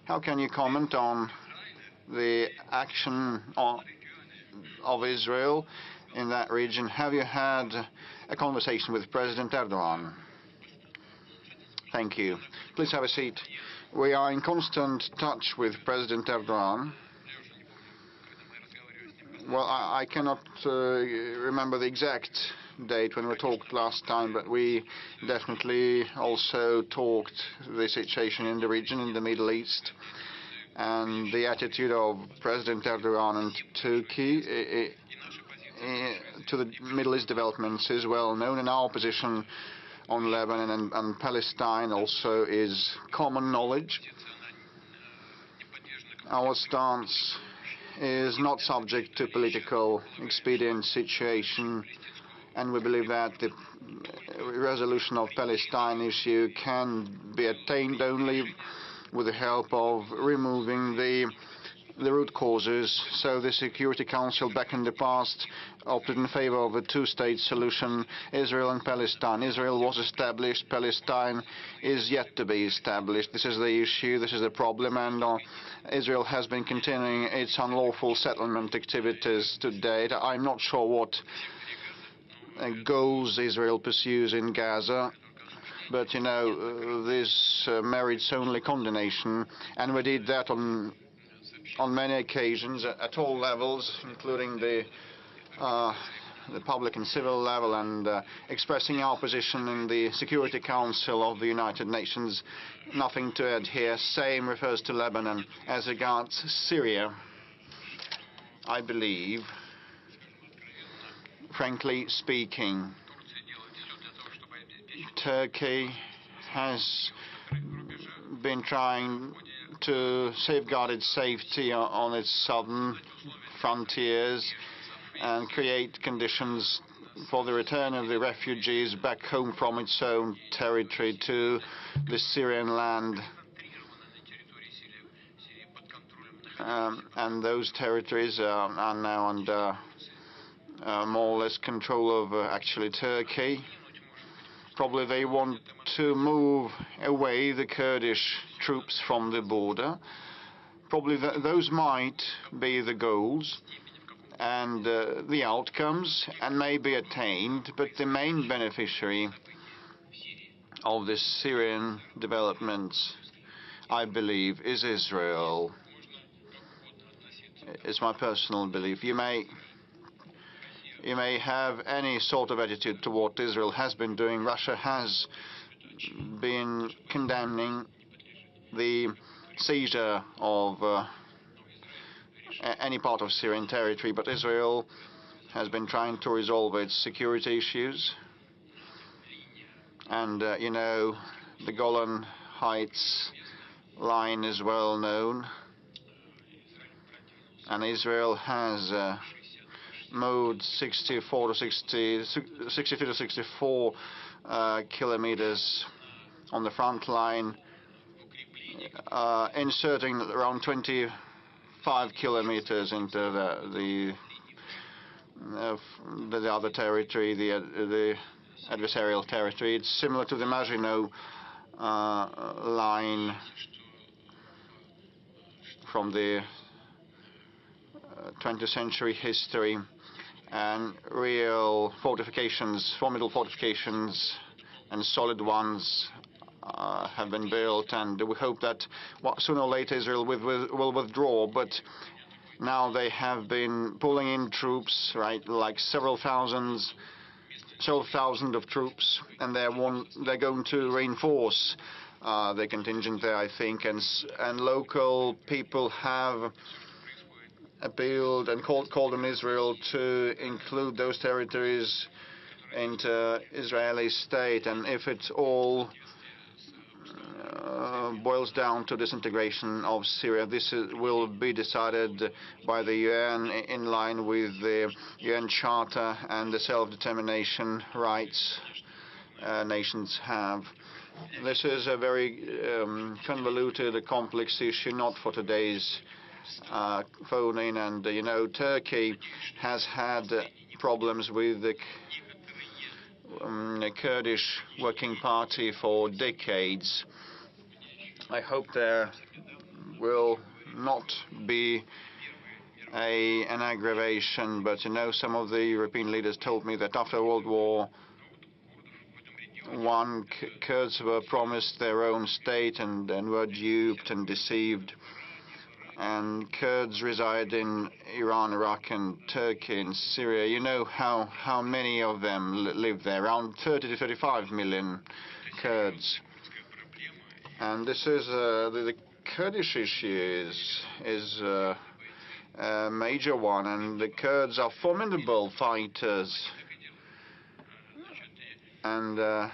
How can you comment on the action of Israel in that region? Have you had a conversation with President Erdogan? Thank you. Please have a seat. We are in constant touch with President Erdogan. Well, I cannot remember the exact date when we talked last time, but we definitely also talked the situation in the region, in the Middle East. And the attitude of President Erdogan and Turkey to the Middle East developments is well known, and our position on Lebanon and Palestine also is common knowledge. Our stance is not subject to political expedient situation, and we believe that the resolution of Palestine issue can be attained only with the help of removing the root causes. So the Security Council back in the past opted in favor of a two-state solution, Israel and Palestine. Israel was established, Palestine is yet to be established. This is the issue, this is the problem, and Israel has been continuing its unlawful settlement activities to date. I'm not sure what goals Israel pursues in Gaza, but this merits only condemnation, and we did that on many occasions at all levels, including the public and civil level, and expressing our position in the Security Council of the United Nations. Nothing to add here. Same refers to Lebanon. As regards Syria, I believe, frankly speaking, Turkey has been trying to safeguard its safety on its southern frontiers and create conditions for the return of the refugees back home from its own territory to the Syrian land. And those territories are now under more or less control of actually Turkey. Probably they want to move away the Kurdish troops from the border. Probably those might be the goals and the outcomes, and may be attained, but the main beneficiary of the Syrian developments, I believe, is Israel. It's my personal belief. You may have any sort of attitude to what Israel has been doing. Russia has been condemning the seizure of any part of Syrian territory, but Israel has been trying to resolve its security issues. And, you know, the Golan Heights line is well known. And Israel has moved 62 to 64 kilometers on the front line, inserting around 25 kilometers into the other territory, the adversarial territory. It's similar to the Maginot line from the 20th century history, and real fortifications, formidable fortifications and solid ones have been built, and we hope that sooner or later Israel will withdraw. But now they have been pulling in troops, right, like several thousand of troops, and they're going to reinforce the contingent there, I think, and local people have appealed and called on Israel to include those territories into Israeli state, and if it all boils down to disintegration of Syria, this will be decided by the UN in line with the UN Charter and the self-determination rights nations have. This is a very convoluted, complex issue, not for today's phone-in, and you know, Turkey has had problems with the Kurdish Working Party for decades. I hope there will not be an aggravation, but you know, some of the European leaders told me that after World War I, Kurds were promised their own state and were duped and deceived. And Kurds reside in Iran, Iraq, and Turkey, and Syria. You know how many of them live there, around 30 to 35 million Kurds. And this is the Kurdish issue is a major one, and the Kurds are formidable fighters. And the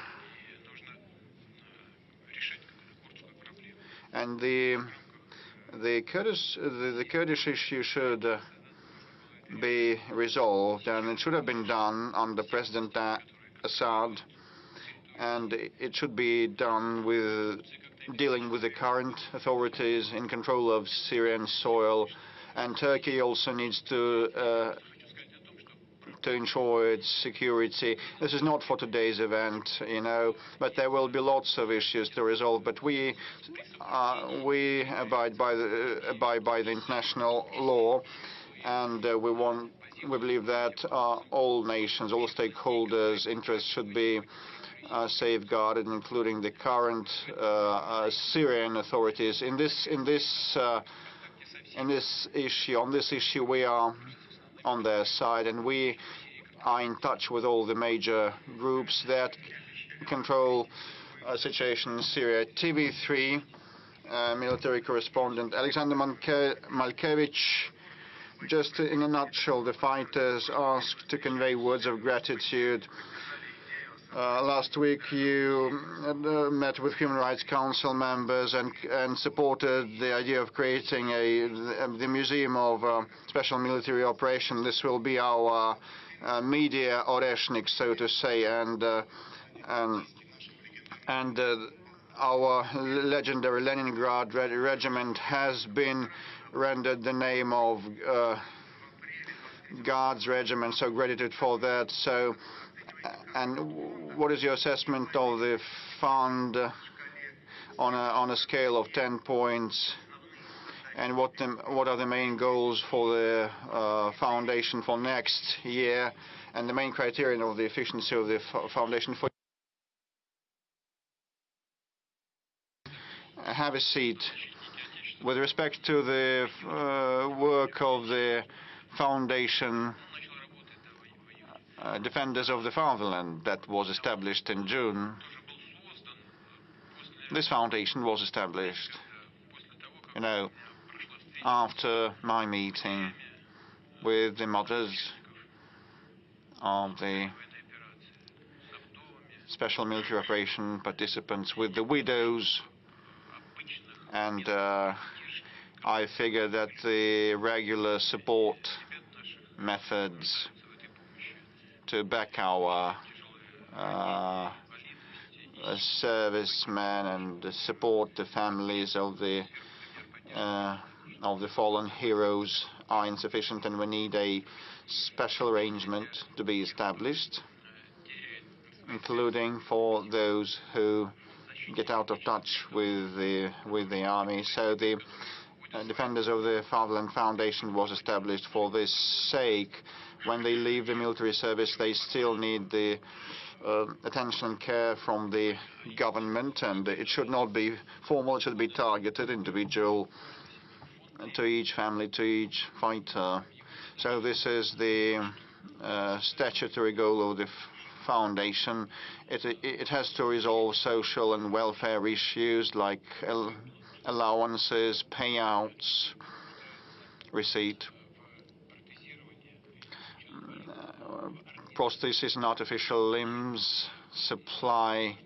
Kurdish issue should be resolved, and it should have been done under President Assad, and it should be done with dealing with the current authorities in control of Syrian soil, and Turkey also needs to ensure its security. This is not for today's event, you know, but there will be lots of issues to resolve. But we abide by the international law, and we believe that all nations, all stakeholders' interests should be safeguarded, including the current Syrian authorities. On this issue, we are on their side, and we are in touch with all the major groups that control situation in Syria. TV3 military correspondent Alexander Malkevich. Just in a nutshell, the fighters asked to convey words of gratitude. Last week you met with Human Rights Council members and supported the idea of creating the Museum of Special Military Operation. This will be our media Oreshnik, so to say, and our legendary Leningrad regiment has been rendered the name of Guards Regiment, so gratitude for that. So, and what is your assessment of the fund on a scale of 10 points? And what are the main goals for the foundation for next year, and the main criterion of the efficiency of the foundation for? Have a seat. With respect to the work of the foundation, Defenders of the Fatherland, that was established in June. This foundation was established, after my meeting with the mothers of the special military operation participants, with the widows, and I figure that the regular support methods to back our servicemen and support the families of the fallen heroes are insufficient, and we need a special arrangement to be established, including for those who get out of touch with the army. So the Defenders of the Fatherland Foundation was established for this sake. When they leave the military service, they still need the attention and care from the government, and it should not be formal, it should be targeted, individual, to each family, to each fighter. So this is the statutory goal of the foundation. It has to resolve social and welfare issues like allowances, payouts, receipt, prosthesis and artificial limbs, supply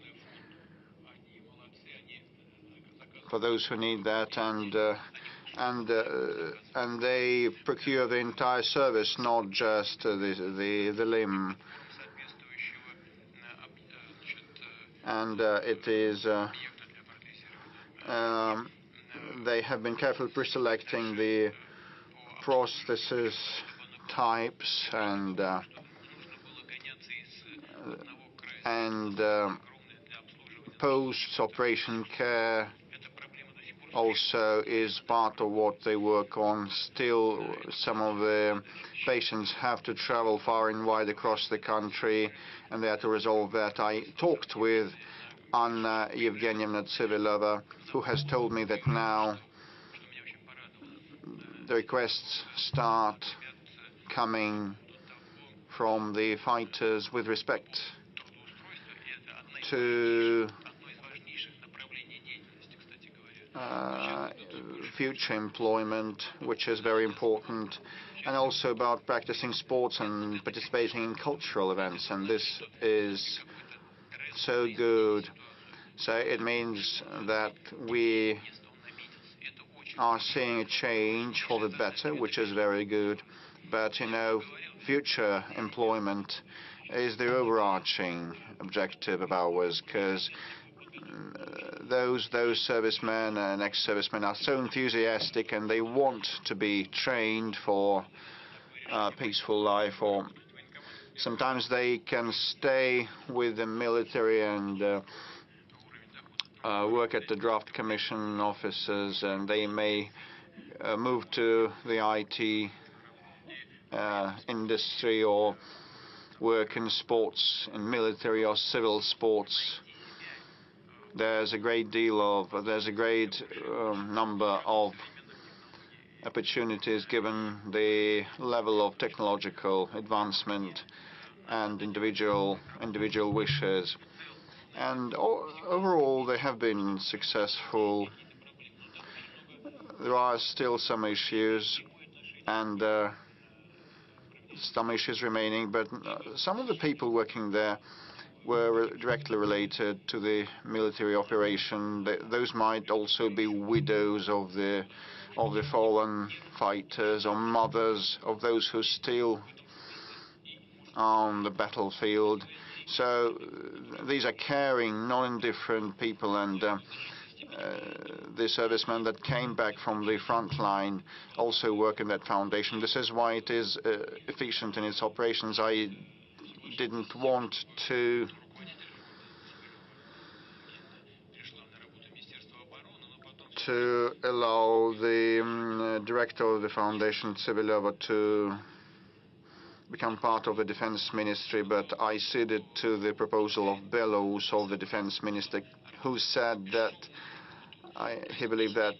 for those who need that, and they procure the entire service, not just the limb. And it is they have been carefully pre-selecting the prosthesis types and post-operation care also is part of what they work on. Still, some of the patients have to travel far and wide across the country, and they have to resolve that. I talked with Anna Yevgenievna Tsivilova, who has told me that now the requests start coming from the fighters with respect to future employment, which is very important, and also about practicing sports and participating in cultural events, and this is so good. So it means that we are seeing a change for the better, which is very good. But, future employment is the overarching objective of ours, because those servicemen and ex-servicemen are so enthusiastic, and they want to be trained for a peaceful life, or sometimes they can stay with the military and work at the draft commission offices, and they may move to the IT industry or work in sports, in military or civil sports. There's a great number of opportunities given the level of technological advancement and individual wishes. And overall, they have been successful. There are still some issues, and some issues remaining, but some of the people working there were directly related to the military operation. Those might also be widows of the fallen fighters, or mothers of those who still on the battlefield. So these are caring, non-indifferent people, and the servicemen that came back from the front line also work in that foundation. This is why it is efficient in its operations. I didn't want to allow the director of the foundation, Tsibilova, to become part of the defense ministry, but I ceded to the proposal of Belarus, of the defense minister, who said that he believed that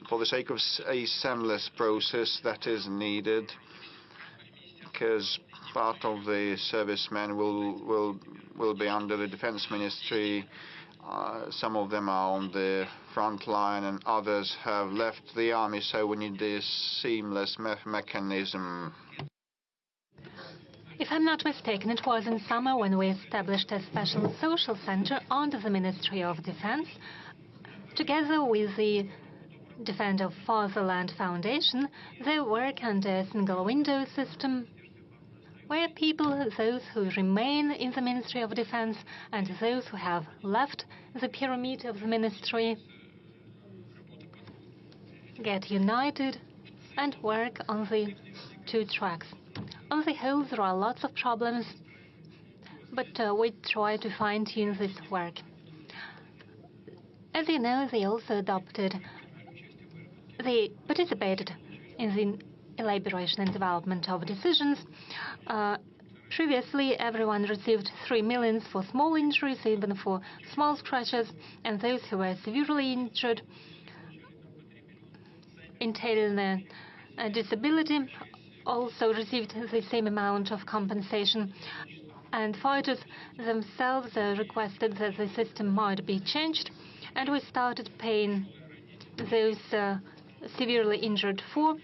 for the sake of a seamless process that is needed, because part of the servicemen will be under the defense ministry. Some of them are on the front line and others have left the army, so we need this seamless mechanism. If I'm not mistaken, it was in summer when we established a special social center under the Ministry of Defense, together with the Defend of Fatherland Foundation. They work under a single window system, where people, those who remain in the Ministry of Defense and those who have left the pyramid of the ministry, get united and work on the two tracks. On the whole, there are lots of problems, but we try to fine-tune this work. As you know, they participated in the elaboration and development of decisions. Previously, everyone received 3 million for small injuries, even for small scratches, and those who were severely injured, entailing a disability, also received the same amount of compensation. And fighters themselves requested that the system might be changed, and we started paying those severely injured 4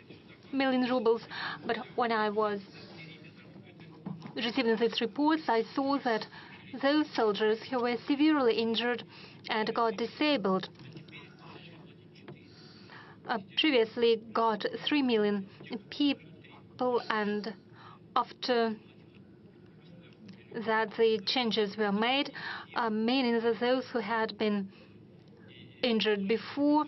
million rubles. But when I was receiving these reports, I saw that those soldiers who were severely injured and got disabled previously got 3 million people, and after that the changes were made, meaning that those who had been injured before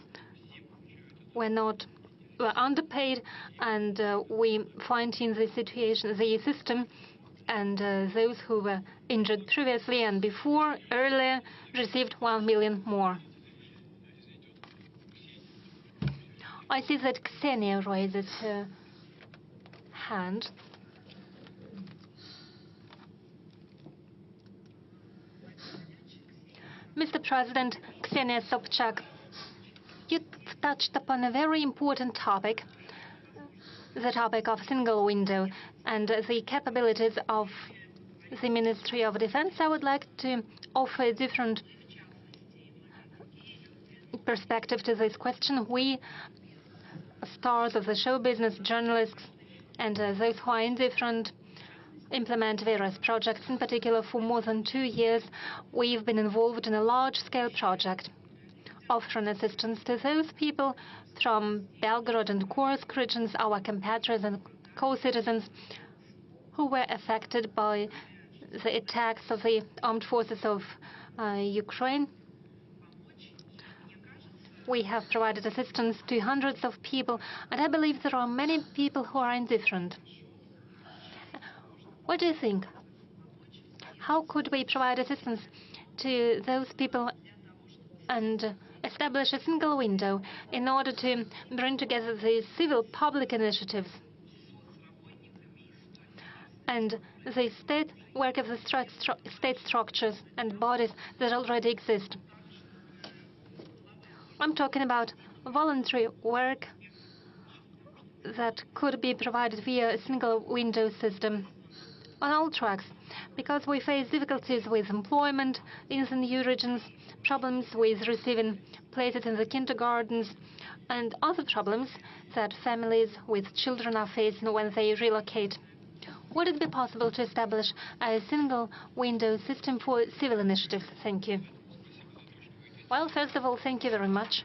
were underpaid, and we fine-tuned the system, and those who were injured previously and earlier, received 1 million more. I see that Ksenia raises her hand. Mr. President, Ksenia Sobchak, you touched upon a very important topic, the topic of single window and the capabilities of the Ministry of Defense. I would like to offer a different perspective to this question. We, stars of the show business, journalists, and those who are indifferent, implement various projects. In particular, for more than 2 years, we've been involved in a large-scale project offering assistance to those people from Belgorod and Kursk regions, our compatriots and co-citizens who were affected by the attacks of the armed forces of Ukraine. We have provided assistance to hundreds of people, and I believe there are many people who are indifferent. What do you think? How could we provide assistance to those people and establish a single window in order to bring together the civil public initiatives and the state work of the state structures and bodies that already exist? I'm talking about voluntary work that could be provided via a single window system on all tracks, because we face difficulties with employment in the new regions, problems with receiving places in the kindergartens, and other problems that families with children are facing when they relocate. Would it be possible to establish a single window system for civil initiatives? Thank you. Well, first of all, thank you very much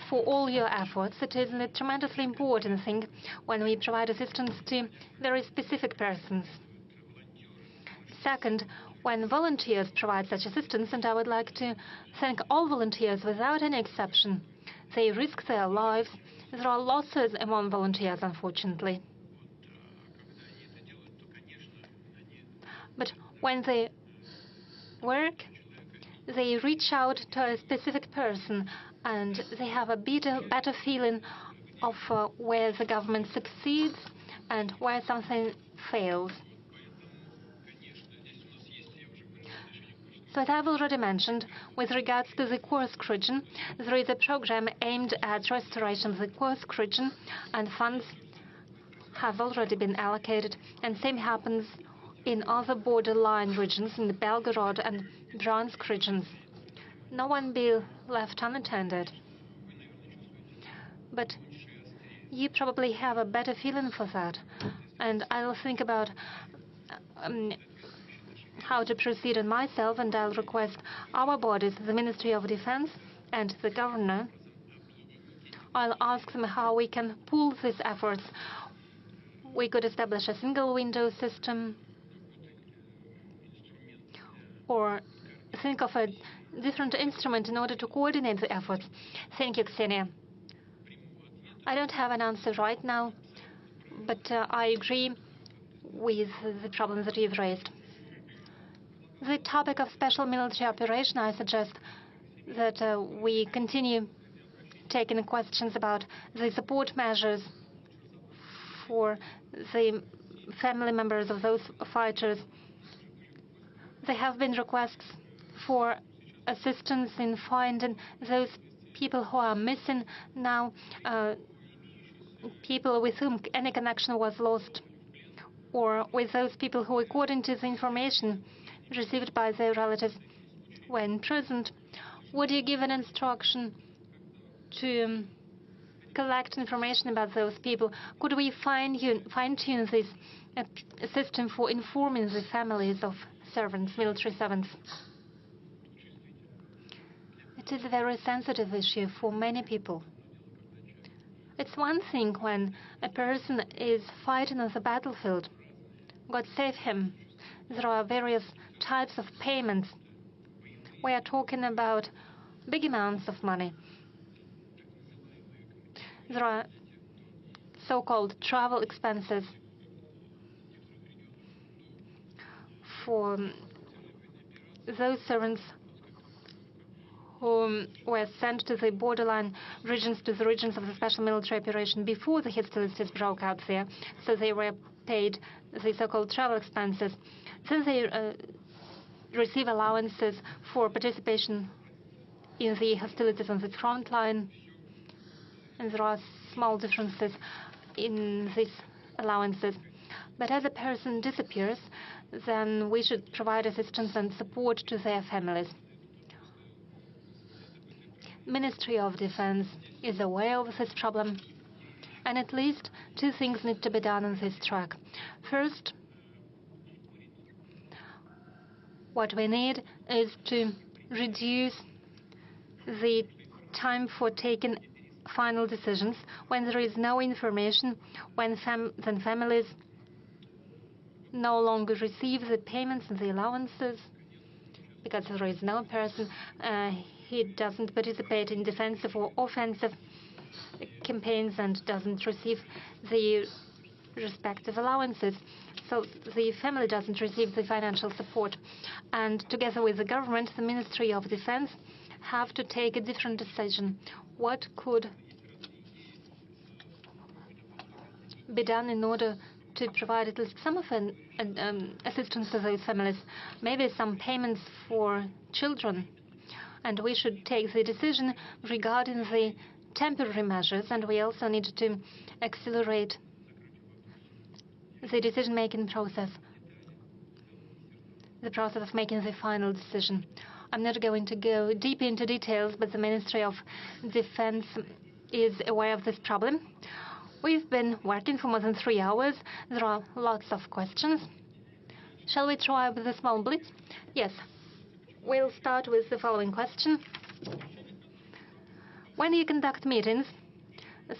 for all your efforts. It is a tremendously important thing when we provide assistance to very specific persons. Second, when volunteers provide such assistance, and I would like to thank all volunteers without any exception. They risk their lives. There are losses among volunteers, unfortunately. But when they work, they reach out to a specific person, and they have a better feeling of where the government succeeds and where something fails. So as I've already mentioned, with regards to the Kursk region, there is a program aimed at restoration of the Kursk region, and funds have already been allocated. And same happens in other borderline regions, in the Belgorod and Bryansk regions. No one be left unattended. But you probably have a better feeling for that. And I'll think about how to proceed on myself, and I'll request our bodies, the Ministry of Defense and the governor. I'll ask them how we can pool these efforts. We could establish a single window system, or think of a different instrument in order to coordinate the efforts. Thank you, Ksenia. I don't have an answer right now, but I agree with the problems that you've raised. The topic of special military operation, I suggest that we continue taking questions about the support measures for the family members of those fighters. There have been requests for assistance in finding those people who are missing now, people with whom any connection was lost, or with those people who, according to the information received by their relatives, were imprisoned. Would you give an instruction to collect information about those people? Could we fine-tune this system for informing the families of servants, military servants? It is a very sensitive issue for many people. It's one thing when a person is fighting on the battlefield. God save him. There are various types of payments. We are talking about big amounts of money. There are so-called travel expenses for those servants who were sent to the borderline regions, to the regions of the special military operation before the hostilities broke out there. So they were paid the so-called travel expenses. Since they receive allowances for participation in the hostilities on the front line, and there are small differences in these allowances. But as a person disappears, then we should provide assistance and support to their families. Ministry of Defense is aware of this problem, and at least two things need to be done on this track. First, what we need is to reduce the time for taking final decisions when there is no information, when families no longer receive the payments and the allowances, because there is no person, he doesn't participate in defensive or offensive campaigns and doesn't receive the respective allowances. So the family doesn't receive the financial support. And together with the government, the Ministry of Defense have to take a different decision. What could be done in order to provide at least some of an assistance to those families? Maybe some payments for children. And we should take the decision regarding the temporary measures, and we also need to accelerate the decision-making process, the process of making the final decision. I'm not going to go deep into details, but the Ministry of Defense is aware of this problem. We've been working for more than 3 hours. There are lots of questions. Shall we try with a small blitz? Yes. We'll start with the following question. When you conduct meetings,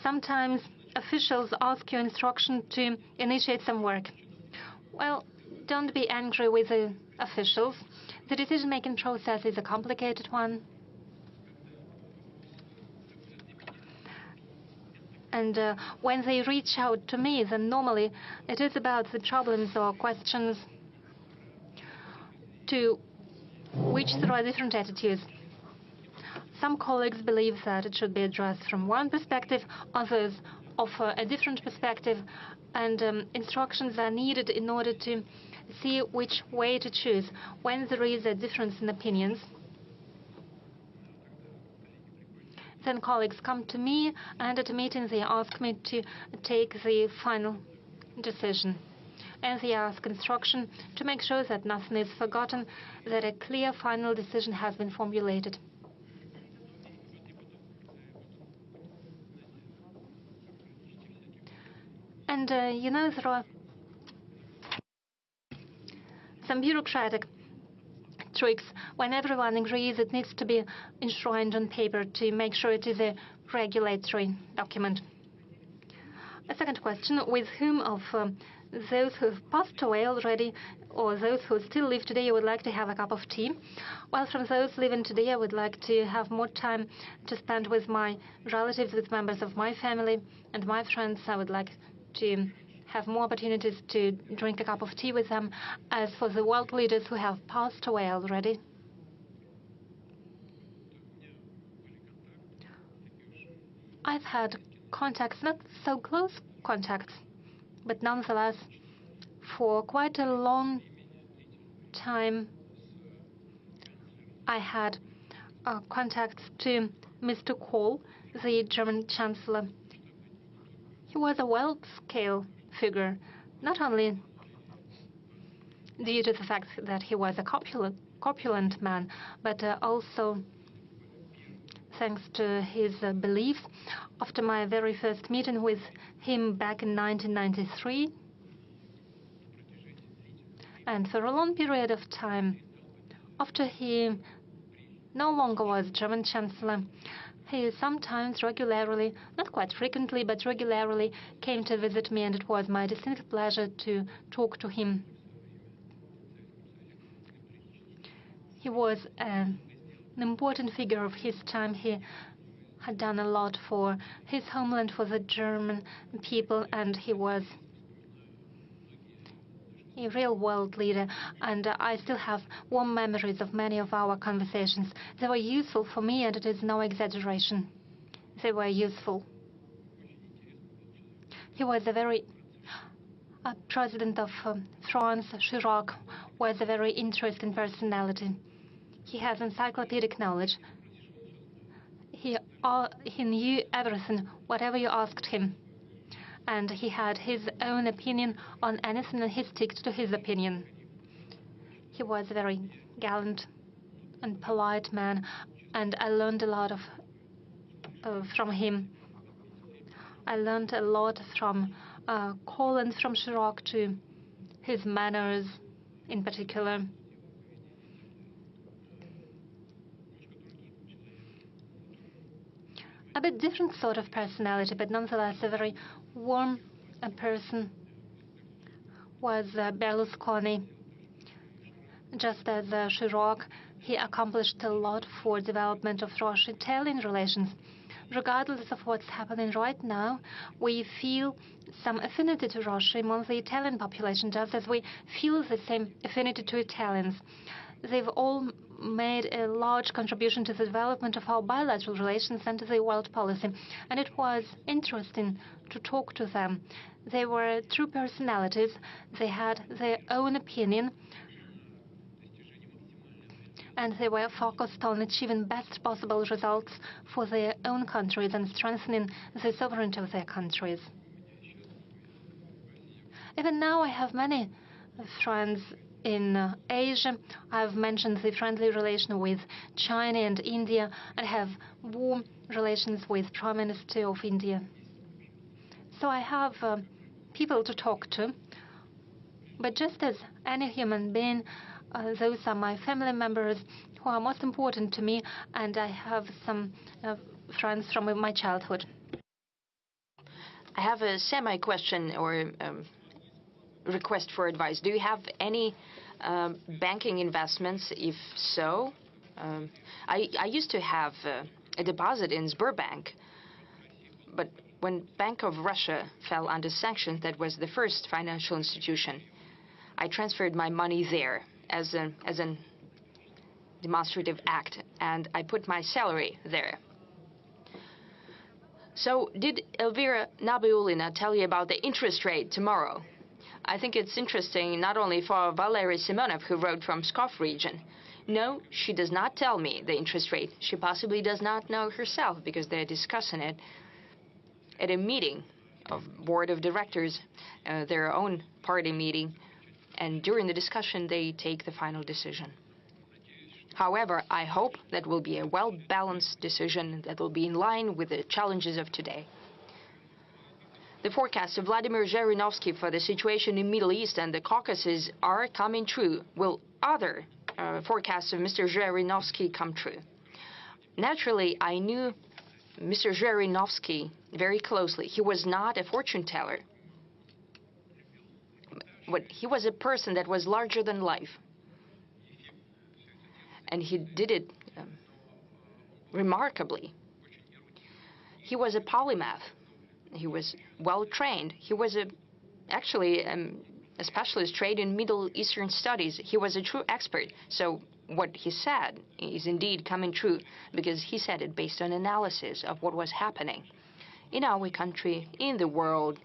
sometimes officials ask you instruction to initiate some work. Well, don't be angry with the officials. The decision-making process is a complicated one. And when they reach out to me, then normally it is about the problems or questions to which there are different attitudes. Some colleagues believe that it should be addressed from one perspective, others offer a different perspective, and instructions are needed in order to see which way to choose when there is a difference in opinions. Then colleagues come to me, and at a meeting they ask me to take the final decision. And they ask instruction to make sure that nothing is forgotten, that a clear final decision has been formulated. And, there are some bureaucratic tricks. When everyone agrees, it needs to be enshrined on paper to make sure it is a regulatory document. A second question, with whom of those who have passed away already or those who still live today you would like to have a cup of tea? Well, from those living today, I would like to have more time to spend with my relatives, with members of my family and my friends. I would like to have more opportunities to drink a cup of tea with them. As for the world leaders who have passed away already, I've had contacts, not so close contacts, but nonetheless, for quite a long time, I had contacts to Mr. Kohl, the German Chancellor. He was a world-scale figure, not only due to the fact that he was a corpulent man, but also thanks to his beliefs. After my very first meeting with him back in 1993, and for a long period of time, after he no longer was German Chancellor, he sometimes regularly, not quite frequently, but regularly came to visit me, and it was my distinct pleasure to talk to him. He was an important figure of his time. He had done a lot for his homeland, for the German people, and he was a real world leader. And I still have warm memories of many of our conversations. They were useful for me, and it is no exaggeration. They were useful. He was a very President of France, Chirac, was a very interesting personality. He has encyclopedic knowledge. He knew everything, whatever you asked him. And he had his own opinion on anything, and he stuck to his opinion. He was a very gallant and polite man, and I learned a lot from him. I learned a lot from Kohl and from Chirac too, his manners in particular. A bit different sort of personality, but nonetheless a very warm person was Berlusconi. Just as Chirac, he accomplished a lot for development of Russo-Italian relations. Regardless of what's happening right now, we feel some affinity to Russia among the Italian population, just as we feel the same affinity to Italians. They've all made a large contribution to the development of our bilateral relations and to the world policy, and it was interesting to talk to them. They were true personalities. They had their own opinion, and they were focused on achieving best possible results for their own countries and strengthening the sovereignty of their countries. Even now, I have many friends in Asia. I've mentioned the friendly relation with China and India, and have warm relations with Prime Minister of India. So I have people to talk to, but just as any human being, those are my family members who are most important to me, and I have some friends from my childhood. I have a semi-question or request for advice. Do you have any banking investments? If so, I used to have a deposit in Sberbank, but when Bank of Russia fell under sanctions, that was the first financial institution, I transferred my money there as a demonstrative act, and I put my salary there. So did Elvira Nabiulina tell you about the interest rate tomorrow? I think it's interesting not only for Valery Simonov, who wrote from Pskov region. No, she does not tell me the interest rate. She possibly does not know herself, because they're discussing it at a meeting of board of directors, their own party meeting, and during the discussion they take the final decision. However, I hope that will be a well-balanced decision that will be in line with the challenges of today. The forecasts of Vladimir Zhirinovsky for the situation in Middle East and the Caucasus are coming true. Will other forecasts of Mr. Zhirinovsky come true? Naturally, I knew Mr. Zhirinovsky very closely. He was not a fortune teller, but he was a person that was larger than life. And he did it remarkably. He was a polymath. He was well-trained. He was actually a specialist trained in Middle Eastern studies. He was a true expert. So what he said is indeed coming true, because he said it based on analysis of what was happening in our country, in the world.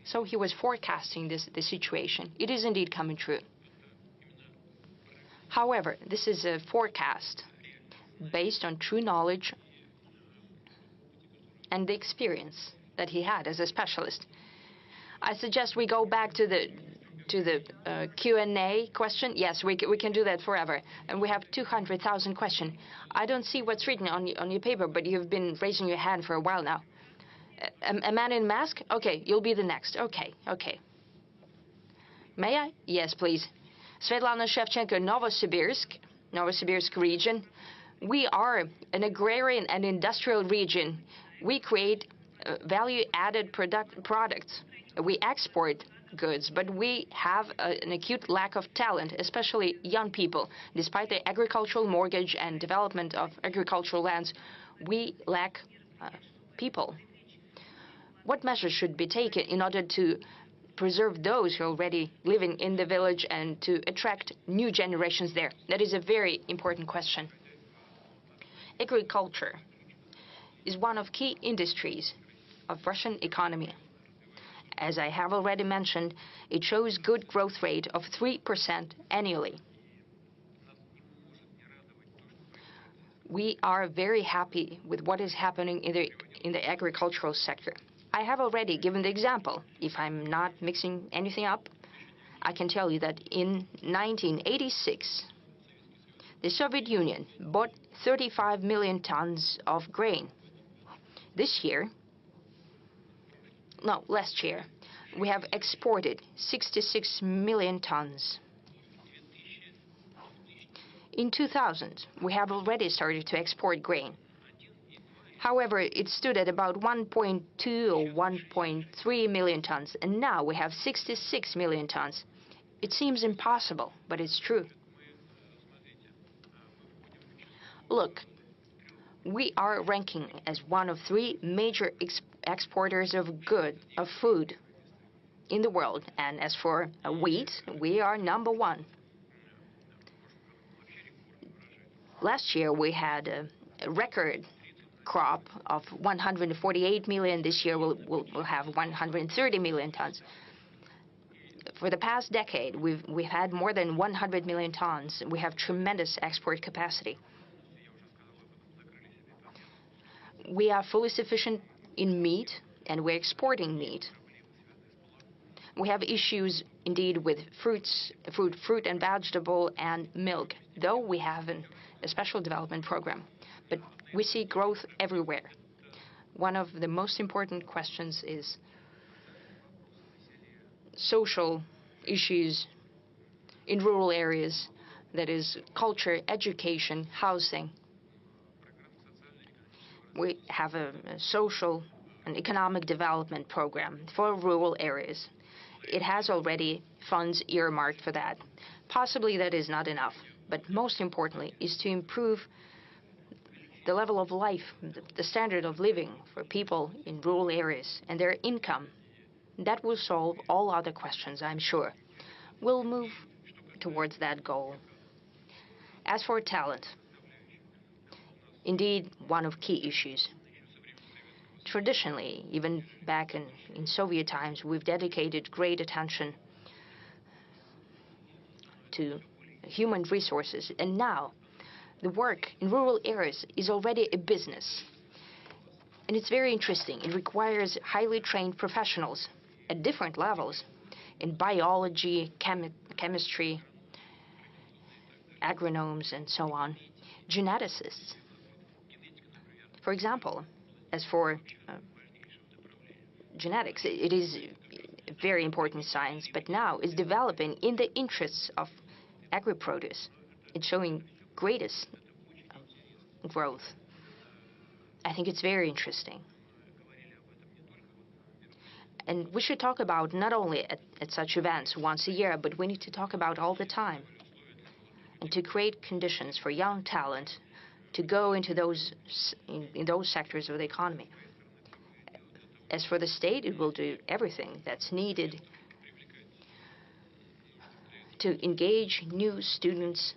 So he was forecasting the situation. It is indeed coming true. However, this is a forecast based on true knowledge and the experience that he had as a specialist. I suggest we go back to the Q&A question. Yes, we can do that forever. And we have 200,000 questions. I don't see what's written on your paper, but you've been raising your hand for a while now. A man in mask? Okay, you'll be the next. Okay. May I? Yes, please. Svetlana Shevchenko, Novosibirsk region. We are an agrarian and industrial region. We create value-added products. We export goods, but we have an acute lack of talent, especially young people. Despite the agricultural mortgage and development of agricultural lands, we lack people. What measures should be taken in order to preserve those who are already living in the village and to attract new generations there? That is a very important question. Agriculture is one of key industries of Russian economy. As I have already mentioned, it shows good growth rate of 3% annually. We are very happy with what is happening in the agricultural sector. I have already given the example. If I'm not mixing anything up, I can tell you that in 1986, the Soviet Union bought 35 million tons of grain. Last year, we have exported 66 million tons. In 2000, we have already started to export grain. However, it stood at about 1.2 or 1.3 million tons, and now we have 66 million tons. It seems impossible, but it's true. Look, we are ranking as one of 3 major exporters of food in the world, and as for wheat, we are number 1. Last year we had a record crop of 148 million. This year we'll have 130 million tons. For the past decade, we've had more than 100 million tons. We have tremendous export capacity. We are fully sufficient in meat, and we're exporting meat. We have issues indeed with fruit and vegetable and milk, though we have a special development program. But we see growth everywhere. One of the most important questions is social issues in rural areas, that is culture, education, housing. We have a social and economic development program for rural areas. it has already funds earmarked for that. Possibly that is not enough, but most importantly is to improve the level of life, the standard of living for people in rural areas and their income. That will solve all other questions, I'm sure. We'll move towards that goal. As for talent, indeed one of key issues. Traditionally, even back in Soviet times, we've dedicated great attention to human resources, and now the work in rural areas is already a business. And it's very interesting. It requires highly trained professionals at different levels in biology, chemistry, agronomes, and so on, geneticists. For example, as for genetics, it is a very important science, but now it's developing in the interests of agri-produce. It's showing greatest growth. I think it's very interesting. And we should talk about not only at such events once a year, but we need to talk about all the time. And to create conditions for young talent to go into those in those sectors of the economy. As for the state, it will do everything that's needed to engage new students.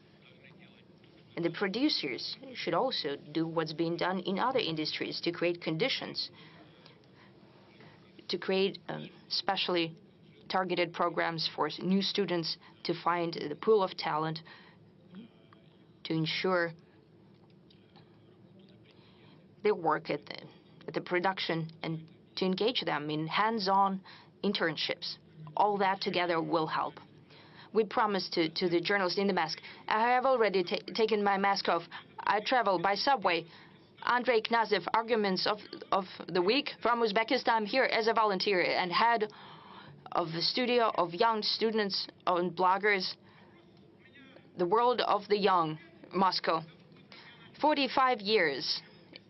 And the producers should also do what's being done in other industries to create conditions, to create specially targeted programs for new students to find the pool of talent, to ensure their work at the production, and to engage them in hands-on internships. All that together will help. We promised to the journalist in the mask. I have already taken my mask off. I travel by subway. Andrei Knazev, Arguments of the Week from Uzbekistan, here as a volunteer and head of the studio of young students and bloggers, the world of the young, Moscow. 45 years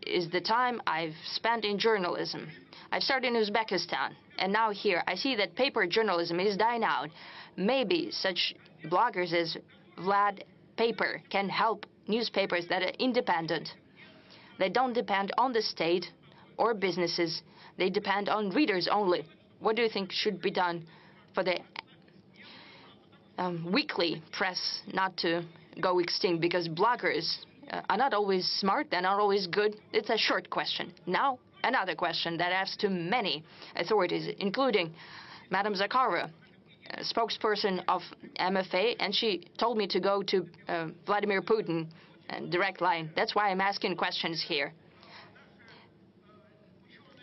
is the time I've spent in journalism. I started in Uzbekistan, and now here I see that paper journalism is dying out. Maybe such bloggers as Vlad Paper can help newspapers that are independent. They don't depend on the state or businesses. They depend on readers only. What do you think should be done for the weekly press not to go extinct? Because bloggers are not always smart, they're not always good. It's a short question. Now, another question that I asked to many authorities, including Madam Zakharova, spokesperson of MFA, and she told me to go to Vladimir Putin, direct line. That's why I'm asking questions here.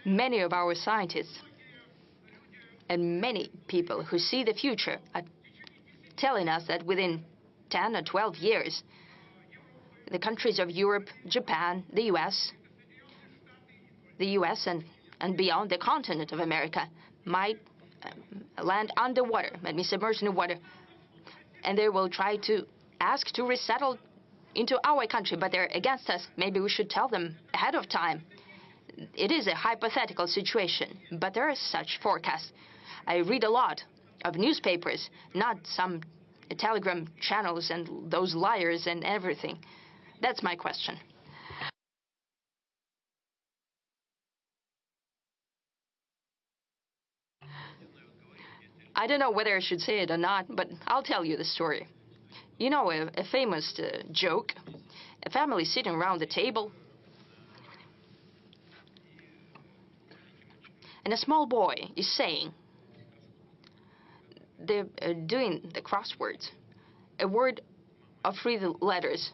Many of our scientists and many people who see the future are telling us that within 10 or 12 years, the countries of Europe, Japan, the US and beyond, the continent of America, might land underwater, might be submerged in the water, and they will try to ask to resettle into our country, but they're against us. Maybe we should tell them ahead of time. It is a hypothetical situation, but there are such forecasts. I read a lot of newspapers, not some telegram channels and those liars and everything. That's my question. I don't know whether I should say it or not, but I'll tell you the story. You know, a famous joke, a family sitting around the table, and a small boy is saying, they're doing the crosswords, a word of 3 letters.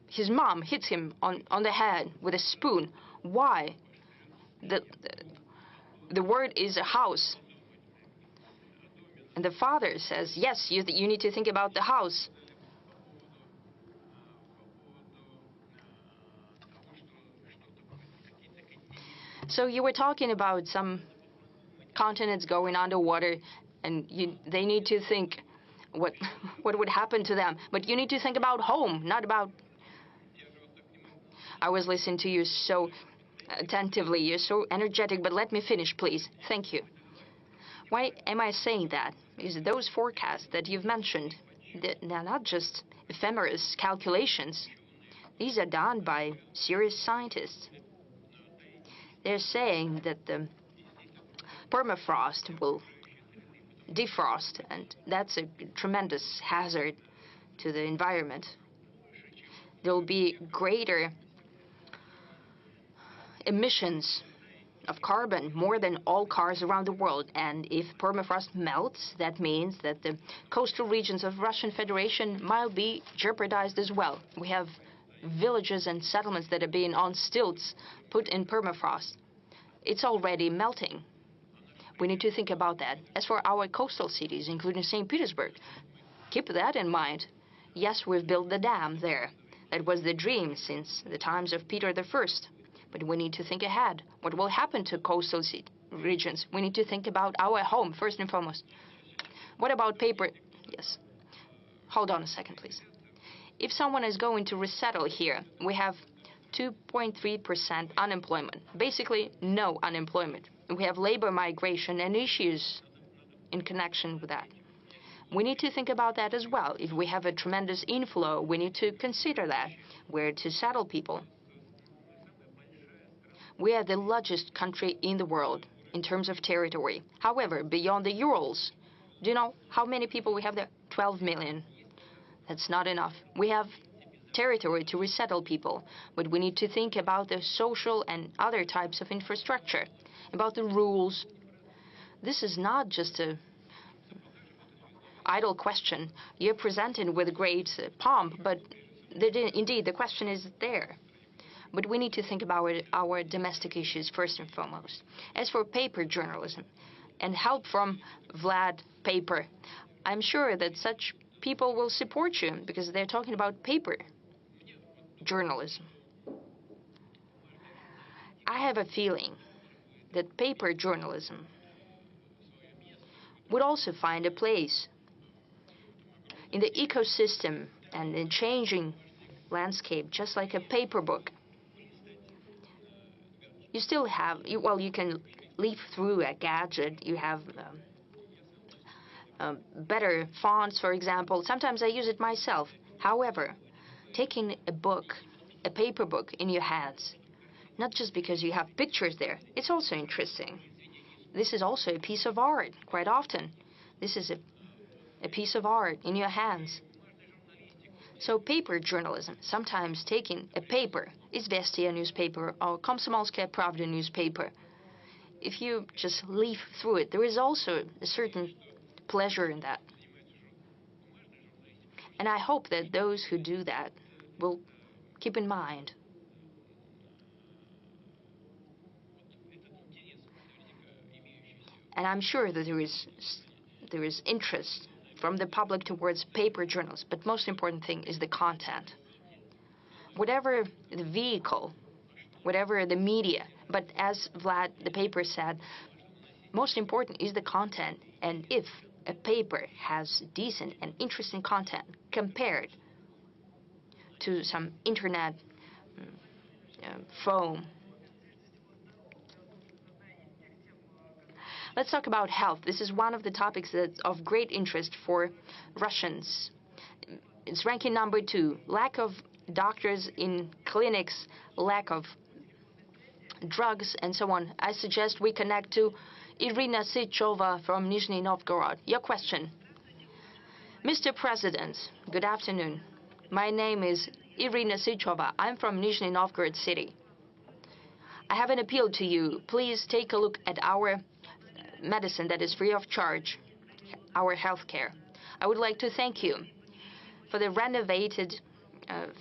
His mom hits him on the head with a spoon. Why? The word is a house. And the father says, yes, you need to think about the house. So you were talking about some continents going underwater, and they need to think what would happen to them. But you need to think about home, not about... I was listening to you so attentively. You're so energetic, but let me finish, please. Thank you. Why am I saying that? Because those forecasts that you've mentioned, they're not just ephemeris calculations. These are done by serious scientists. They're saying that the permafrost will defrost, and that's a tremendous hazard to the environment. There will be greater emissions of carbon, more than all cars around the world. And if permafrost melts, that means that the coastal regions of Russian Federation might be jeopardized as well. We have villages and settlements that are being on stilts, put in permafrost. It's already melting. We need to think about that. As for our coastal cities, including St. Petersburg, keep that in mind. Yes, we've built the dam there. That was the dream since the times of Peter I. But we need to think ahead. What will happen to coastal regions? We need to think about our home, first and foremost. What about paper? Yes. Hold on a second, please. If someone is going to resettle here, we have 2.3% unemployment. Basically, no unemployment. We have labor migration and issues in connection with that. We need to think about that as well. If we have a tremendous inflow, we need to consider that, where to settle people. We are the largest country in the world in terms of territory. However, beyond the Urals, do you know how many people we have there? 12 million. That's not enough. We have territory to resettle people, but we need to think about the social and other types of infrastructure, about the rules. This is not just a idle question. You're presented with great pomp, but indeed the question is there. But we need to think about our domestic issues first and foremost. As for paper journalism and help from Vlad Paper, I'm sure that such people will support you because they're talking about paper journalism. I have a feeling that paper journalism would also find a place in the ecosystem and in changing landscape, just like a paper book. You still have, you can leaf through a gadget. You have better fonts, for example. Sometimes I use it myself. However, taking a book, a paper book in your hands, not just because you have pictures there, it's also interesting. This is also a piece of art, quite often. This is a piece of art in your hands. So paper journalism, sometimes taking a paper, Izvestia newspaper or Komsomolskaya Pravda newspaper, if you just leaf through it, there is also a certain pleasure in that. And I hope that those who do that will keep in mind. And I'm sure that there is interest from the public towards paper journals, but most important thing is the content. Whatever the vehicle, whatever the media, but as Vlad the Paper said, most important is the content. And if a paper has decent and interesting content compared to some internet foam. Let's talk about health. This is one of the topics that's of great interest for Russians. It's ranking number 2. Lack of doctors in clinics, lack of drugs, and so on. I suggest we connect to Irina Sychova from Nizhny Novgorod. Your question. Mr. President, good afternoon. My name is Irina Sychova. I'm from Nizhny Novgorod city. I have an appeal to you. Please take a look at our medicine that is free of charge, our health care. I would like to thank you for the renovated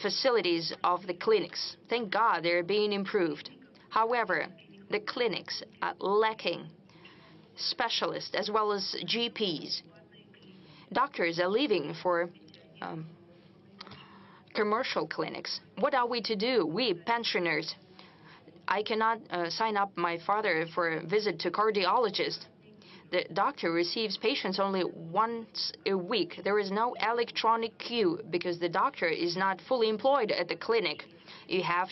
facilities of the clinics. Thank God they're being improved. However, the clinics are lacking specialists as well as GPs. Doctors are leaving for commercial clinics. What are we to do? We pensioners. I cannot sign up my father for a visit to cardiologist. The doctor receives patients only once a week. There is no electronic queue because the doctor is not fully employed at the clinic. You have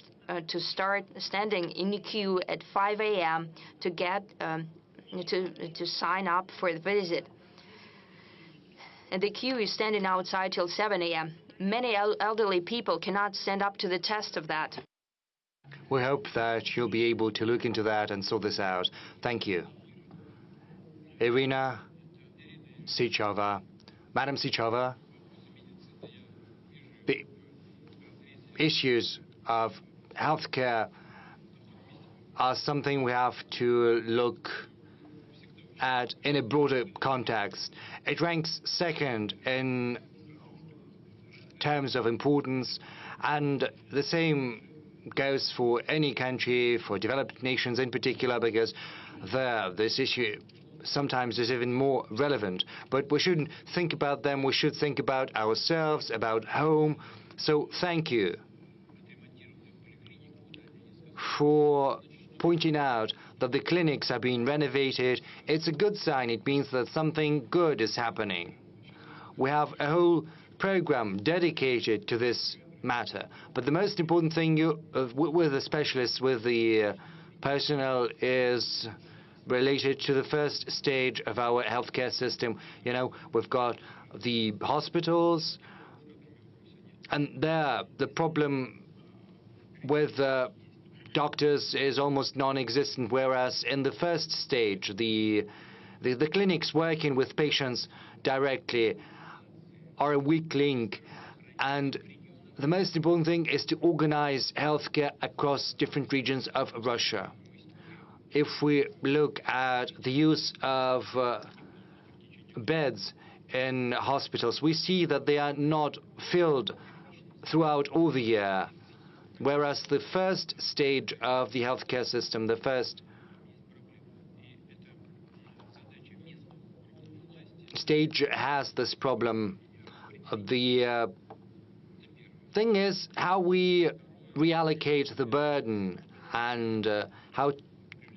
to start standing in the queue at 5 a.m. to get to sign up for the visit. And the queue is standing outside till 7 a.m. Many elderly people cannot stand up to the test of that. We hope that you'll be able to look into that and sort this out. Thank you. Irina Sychova. Madam Sychova, the issues of healthcare are something we have to look at in a broader context. It ranks second in terms of importance, and the same goes for any country, for developed nations in particular, because there this issue sometimes is even more relevant. But we shouldn't think about them, we should think about ourselves, about home. So thank you for pointing out that the clinics are being renovated. It's a good sign. It means that something good is happening. We have a whole program dedicated to this matter. But the most important thing with the specialists, with the personnel, is related to the first stage of our healthcare system. You know, we've got the hospitals, and there the problem with doctors is almost non-existent, whereas in the first stage, the clinics working with patients directly are a weak link. And the most important thing is to organize healthcare across different regions of Russia. If we look at the use of beds in hospitals, we see that they are not filled throughout all the year, whereas the first stage of the healthcare system, the first stage has this problem. The thing is how we reallocate the burden and how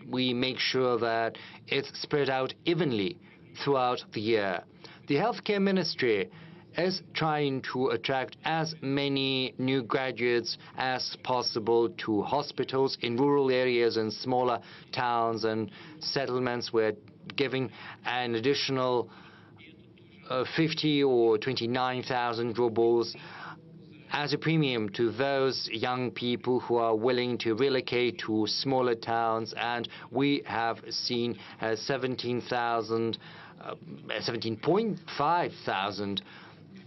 we make sure that it's spread out evenly throughout the year. The healthcare ministry is trying to attract as many new graduates as possible to hospitals in rural areas and smaller towns and settlements. We're giving an additional 50 or 29,000 rubles as a premium to those young people who are willing to relocate to smaller towns, and we have seen 17.5 thousand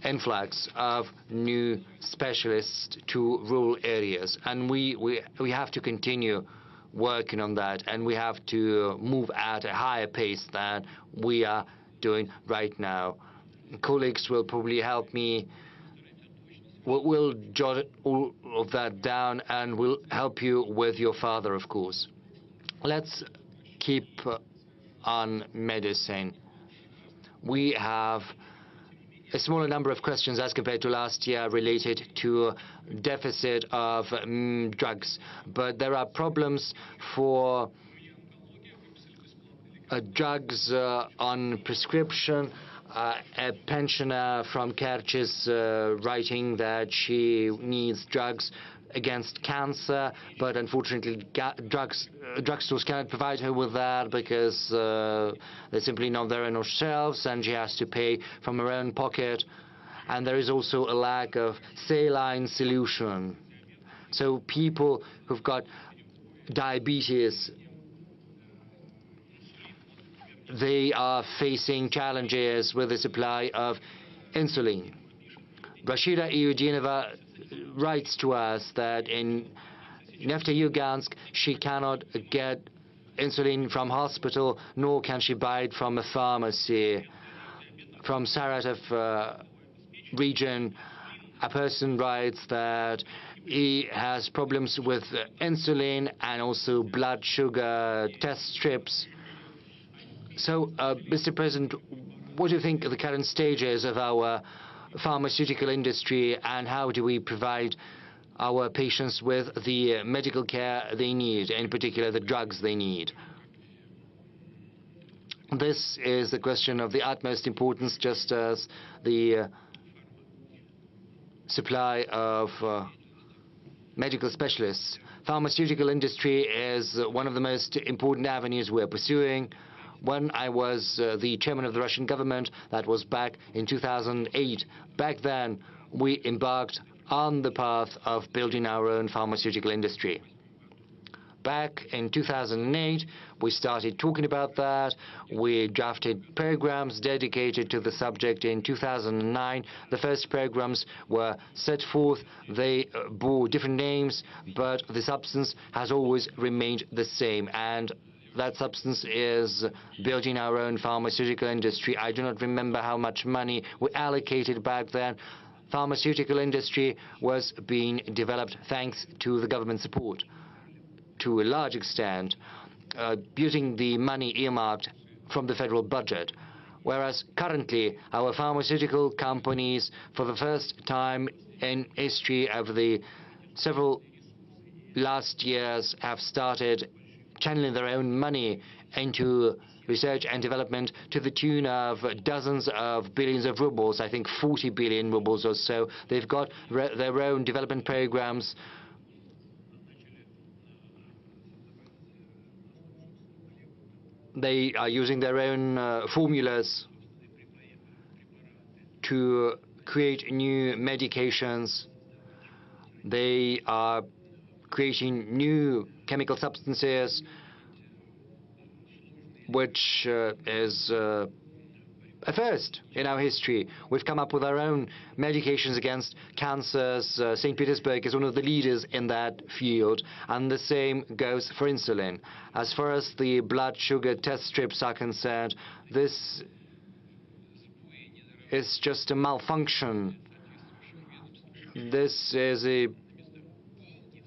influx of new specialists to rural areas, and we have to continue working on that, and we have to move at a higher pace than we are doing right now. Colleagues will probably help me. We'll jot all of that down, and we'll help you with your father, of course. Let's keep on medicine. We have a smaller number of questions as compared to last year related to deficit of drugs, but there are problems for drugs on prescription. A pensioner from Kerch is writing that she needs drugs against cancer, but unfortunately drugstores cannot provide her with that because they're simply not there on our shelves, and she has to pay from her own pocket. And there is also a lack of saline solution. So people who've got diabetes, they are facing challenges with the supply of insulin. Rashida Iudinova writes to us that in Neftejugansk she cannot get insulin from hospital, nor can she buy it from a pharmacy. From Saratov region, a person writes that he has problems with insulin and also blood sugar test strips. So, Mr. President, what do you think of the current stages of our pharmaceutical industry, and how do we provide our patients with the medical care they need, in particular the drugs they need? This is a question of the utmost importance, just as the supply of medical specialists. Pharmaceutical industry is one of the most important avenues we're pursuing. when I was the chairman of the Russian government. That was back in 2008. Back then, we embarked on the path of building our own pharmaceutical industry. Back in 2008, we started talking about that. We drafted programs dedicated to the subject in 2009. The first programs were set forth. They bore different names, but the substance has always remained the same. And that substance is building our own pharmaceutical industry. I do not remember how much money we allocated back then. Pharmaceutical industry was being developed thanks to the government support, to a large extent, using the money earmarked from the federal budget. Whereas currently, our pharmaceutical companies, for the first time in history over the several last years, have started channeling their own money into research and development to the tune of dozens of billions of rubles, I think 40 billion rubles or so. They've got their own development programs. They are using their own formulas to create new medications. They are creating new chemical substances, which is a first in our history. We've come up with our own medications against cancers. St. Petersburg is one of the leaders in that field, and the same goes for insulin. As far as the blood sugar test strips are concerned, this is just a malfunction. This is a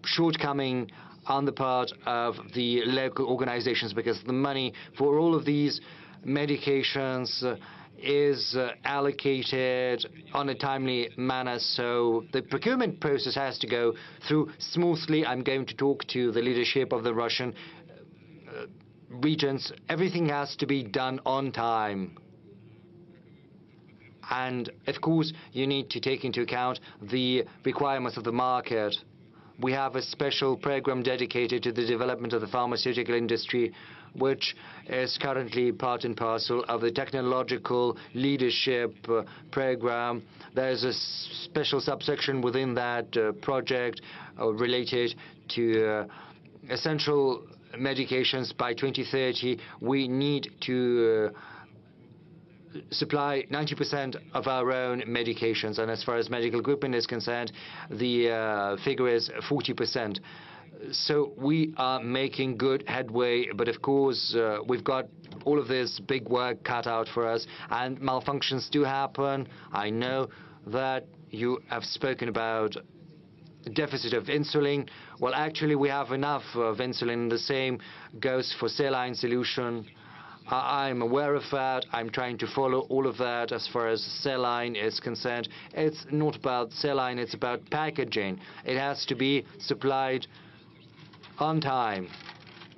shortcoming on the part of the local organizations, because the money for all of these medications is allocated on a timely manner, so the procurement process has to go through smoothly. I'm going to talk to the leadership of the Russian regions. Everything has to be done on time. And of course, you need to take into account the requirements of the market. We have a special program dedicated to the development of the pharmaceutical industry, which is currently part and parcel of the technological leadership program. There's a special subsection within that project related to essential medications. By 2030, we need to supply 90% of our own medications, and as far as medical equipment is concerned, the figure is 40%. So we are making good headway, but of course we've got all of this big work cut out for us, and malfunctions do happen. I know that you have spoken about deficit of insulin. Well, actually we have enough of insulin. The same goes for saline solution. I'm aware of that. I'm trying to follow all of that as far as saline is concerned. It's not about saline, it's about packaging. It has to be supplied on time.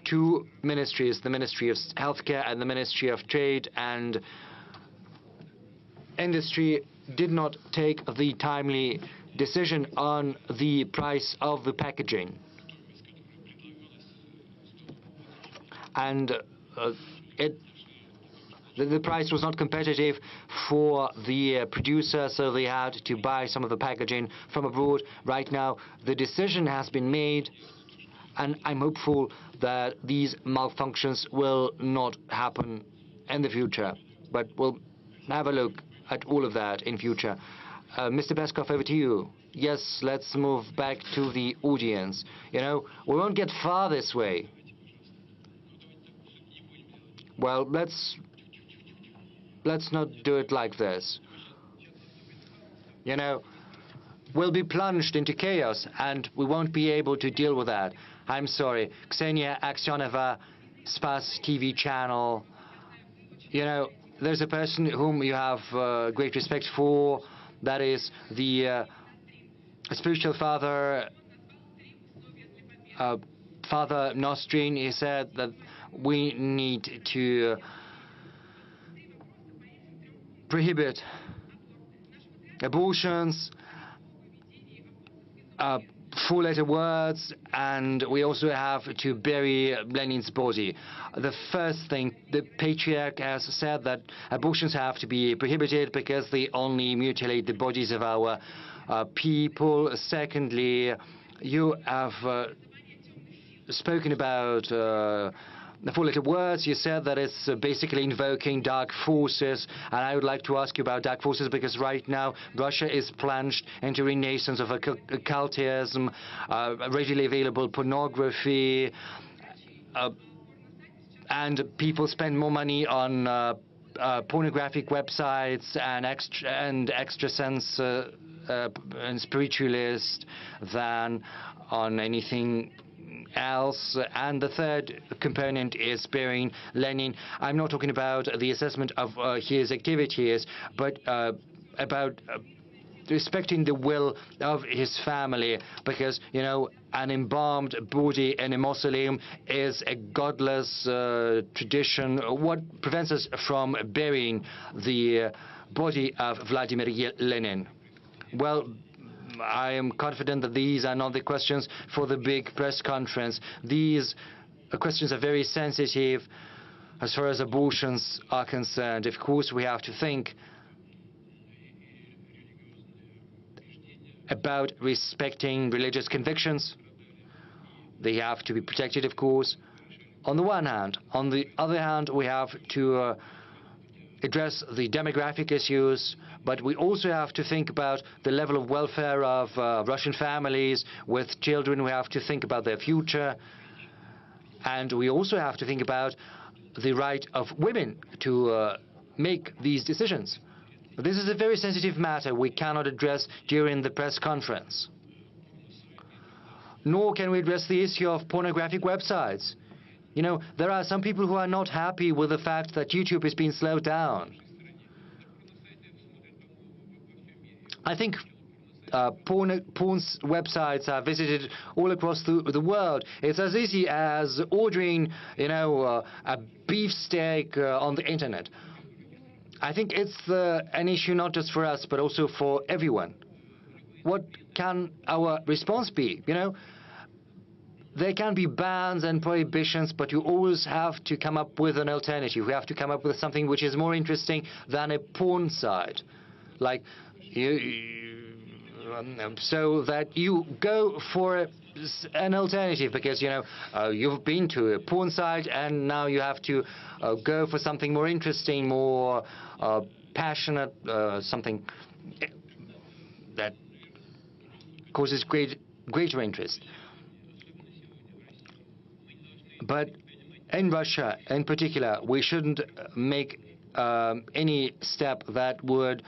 Two ministries, the Ministry of Healthcare and the Ministry of Trade and Industry, did not take the timely decision on the price of the packaging. And the price was not competitive for the producer, so they had to buy some of the packaging from abroad. Right now, the decision has been made, and I'm hopeful that these malfunctions will not happen in the future. But we'll have a look at all of that in future. Mr. Peskov, over to you. Yes, let's move back to the audience. You know, we won't get far this way. Well, let's not do it like this. You know, we'll be plunged into chaos, and we won't be able to deal with that. I'm sorry. Ksenia Aksionova, Spas TV channel. You know, there's a person whom you have great respect for. That is the spiritual father, Father Nostrin. He said that we need to prohibit abortions, four-letter words, and we also have to bury Lenin's body. The first thing, the patriarch has said that abortions have to be prohibited because they only mutilate the bodies of our people. Secondly, you have spoken about the four-letter words. You said that it's basically invoking dark forces, and I would like to ask you about dark forces because right now Russia is plunged into renaissance of occultism, readily available pornography, and people spend more money on pornographic websites and extra sense and spiritualist than on anything else. And the third component is burying Lenin. I'm not talking about the assessment of his activities, but about respecting the will of his family, because, you know, an embalmed body in a mausoleum is a godless tradition. What prevents us from burying the body of Vladimir Lenin? Well, I am confident that these are not the questions for the big press conference. These questions are very sensitive as far as abortions are concerned. Of course, we have to think about respecting religious convictions. They have to be protected, of course, on the one hand. On the other hand, we have to address the demographic issues, but we also have to think about the level of welfare of Russian families with children. We have to think about their future, and we also have to think about the right of women to make these decisions. This is a very sensitive matter we cannot address during the press conference. Nor can we address the issue of pornographic websites. You know, there are some people who are not happy with the fact that YouTube is being slowed down. I think porn websites are visited all across the world. It's as easy as ordering, you know, a beefsteak on the internet. I think it's an issue not just for us, but also for everyone. What can our response be? You know, there can be bans and prohibitions, but you always have to come up with an alternative. We have to come up with something which is more interesting than a porn site. Like, so that you go for an alternative, because, you know, you've been to a porn site and now you have to go for something more interesting, more passionate, something that causes greater interest. But in Russia, in particular, we shouldn't make any step that would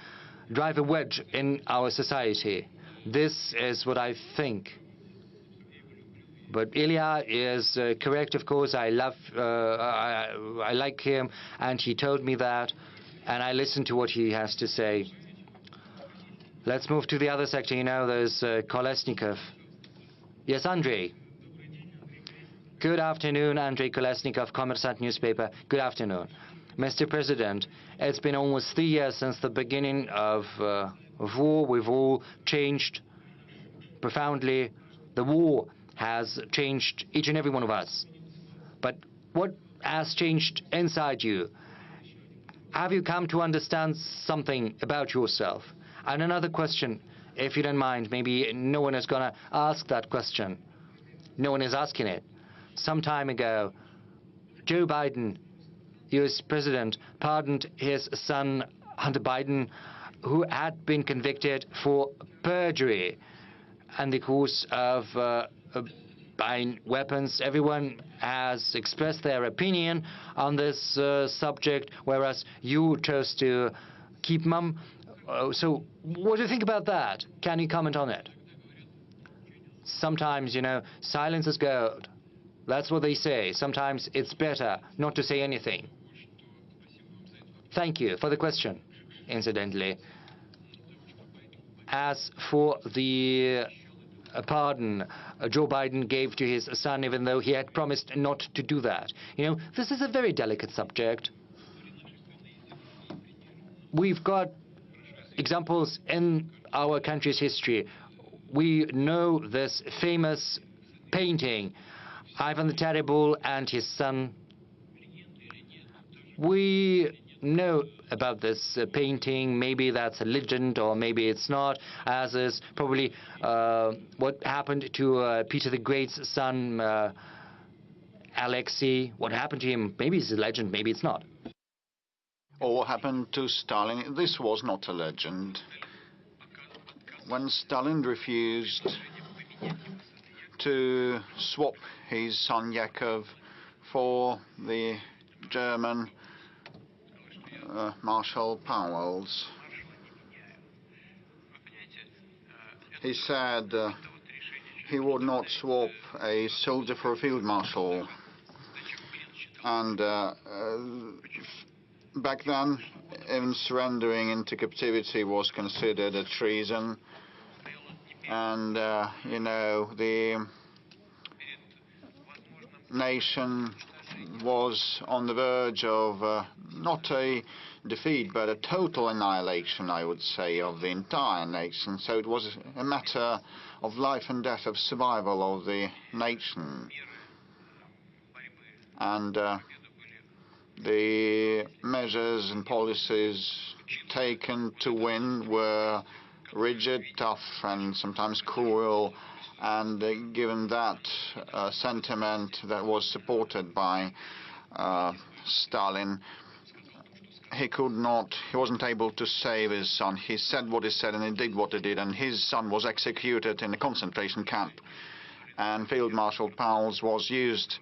drive a wedge in our society. This is what I think. But Ilya is correct, of course. I like him, and he told me that, and I listened to what he has to say. Let's move to the other sector. You know, there's Kolesnikov. Yes, Andrei. Good afternoon, Andrei Kolesnikov, Kommersant newspaper. Good afternoon. Mr. President, it's been almost 3 years since the beginning of war. We've all changed profoundly. The war has changed each and every one of us. But what has changed inside you? Have you come to understand something about yourself? And another question, if you don't mind, maybe no one is going to ask that question. No one is asking it. Some time ago, Joe Biden, U.S. President, pardoned his son, Hunter Biden, who had been convicted for perjury and the course of buying weapons. Everyone has expressed their opinion on this subject, whereas you chose to keep mum. So what do you think about that? Can you comment on it? Sometimes, you know, silence is gold. That's what they say. Sometimes it's better not to say anything. Thank you for the question, incidentally. As for the pardon Joe Biden gave to his son, even though he had promised not to do that. You know, this is a very delicate subject. We've got examples in our country's history we know this famous painting, Ivan the Terrible and his son. We know about this painting. Maybe that's a legend, or maybe it's not, as is probably what happened to Peter the Great's son, Alexei. What happened to him? Maybe it's a legend, maybe it's not. Or what happened to Stalin? This was not a legend. When Stalin refused to swap his son Yakov for the German Marshal powers, he said he would not swap a soldier for a field marshal. And back then, even surrendering into captivity was considered a treason. And, you know, the nation was on the verge of not a defeat, but a total annihilation, I would say, of the entire nation. So it was a matter of life and death, of survival of the nation. And the measures and policies taken to win were rigid, tough, and sometimes cruel. And given that sentiment that was supported by Stalin, he wasn't able to save his son. He said what he said and he did what he did, and his son was executed in a concentration camp. And Field Marshal Pauls was used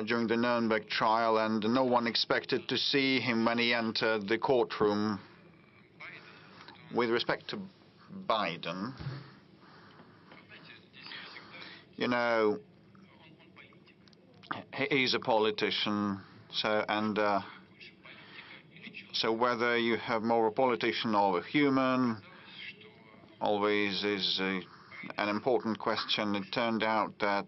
during the Nuremberg trial, and no one expected to see him when he entered the courtroom. With respect to Biden, you know, he's a politician, so whether you have more a politician or a human always is an important question. It turned out that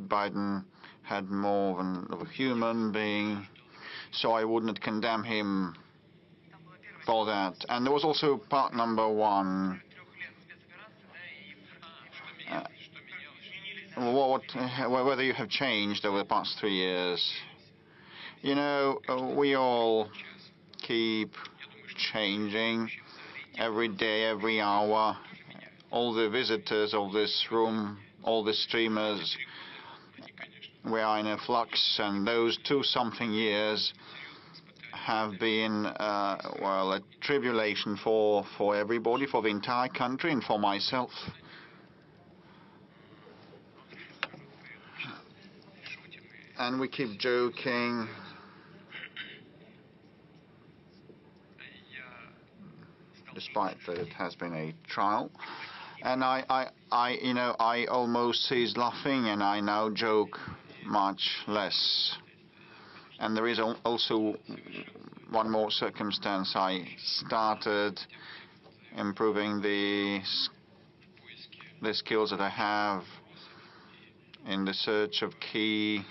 Biden had more of a human being, so I wouldn't condemn him for that. And there was also part number one. Whether you have changed over the past 3 years. You know, we all keep changing every day, every hour. All the visitors of this room, all the streamers, we are in a flux, and those 2-something years have been, well, a tribulation for everybody, for the entire country, and for myself. And we keep joking. Despite that it has been a trial. And you know, I almost ceased laughing, and I now joke much less. And there is also one more circumstance. I started improving the skills that I have in the search of key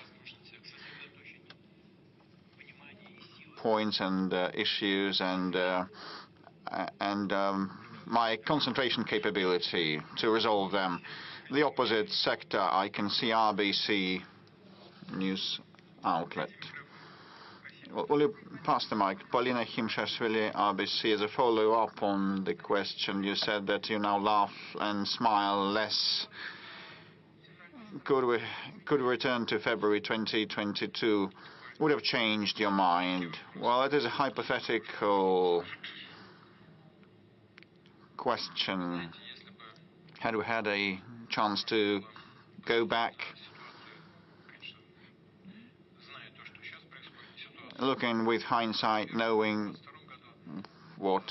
points and issues, and my concentration capability to resolve them. The opposite sector, I can see RBC news outlet. Will you pass the mic? Paulina Himshashvili, RBC, as a follow-up on the question, you said that you now laugh and smile less. Could we return to February 2022? Would have changed your mind? Well, it is a hypothetical question. Had we had a chance to go back, looking with hindsight, knowing what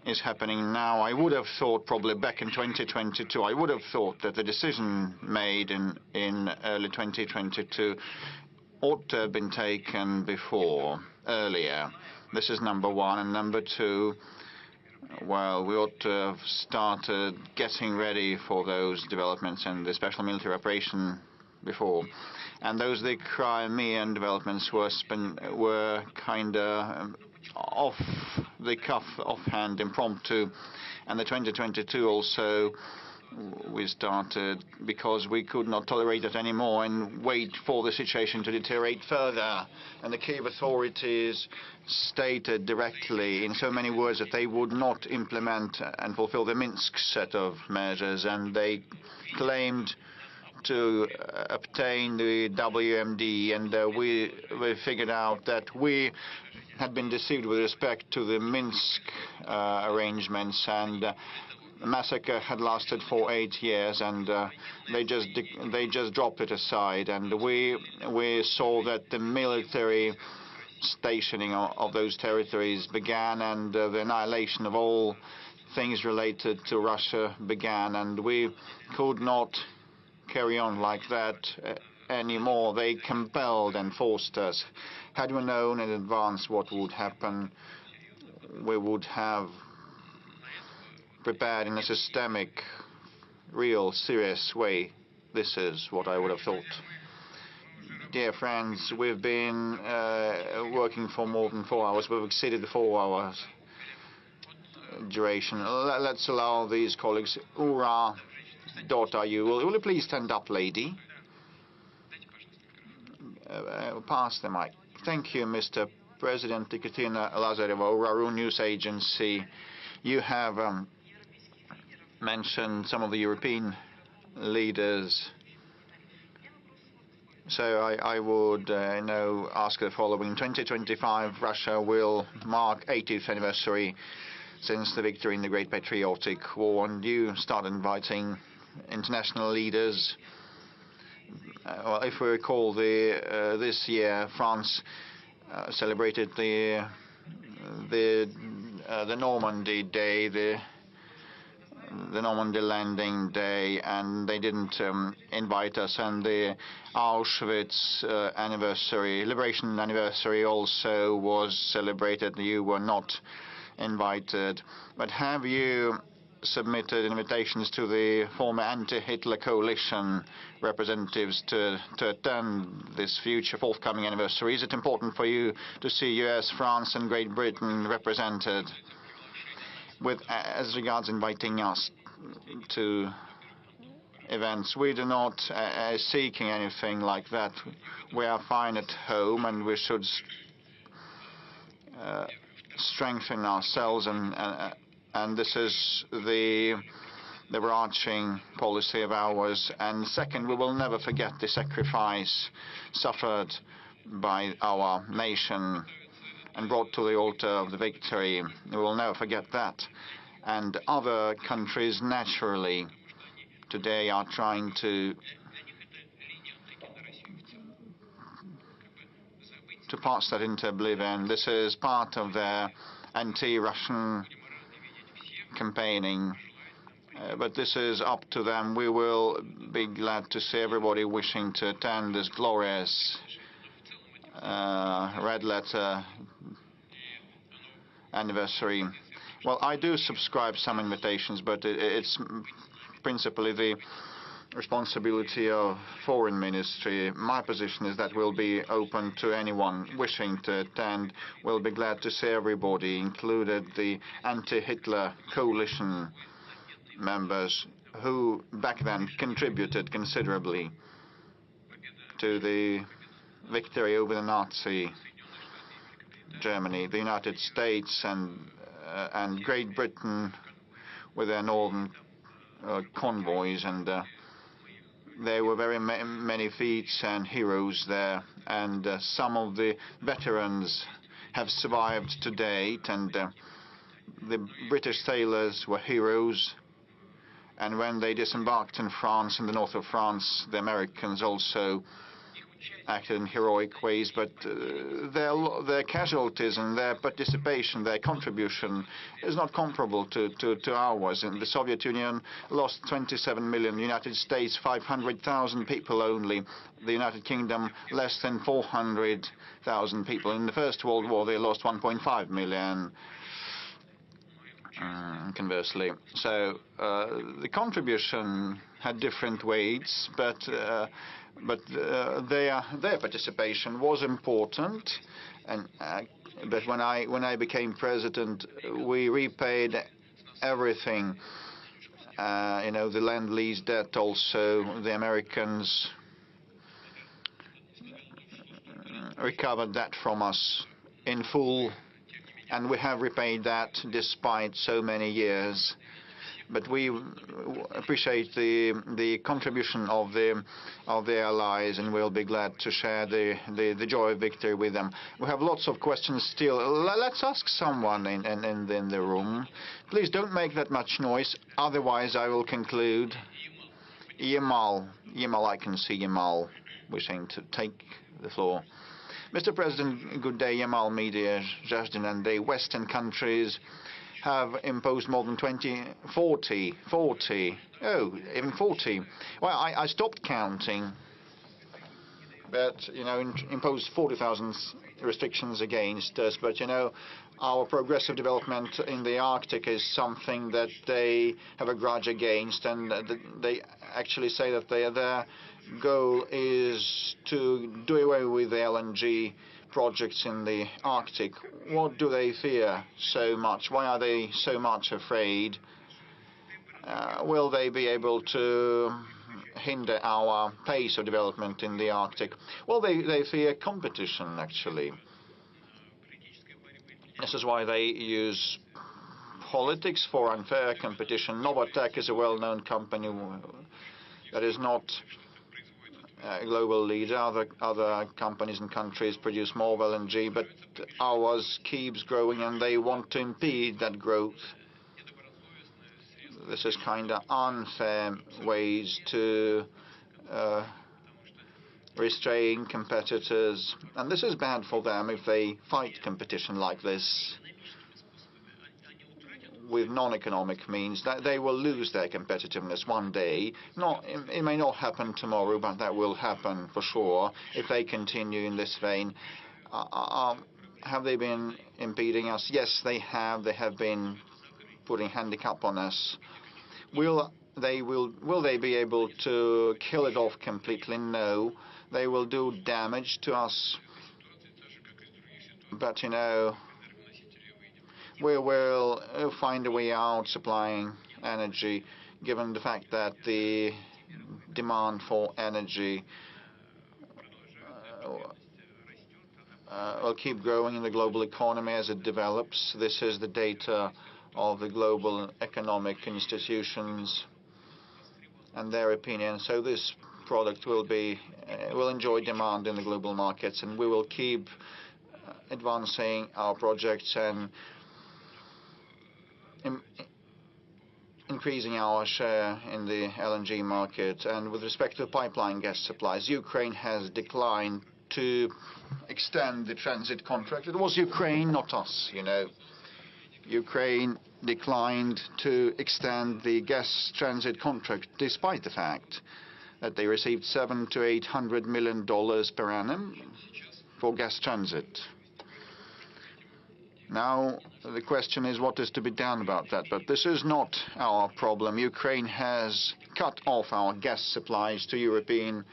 is happening now, I would have thought probably back in 2022, I would have thought that the decision made in early 2022 ought to have been taken earlier. This is number one. And number two, well, we ought to have started getting ready for those developments and the special military operation before. And the Crimean developments were kind of off the cuff, offhand, impromptu. And the 2022 also we started because we could not tolerate it anymore and wait for the situation to deteriorate further. And the Kiev authorities stated directly in so many words that they would not implement and fulfill the Minsk set of measures, and they claimed to obtain the WMD, and we figured out that we had been deceived with respect to the Minsk arrangements, and the massacre had lasted for 8 years, and they just dropped it aside. And we saw that the military stationing of those territories began, and the annihilation of all things related to Russia began, and we could not carry on like that anymore. They compelled and forced us. Had we known in advance what would happen, we would have prepared in a systemic, real, serious way. This is what I would have thought. Dear friends, we've been working for more than 4 hours. We've exceeded the 4 hours duration. Let's allow these colleagues. Ura. Will you please stand up, lady? Pass the mic. Thank you, Mr. President. Ekaterina Lazareva, Ura News Agency. You have mentioned some of the European leaders. So I would ask the following. In 2025, Russia will mark 80th anniversary since the victory in the Great Patriotic War, and you start inviting international leaders. Well, if we recall, this year France celebrated the Normandy Day, the Normandy landing day, and they didn't invite us. And the Auschwitz anniversary, liberation anniversary, also was celebrated. You were not invited. But have you submitted invitations to the former anti-Hitler coalition representatives to attend this forthcoming anniversary? Is it important for you to see US, France and Great Britain represented? As regards inviting us to events, we do not seeking anything like that. We are fine at home, and we should strengthen ourselves, and this is the overarching policy of ours. And second, we will never forget the sacrifice suffered by our nation and brought to the altar of the victory. We will never forget that. And other countries, naturally, today are trying to pass that into oblivion. This is part of their anti-Russian campaigning. But this is up to them. We will be glad to see everybody wishing to attend this glorious red letter anniversary. Well, I do subscribe some invitations, but it's principally the responsibility of Foreign Ministry. My position is that we'll be open to anyone wishing to attend. We'll be glad to see everybody, included the anti-Hitler coalition members who back then contributed considerably to the victory over the Nazi Germany. The United States and Great Britain with their northern convoys, and there were very many feats and heroes there, and some of the veterans have survived to date, and the British sailors were heroes. And when they disembarked in France, in the north of France, the Americans also acted in heroic ways, but their casualties and their participation, their contribution is not comparable to ours. And the Soviet Union lost 27 million, the United States 500,000 people only, the United Kingdom less than 400,000 people. In the First World War they lost 1.5 million. Conversely. So the contribution had different weights, but their participation was important. And but when I became president, we repaid everything. The Lend-Lease debt also, the Americans recovered that from us in full, and we have repaid that despite so many years. But we appreciate the contribution of the allies, and we'll be glad to share the joy of victory with them. We have lots of questions still. Let's ask someone in the room. Please don't make that much noise, otherwise I will conclude. Yamal, I can see Yamal wishing to take the floor. Mr. President, good day. Yamal Media, Zhazdin, and the Western countries have imposed more than 40. Even 40. Well, I stopped counting, but, imposed 40,000 restrictions against us. But, our progressive development in the Arctic is something that they have a grudge against, and they actually say that their goal is to do away with the LNG projects in the Arctic. What do they fear so much? Why are they so much afraid? Will they be able to hinder our pace of development in the Arctic? Well, they fear competition, actually. This is why they use politics for unfair competition. Novatek is a well-known company that is not a global leader. Other companies and countries produce more LNG, but ours keeps growing, and they want to impede that growth. This is kind of unfair ways to restrain competitors, and this is bad for them if they fight competition like this with non-economic means. That they will lose their competitiveness one day. It may not happen tomorrow, but that will happen for sure if they continue in this vein. Have they been impeding us? Yes, they have. They have been putting handicap on us. Will they be able to kill it off completely? No. They will do damage to us. But, we will find a way out supplying energy, given the fact that the demand for energy will keep growing in the global economy as it develops. This is the data of the global economic institutions and their opinion. So this product will enjoy demand in the global markets, and we will keep advancing our projects and increasing our share in the LNG market. And with respect to pipeline gas supplies, Ukraine has declined to extend the transit contract. It was Ukraine, not us, Ukraine declined to extend the gas transit contract, despite the fact that they received $700 to $800 million per annum for gas transit. Now, the question is what is to be done about that. But this is not our problem. Ukraine has cut off our gas supplies to European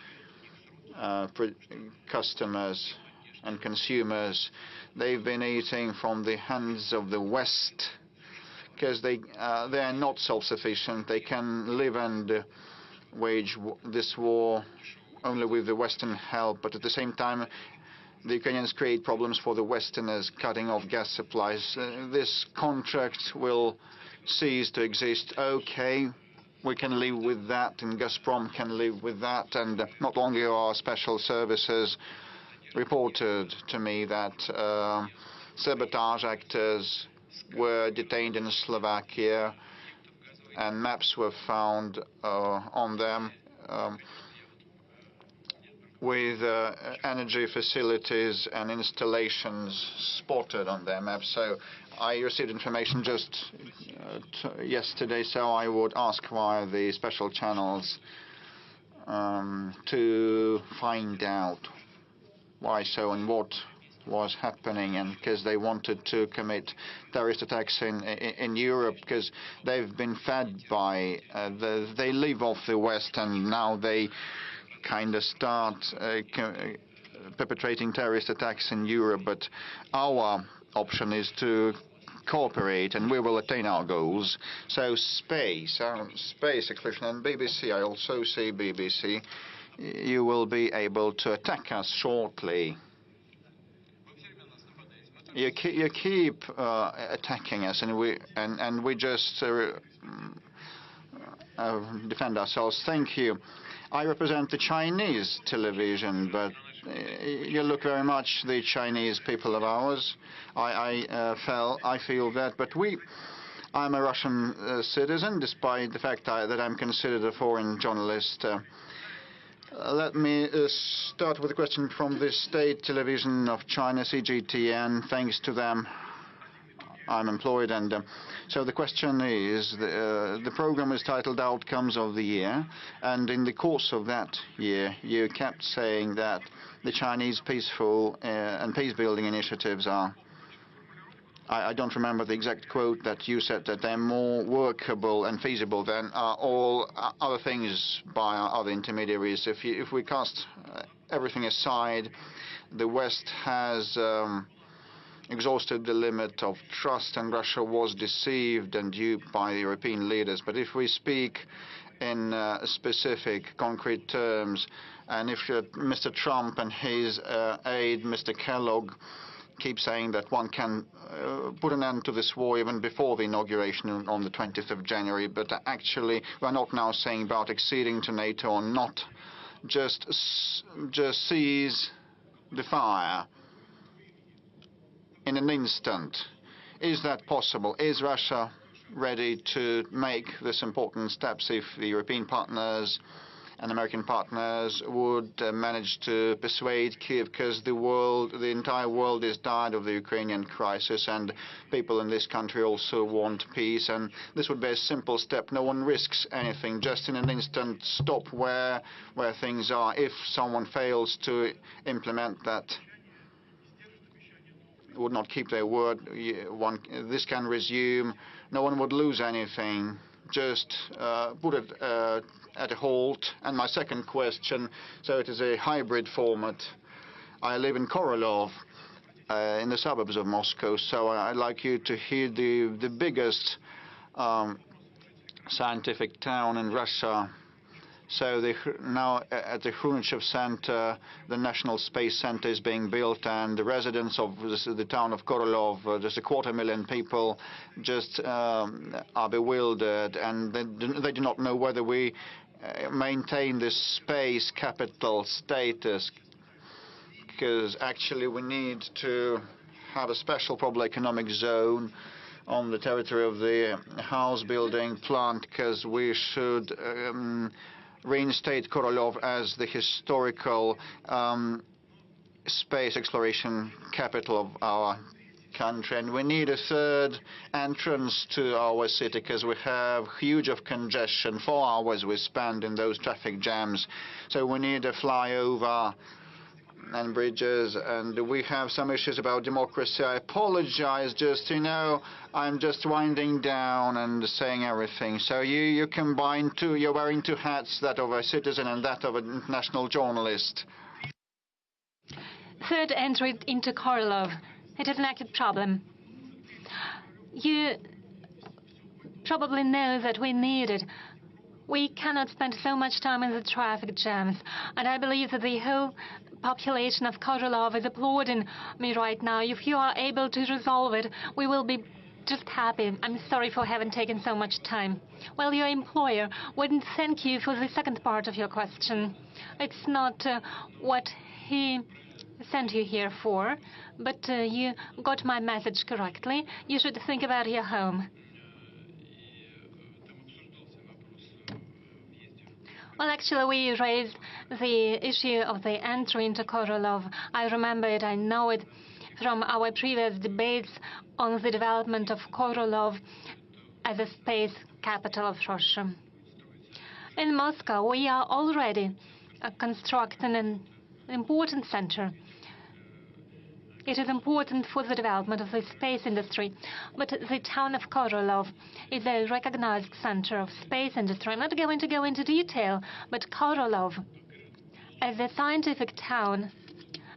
customers and consumers. They've been eating from the hands of the West because they are not self-sufficient. They can live and wage this war only with the Western help. But at the same time, the Ukrainians create problems for the Westerners, cutting off gas supplies. This contract will cease to exist. Okay, we can live with that, and Gazprom can live with that. And not long ago, our special services reported to me that sabotage actors were detained in Slovakia, and maps were found on them with energy facilities and installations spotted on their maps. So I received information just yesterday, so I would ask via the special channels to find out why so and what was happening, and because they wanted to commit terrorist attacks in Europe, because they've been fed by, they live off the West, and now they kind of start perpetrating terrorist attacks in Europe. But our option is to cooperate, and we will attain our goals. So space exploration, and BBC, I also say BBC, you will be able to attack us shortly. You keep attacking us, and we just defend ourselves. Thank you. I represent the Chinese television, but you look very much the Chinese people of ours. I feel that, but I'm a Russian citizen, despite the fact that I'm considered a foreign journalist. Let me start with a question from the state television of China, CGTN. Thanks to them, I'm employed, and so the question is, the program is titled Outcomes of the Year, and in the course of that year, you kept saying that the Chinese peaceful and peace-building initiatives are, I don't remember the exact quote that you said, that they're more workable and feasible than all other things by other intermediaries. If we cast everything aside, the West has exhausted the limit of trust, and Russia was deceived and duped by the European leaders. But if we speak in specific, concrete terms, and if Mr. Trump and his aide, Mr. Kellogg, keep saying that one can put an end to this war even before the inauguration on the 20th of January, but actually we're not now saying about acceding to NATO or not, just seize the fire in an instant. Is that possible? Is Russia ready to make this important steps if the European partners and American partners would manage to persuade Kiev, because the entire world is tired of the Ukrainian crisis, and people in this country also want peace, and this would be a simple step. No one risks anything, just in an instant stop where things are. If someone fails to implement that, would not keep their word, this can resume. No one would lose anything. Just put it at a halt. And my second question, so it is a hybrid format. I live in Korolov, in the suburbs of Moscow, so I'd like you to hear the biggest scientific town in Russia. So now at the Khrushchev Center, the National Space Center is being built, and the residents of the town of Korolov, just 250,000 people, just are bewildered, and they do not know whether we maintain this space capital status, because actually we need to have a special probably economic zone on the territory of the house building plant, because we should reinstate Korolov as the historical space exploration capital of our country. And we need a third entrance to our city, because we have huge of congestion. 4 hours we spend in those traffic jams. So we need a flyover and bridges, and we have some issues about democracy. I apologize, I'm just winding down and saying everything. So you combine you're wearing two hats, that of a citizen and that of an international journalist. Third entry into Korolov. It is an acute problem. You probably know that we need it. We cannot spend so much time in the traffic jams, and I believe that the whole population of Korolov is applauding me right now. If you are able to resolve it, we will be just happy. I'm sorry for having taken so much time. Well, your employer wouldn't thank you for the second part of your question. It's not what he sent you here for, but you got my message correctly. You should think about your home. Well, actually, we raised the issue of the entry into Korolov. I remember it, I know it from our previous debates on the development of Korolov as a space capital of Russia. In Moscow, we are already constructing an important center. It is important for the development of the space industry, but the town of Korolov is a recognized center of space industry. I'm not going to go into detail, but Korolov, as a scientific town,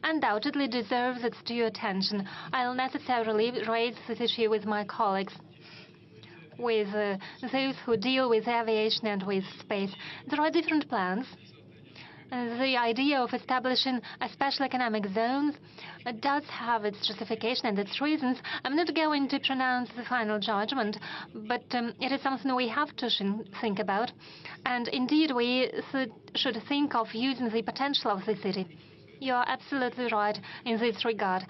undoubtedly deserves its due attention. I'll necessarily raise this issue with my colleagues, with those who deal with aviation and with space. There are different plans. The idea of establishing a special economic zones does have its justification and its reasons. I'm not going to pronounce the final judgment, but it is something we have to think about. And indeed, we should think of using the potential of the city. You are absolutely right in this regard.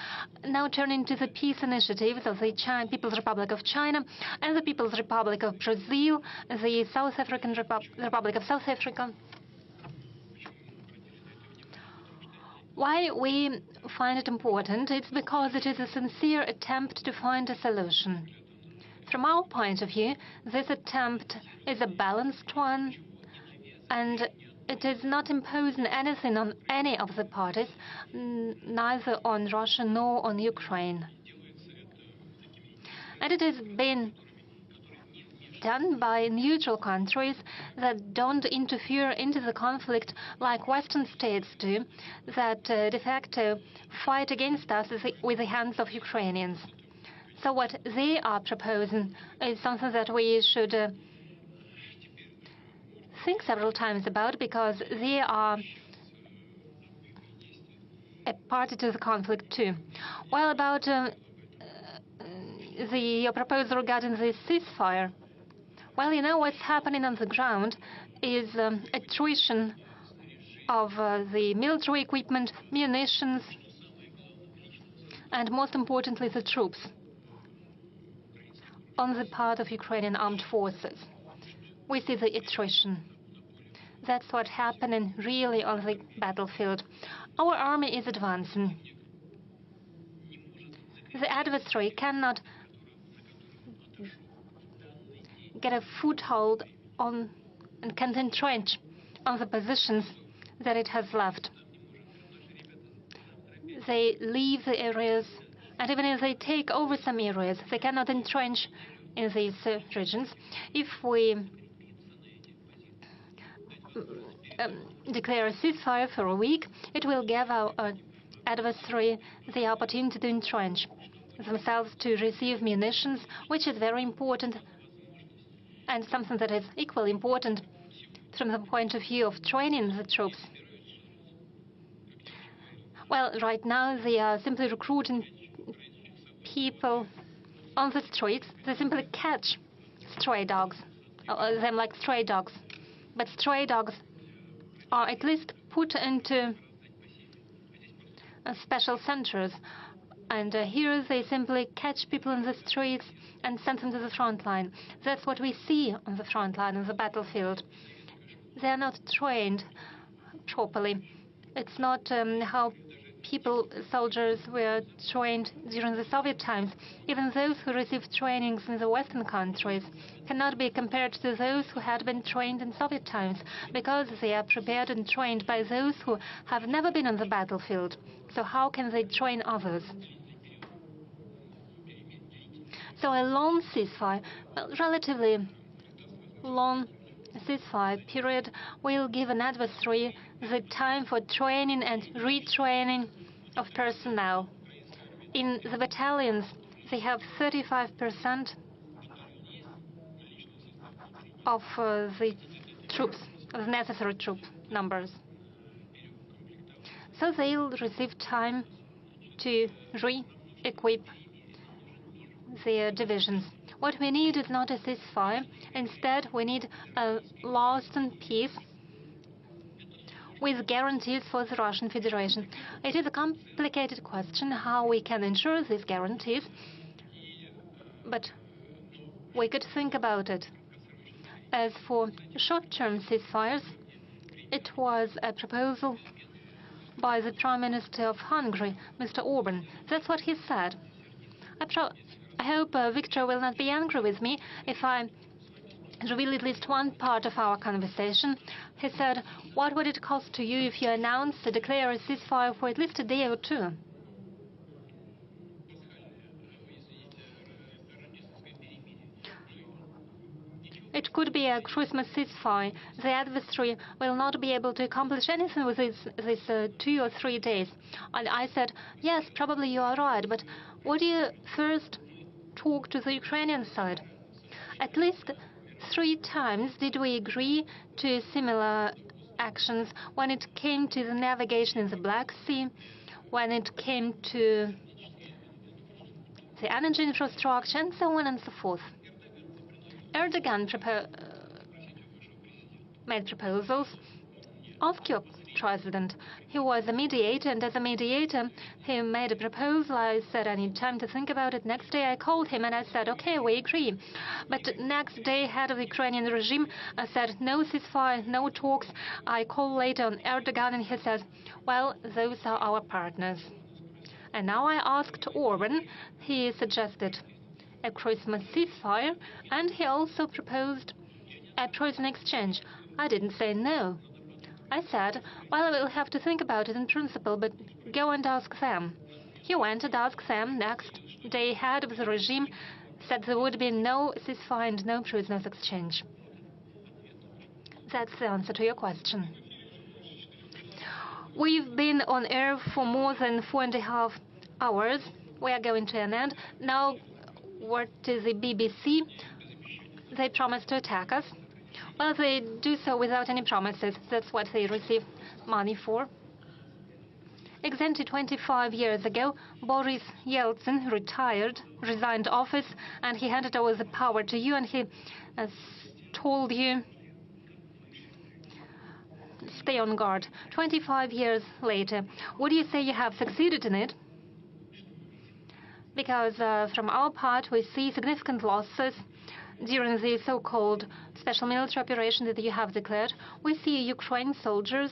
Now turning to the peace initiatives of the People's Republic of China and the People's Republic of Brazil, the South African Republic of South Africa. Why we find it important? It's because it is a sincere attempt to find a solution. From our point of view, this attempt is a balanced one, and it is not imposing anything on any of the parties, neither on Russia nor on Ukraine. And it is being done by neutral countries that don't interfere into the conflict like Western states do, that de facto fight against us with the hands of Ukrainians. So what they are proposing is something that we should think several times about, because they are a party to the conflict too. Well, about your proposal regarding the ceasefire, well, you know, what's happening on the ground is attrition of the military equipment, munitions, and most importantly, the troops on the part of Ukrainian armed forces. We see the attrition. That's what's happening really on the battlefield. Our army is advancing. The adversary cannot get a foothold on and can entrench on the positions that it has left. They leave the areas, and even if they take over some areas, they cannot entrench in these regions. If we declare a ceasefire for a week, it will give our adversary the opportunity to entrench themselves, to receive munitions, which is very important, and something that is equally important from the point of view of training the troops. Well, right now they are simply recruiting people on the streets. They simply catch stray dogs, them like stray dogs. But stray dogs are at least put into special centers. And here they simply catch people in the streets and send them to the front line. That's what we see on the front line, on the battlefield. They are not trained properly. It's not how soldiers were trained during the Soviet times. Even those who received trainings in the Western countries cannot be compared to those who had been trained in Soviet times, because they are prepared and trained by those who have never been on the battlefield. So how can they train others? So a long ceasefire, relatively long ceasefire period, will give an adversary the time for training and retraining of personnel. In the battalions, they have 35% of the troops, the necessary troop numbers. So they'll receive time to re-equip their divisions. What we need is not a ceasefire. Instead, we need a lasting peace with guarantees for the Russian Federation. It is a complicated question how we can ensure these guarantees, but we could think about it. As for short-term ceasefires, it was a proposal by the Prime Minister of Hungary, Mr. Orban. That's what he said. I hope Victor will not be angry with me if I reveal at least one part of our conversation. He said, "What would it cost to you if you announced to declare a ceasefire for at least a day or two?" It could be a Christmas ceasefire. The adversary will not be able to accomplish anything with these 2 or 3 days. And I said, yes, probably you are right, but would you first talk to the Ukrainian side? At least 3 times did we agree to similar actions when it came to the navigation in the Black Sea, when it came to the energy infrastructure, and so on and so forth. Erdogan made proposals. Ask your president. He was a mediator, and as a mediator, he made a proposal. I said, I need time to think about it. Next day, I called him, and I said, okay, we agree. But next day, head of the Ukrainian regime said, no ceasefire, no talks. I called later on Erdogan, and he says, well, those are our partners. And now I asked Orban. He suggested a Christmas ceasefire, and he also proposed a prisoner exchange. I didn't say no. I said, well, I will have to think about it in principle, but go and ask them. He went and asked them. Next day, head of the regime said there would be no ceasefire and no prisoners exchange. That's the answer to your question. We've been on air for more than 4.5 hours. We are going to an end. Now, what is the BBC? They promised to attack us. Well, they do so without any promises. That's what they receive money for. Exactly 25 years ago, Boris Yeltsin resigned office, and he handed over the power to you, and he told you, stay on guard. 25 years later, would you say you have succeeded in it? Because from our part, we see significant losses during the so-called special military operation that you have declared. We see Ukraine soldiers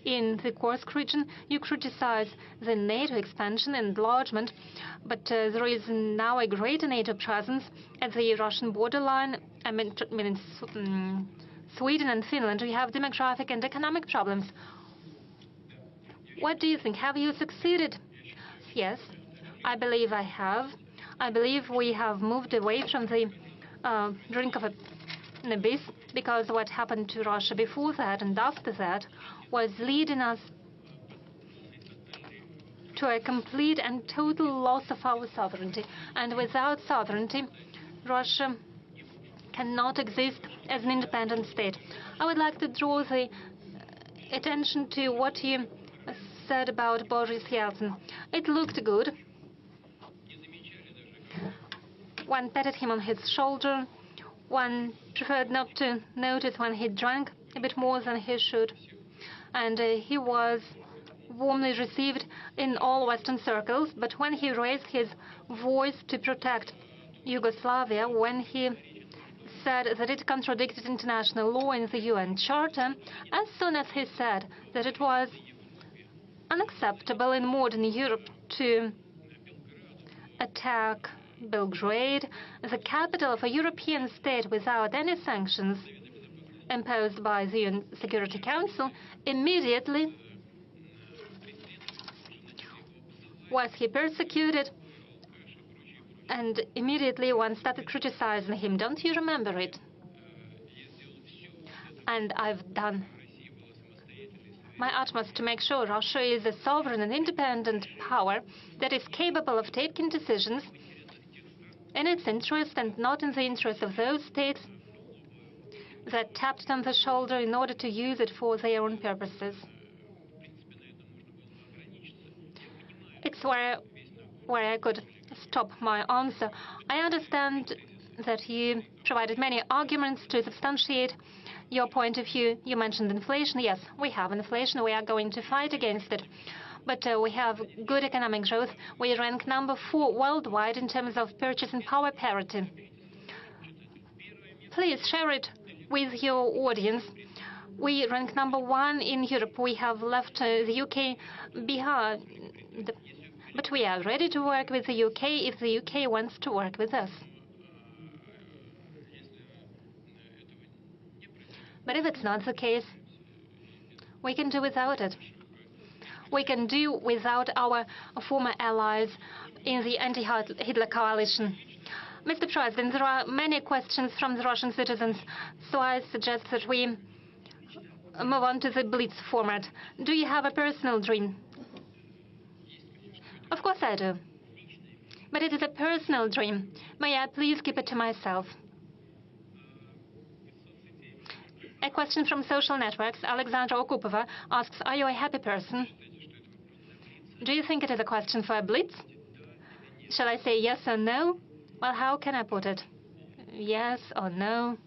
in the Kursk region. You criticize the NATO expansion and enlargement, but there is now a greater NATO presence at the Russian borderline. I mean in Sweden and Finland, we have demographic and economic problems. What do you think? Have you succeeded? Yes, I believe I have. I believe we have moved away from the brink of an abyss, because what happened to Russia before that and after that was leading us to a complete and total loss of our sovereignty. And without sovereignty, Russia cannot exist as an independent state. I would like to draw the attention to what you said about Boris Yeltsin. It looked good. One patted him on his shoulder. One preferred not to notice when he drank a bit more than he should. And he was warmly received in all Western circles. But when he raised his voice to protect Yugoslavia, when he said that it contradicted international law in the UN Charter, as soon as he said that it was unacceptable in modern Europe to attack Belgrade, the capital of a European state, without any sanctions imposed by the UN Security Council, immediately was he persecuted, and immediately one started criticizing him. Don't you remember it? And I've done my utmost to make sure Russia is a sovereign and independent power that is capable of taking decisions in its interest and not in the interest of those states that tapped it on the shoulder in order to use it for their own purposes. It's where I could stop my answer. I understand that you provided many arguments to substantiate your point of view. You mentioned inflation. Yes, we have inflation. We are going to fight against it. But we have good economic growth. We rank number 4 worldwide in terms of purchasing power parity. Please share it with your audience. We rank number 1 in Europe. We have left the UK behind. But we are ready to work with the UK if the UK wants to work with us. But if it's not the case, we can do without it. We can do without our former allies in the anti-Hitler coalition. Mr. President, there are many questions from the Russian citizens, so I suggest that we move on to the Blitz format. Do you have a personal dream? Of course I do. But it is a personal dream. May I please keep it to myself? A question from social networks. Alexandra Okupova asks, are you a happy person? Do you think it is a question for a Blitz? Shall I say yes or no? Well, how can I put it? Yes or no?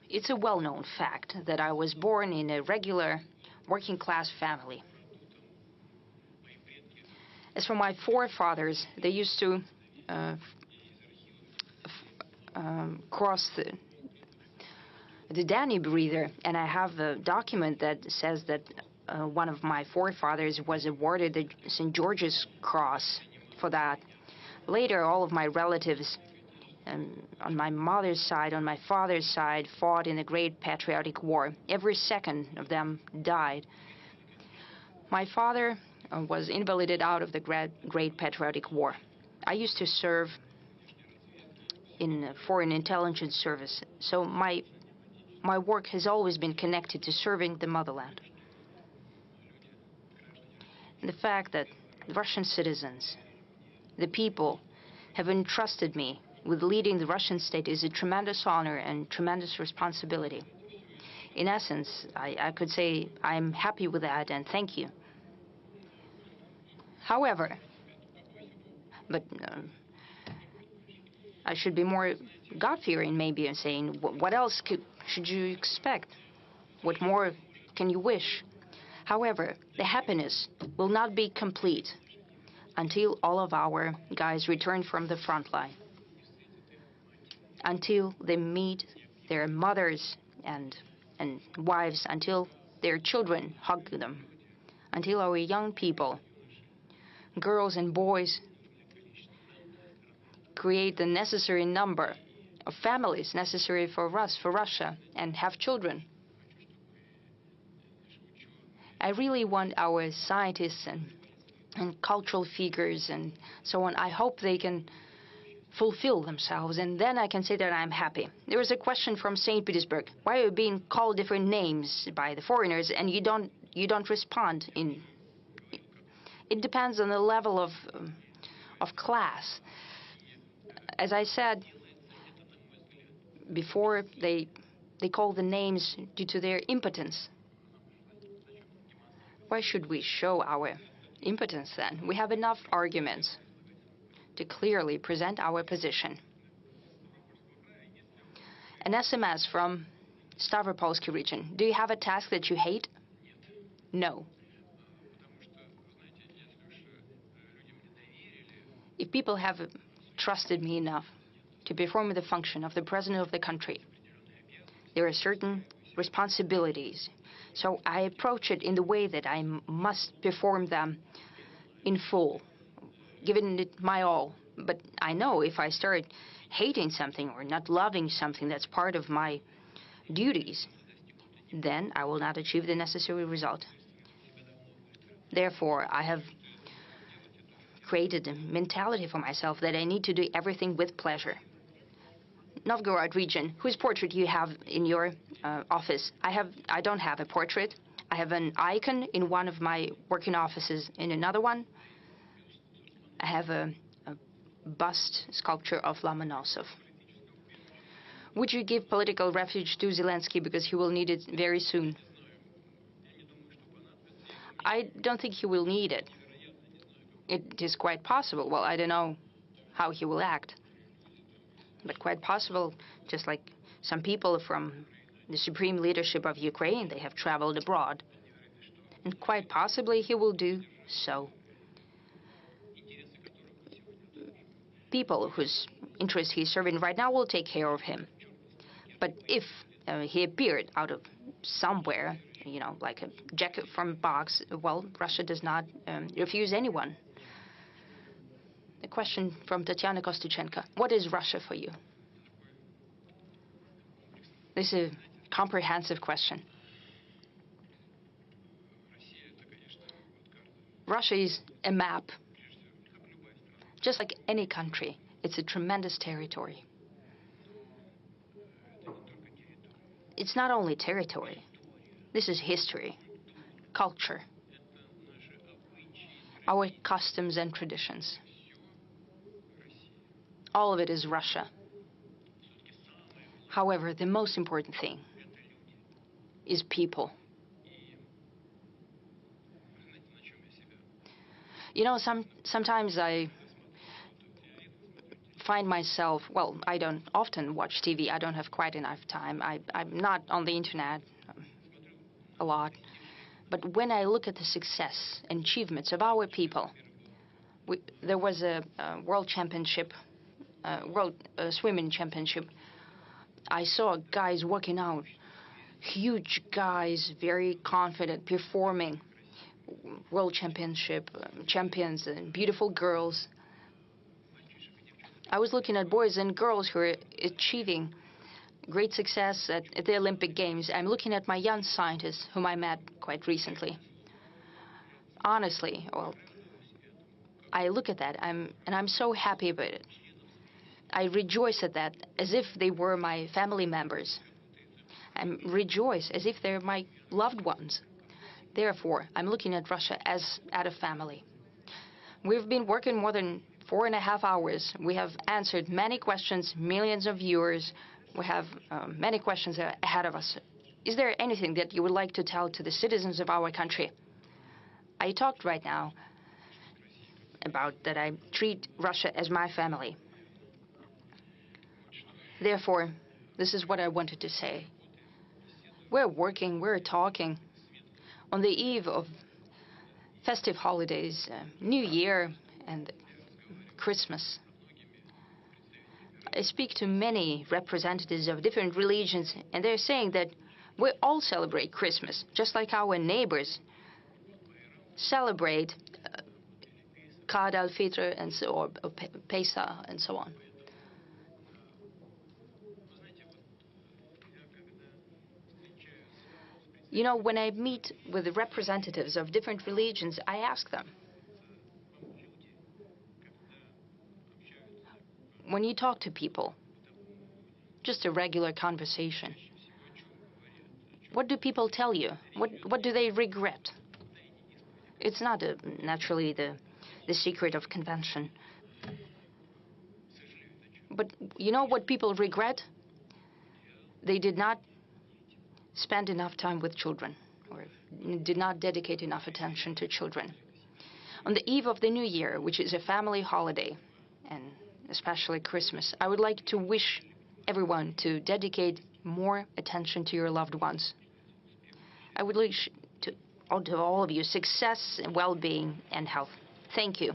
It's a well-known fact that I was born in a regular working-class family. As for my forefathers, they used to cross the Danube River, and I have a document that says that one of my forefathers was awarded the St. George's Cross for that. Later, all of my relatives on my mother's side, on my father's side, fought in the Great Patriotic War. Every second of them died. My father was invalided out of the Great Patriotic War. I used to serve in foreign intelligence service, so my work has always been connected to serving the motherland. And the fact that Russian citizens, the people, have entrusted me with leading the Russian state is a tremendous honor and tremendous responsibility. In essence, I could say I'm happy with that and thank you. However, but I should be more God-fearing maybe and saying, what else should you expect? What more can you wish? However, the happiness will not be complete until all of our guys return from the front line, until they meet their mothers and wives, until their children hug them, until our young people, girls and boys, create the necessary number of families necessary for us, for Russia, and have children. I really want our scientists and cultural figures and so on, I hope they can fulfill themselves, and then I can say that I'm happy. There was a question from St. Petersburg. Why are you being called different names by the foreigners and you don't respond? It depends on the level of class. As I said before, they call the names due to their impotence. Why should we show our impotence then? We have enough arguments to clearly present our position. An SMS from Stavropolsky region. Do you have a task that you hate? No. If people have trusted me enough to perform the function of the president of the country, there are certain responsibilities. So I approach it in the way that I must perform them in full, giving it my all. But I know if I start hating something or not loving something that's part of my duties, then I will not achieve the necessary result. Therefore, I have created a mentality for myself that I need to do everything with pleasure. Novgorod region, whose portrait you have in your office? I don't have a portrait. I have an icon in one of my working offices. In another one, I have a bust sculpture of Lomonosov. Would you give political refuge to Zelensky because he will need it very soon? I don't think he will need it. It is quite possible. Well, I don't know how he will act. But quite possible, just like some people from the supreme leadership of Ukraine, they have traveled abroad. And quite possibly he will do so. People whose interests he's serving right now will take care of him. But if he appeared out of somewhere, you know, like a jacket from a box, well, Russia does not refuse anyone. A question from Tatiana Kostychenko. What is Russia for you? This is a comprehensive question. Russia is a map. Just like any country, it's a tremendous territory. It's not only territory. This is history, culture, our customs and traditions. All of it is Russia. However, the most important thing is people. You know, sometimes I find myself, well, I don't often watch TV. I don't have quite enough time. I'm not on the internet a lot. But when I look at the success and achievements of our people, there was a world championship, world swimming championship. I saw guys working out, huge guys, very confident, performing. World championship champions and beautiful girls. I was looking at boys and girls who are achieving great success at the Olympic Games. I'm looking at my young scientists, whom I met quite recently. Honestly, well, I look at that, and I'm so happy about it. I rejoice at that as if they were my family members. I rejoice as if they're my loved ones. Therefore, I'm looking at Russia as at a family. We've been working more than 4.5 hours. We have answered many questions, millions of viewers. We have many questions ahead of us. Is there anything that you would like to tell to the citizens of our country? I talked right now about that I treat Russia as my family. Therefore, this is what I wanted to say. We're working, we're talking. On the eve of festive holidays, New Year and Christmas, I speak to many representatives of different religions, and they're saying that we all celebrate Christmas, just like our neighbors celebrate Qad al-Fitr and so, or Pesach and so on. You know, when I meet with the representatives of different religions, I ask them, when you talk to people, just a regular conversation, what do people tell you? What do they regret? It's not naturally the secret of convention. But you know what people regret? They did not spend enough time with children, or did not dedicate enough attention to children. On the eve of the New Year, which is a family holiday, and especially Christmas, I would like to wish everyone to dedicate more attention to your loved ones. I would wish to all of you success, well-being, and health. Thank you.